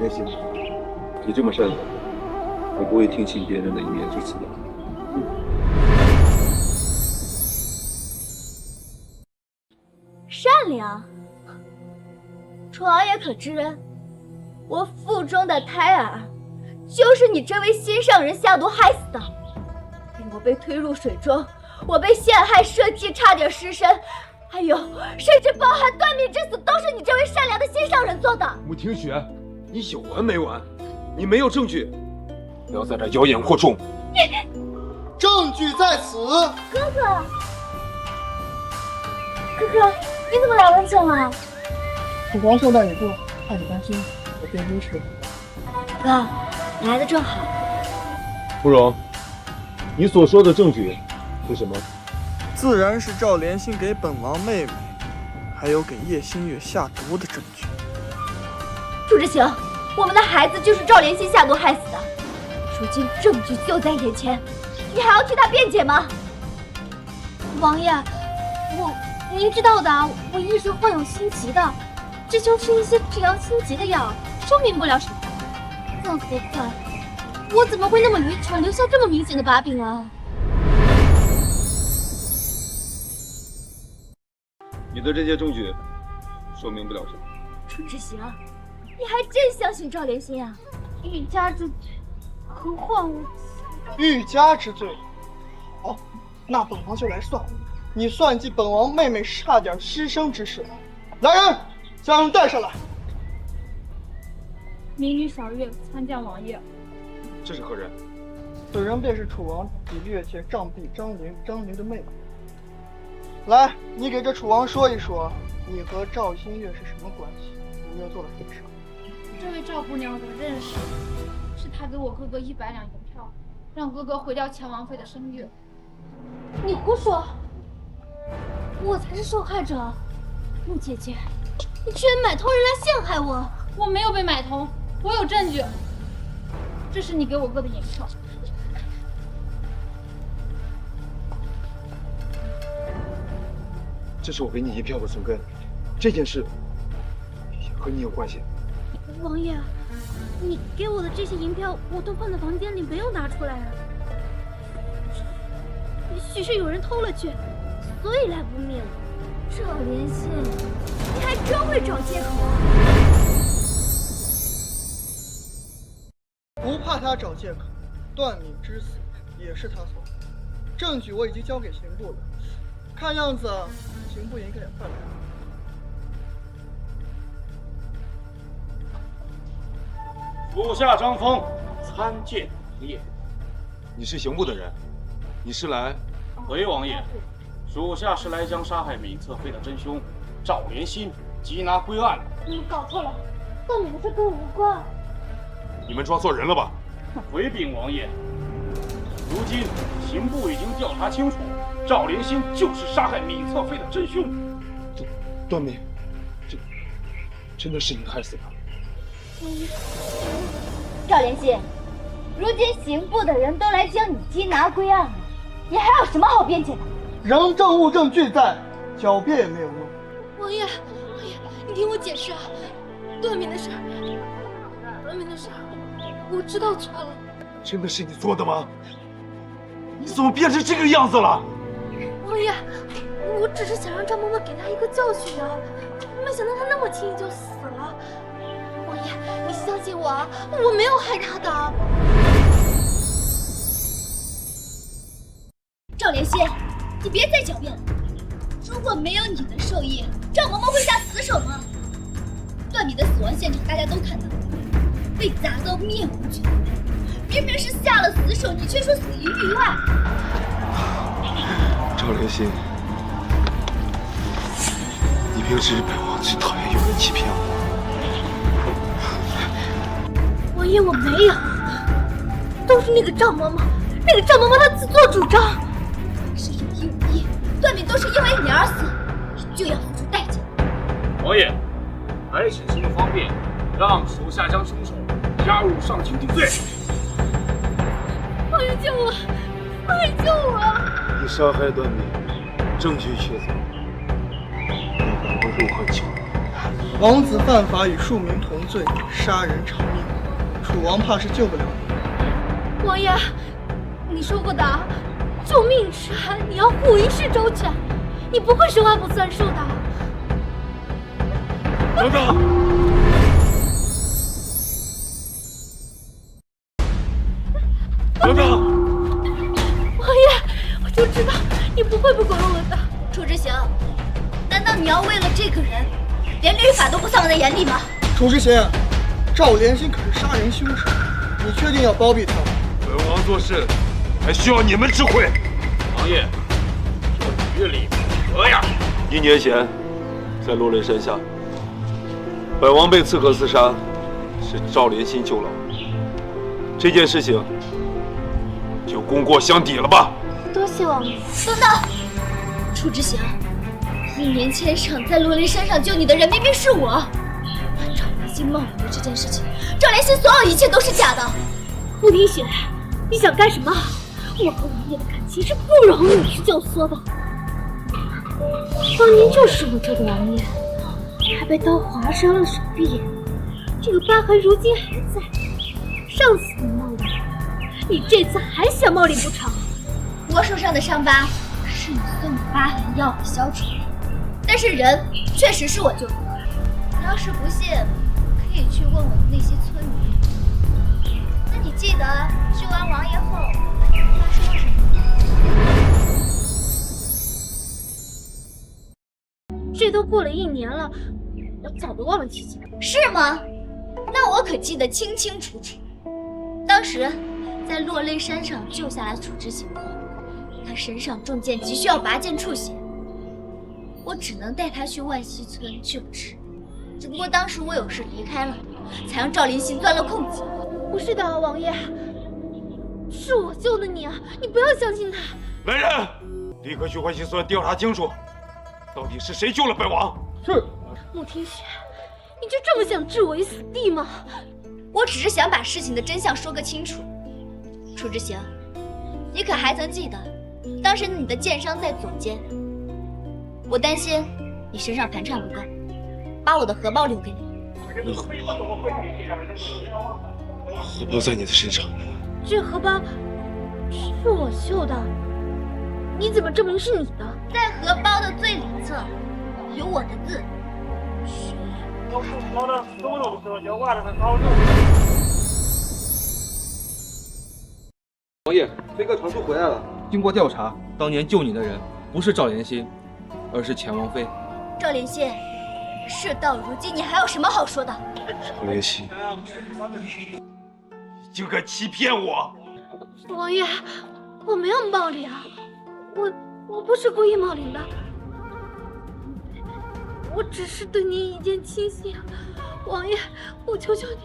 莲心，你这么善良，我不会听信别人的一面之词的。善良，楚王爷可知，我腹中的胎儿，就是你这位心上人下毒害死的。我被推入水中，我被陷害设计，差点失身，还有甚至包含断命之死，都是你这位善良的心上人做的。穆听雪，你有完没完？你没有证据，不要在这妖言惑众。证据在此。哥哥，哥哥，你怎么来温泉了？楚皇兄带你过，怕你担心，我便溜去了。哥，你来的正好。慕容，你所说的证据是什么？自然是赵莲心给本王妹妹，还有给叶新月下毒的证据。楚之行，我们的孩子就是赵莲心下毒害死的，如今证据就在眼前，你还要替他辩解吗？王爷，您知道的，我一直患有心疾的，这就是一些治疗心疾的药，说明不了什么。更何况，我怎么会那么愚蠢，留下这么明显的把柄啊？你的这些证据说明不了什么。楚之行，你还真相信赵莲心啊？欲加之罪，何患无辞？欲加之罪。好，那本王就来算，你算计本王妹妹差点失声之事。来人，将人带上来。民女小月参见王爷。这是何人？此人便是楚王几月前杖毙张宁的妹妹。来，你给这楚王说一说，你和赵新月是什么关系？你们又做了什么事？这位赵姑娘我认识，是她给我哥哥100两银票，让哥哥毁掉前王妃的声誉。你胡说！我才是受害者。穆姐姐，你居然买通人来陷害我！我没有被买通，我有证据。这是你给我哥的银票。这是我给你银票的存根，这件事也和你有关系。王爷，你给我的这些银票，我都放在房间里，没有拿出来啊。也许是有人偷了去，所以来污蔑我。赵莲心，你还真会找借口啊！不怕他找借口，段敏之死也是他所为。证据我已经交给刑部了，看样子刑部应该也快来了。属下张峰参见王爷。你是刑部的人，你是来？回王爷，属下是来将杀害闵侧妃的真凶赵莲心缉拿归案的。你们搞错了，段敏的事跟我无关。你们抓错人了吧？回禀王爷，如今刑部已经调查清楚，赵莲心就是杀害闵侧妃的真凶。段敏，这真的是你害死的？赵莲心，如今刑部的人都来将你缉拿归案了，你还有什么好辩解的？人证物证俱在，狡辩也没有用。王爷，你听我解释啊，段敏的事，我知道错了。真的是你做的吗？你怎么变成这个样子了？王爷，我只是想让张嬷嬷给他一个教训啊，没想到他那么轻易就死了。王爷，你相信我啊，我没有害他的。赵莲心，你别再狡辩了。如果没有你的授意，赵嬷嬷会下死手吗？段敏的死亡现场大家都看到了，被砸到面无全非，明明是下了死手，你却说死于意外。赵连心，你明知本王最讨厌有人欺骗我。王爷，我没有，都是那个赵嬷嬷，那个赵嬷嬷她自作主张。是有意无意，段敏都是因为你而死，你就要付出代价。王爷，还请您方便，让属下将凶手押入上庭定罪。王爷救我！王爷救我！你伤害段敏，证据确凿，本王如何救？王子犯法与庶民同罪，杀人偿命，楚王怕是救不了你。王爷，你说过的，救命之恩你要护一世周全，你不会说话不算数的。等等！等等！王爷，我就知道你不会不管我的。楚之行，难道你要为了这个人，连律法都不放在眼里吗？楚之行，赵连心可是杀人凶手，你确定要包庇他吗？本王做事还需要你们指挥。王爷，这于理不合呀！1年前，在落雷山下，本王被刺客刺杀，是赵连心救了我。这件事情就功过相抵了吧？多谢王爷。等等，楚之行，1年前赏在落雷山上救你的人明明是我。赵连心冒用的这件事情，赵连心所有一切都是假的。穆听雪，你想干什么？我和王爷的感情是不容你去教唆的。当年就是我救的王爷，还被刀划伤了手臂，这个疤痕如今还在。上次你冒领，你这次还想冒领不成？我手上的伤疤是你送的疤痕药给消除的，但是人确实是我救的。你要是不信，可以去问我的那些村民。那你记得救完王爷后发生了什么吗？这都过了1年了，我早都忘了提起来。是吗？那我可记得清清楚楚。当时在落泪山上救下来楚之行后，他身上中箭，急需要拔剑出血，我只能带他去万溪村救治。只不过当时我有事离开了，才让赵连心钻了空子。不是的，王爷，是我救的你啊！你不要相信他。来人，立刻去万溪村调查清楚，到底是谁救了本王？是。穆听雪，你就这么想置我于死地吗？我只是想把事情的真相说个清楚。楚之行，你可还曾记得，当时你的剑伤在左肩，我担心你身上盘缠不够，把我的荷包留给你。荷包在你的身上。这荷包是我绣的，你怎么证明是你的？在荷包的最里侧有我的字。王爷，飞鸽传书回来了。经过调查，当年救你的人不是赵连心，而是钱王妃。赵连心，事到如今，你还有什么好说的？赵连心，你竟敢欺骗我！王爷，我没有冒领啊，我不是故意冒领的，我只是对您一见倾心。王爷，我求求你，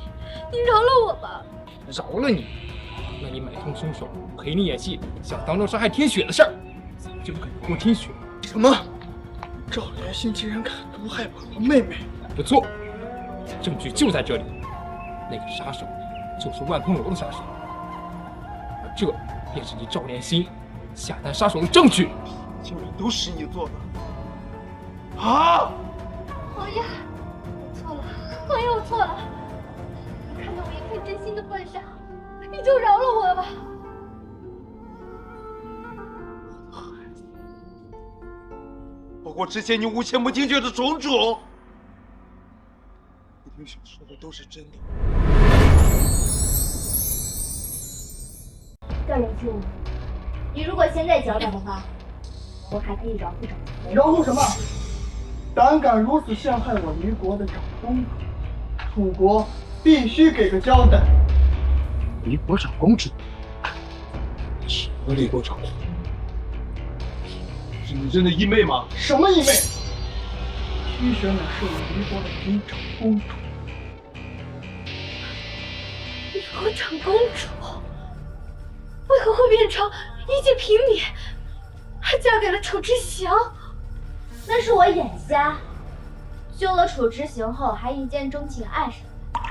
你饶了我吧！饶了你？那你买通凶手，陪你演戏，想当众杀害天雪的事儿，咱就不肯过天雪。什么？赵连心竟然敢毒害本王妹妹？不错，证据就在这里。那个杀手就是万通楼的杀手，而这便是你赵连心下单杀手的证据。竟然都是你做的！啊！王爷，我错了，王爷，我错了。看在我一片真心的份上，你就饶了我吧。包括之前你诬陷穆听雪的种种，穆听雪说的都是真的。赵连心，你如果现在交代的话，我还可以饶恕长辈。饶恕什么？胆敢如此陷害我离国的长公主，楚国必须给个交代。离国长公主？什么离国长公主？是你真的义妹吗？什么义妹？曲雪乃是我离国的嫡长公主。离国长公主为何会变成一介平民，还嫁给了楚之行？那是我眼瞎，救了楚之行后，还一见钟情爱上他，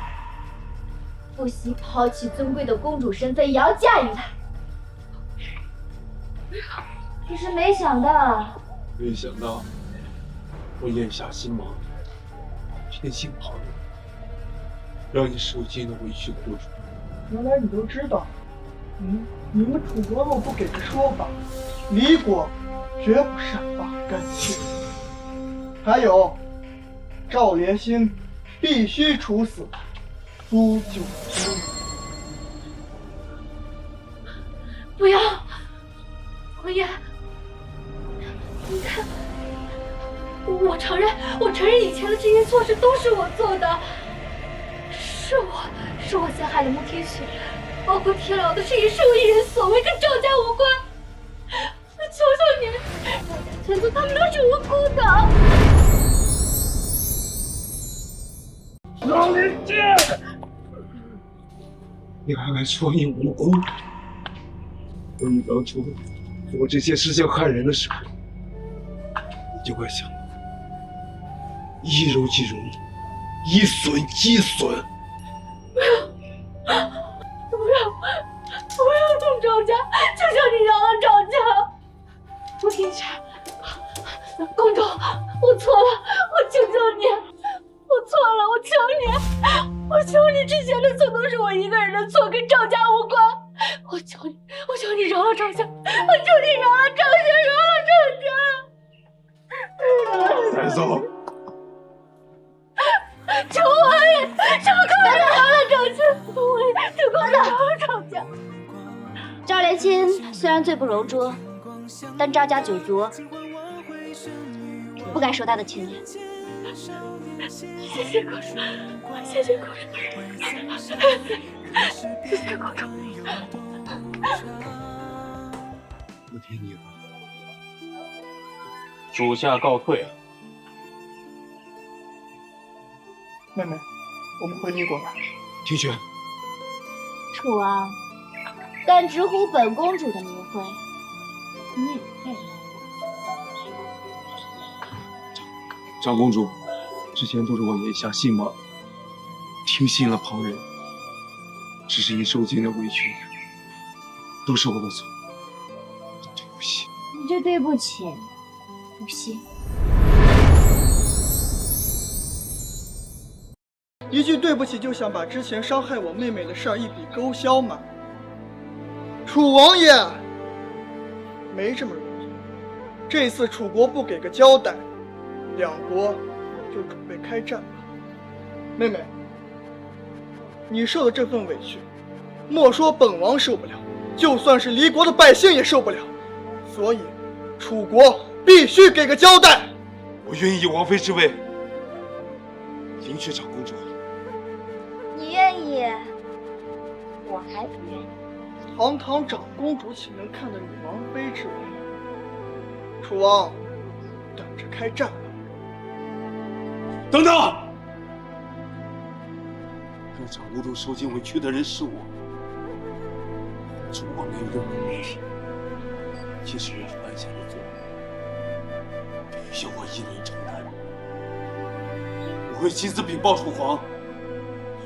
不惜抛弃尊贵的公主身份，也要嫁于他。可是没想到，我眼下心盲，偏心旁人，让你受尽了委屈苦楚。原来你都知道，你们楚国若不给个说法，离国绝不善罢甘休。还有，赵连心必须处死，诛九族。不要，王爷，你看，我承认以前的这些错事都是我做的，是我陷害了穆天雪，包括铁老的事也是我一人所为，跟赵家无关。我求求你们，赵家全族他们都是无辜的。老连剑，你还敢说你无辜？等你当初做这些事情害人的时候，你就该想，一柔即柔，一损即损。不要动赵家，求求你饶了赵家！穆天雪，公主，我错了，我求求你，我错了，我求你，之前的错都是我一个人的错，跟赵家无关。我求你饶了赵家，我求你饶了赵家，再走。楚王爷，楚王爷饶了赵家，楚王爷，楚王爷饶了赵家。赵连钦虽然罪不容诛，但赵家九族不该受他的牵连。谢谢公主，谢谢公主，谢谢公主。我听你的。属下告退。妹妹，我们回离国吧。听雪，楚王，敢直呼本公主的名讳，你也配了？长公主，之前都是我眼下心盲，听信了旁人，只是你受尽了委屈，都是我的错，对不起。你这对不起，不行。一句对不起就想把之前伤害我妹妹的事儿一笔勾销吗？楚王爷，没这么容易。这次楚国不给个交代，两国就准备开战了。妹妹，你受的这份委屈，莫说本王受不了，就算是离国的百姓也受不了。所以，楚国必须给个交代。我愿意以王妃之位迎娶长公主。你愿意，我还不愿意。堂堂长公主岂能看得你王妃之位？楚王，等着开战吧。等等！让长公主受尽委屈的人是我，楚王没有任何问题。即使我犯下的错，必须由我一人承担。我会亲自禀报楚皇，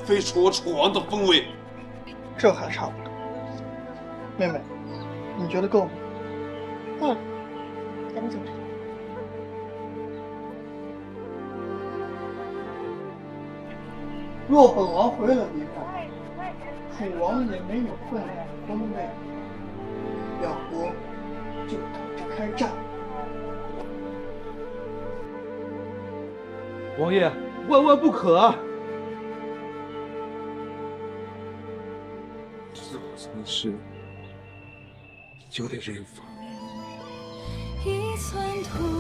废除我楚王的封位。这还差不多。妹妹，你觉得够吗？够了，咱们走吧。若本王回了离国，楚王也没有分量封位，两国就等着开战。王爷，万万不可啊！做错事就得认罚，一寸土。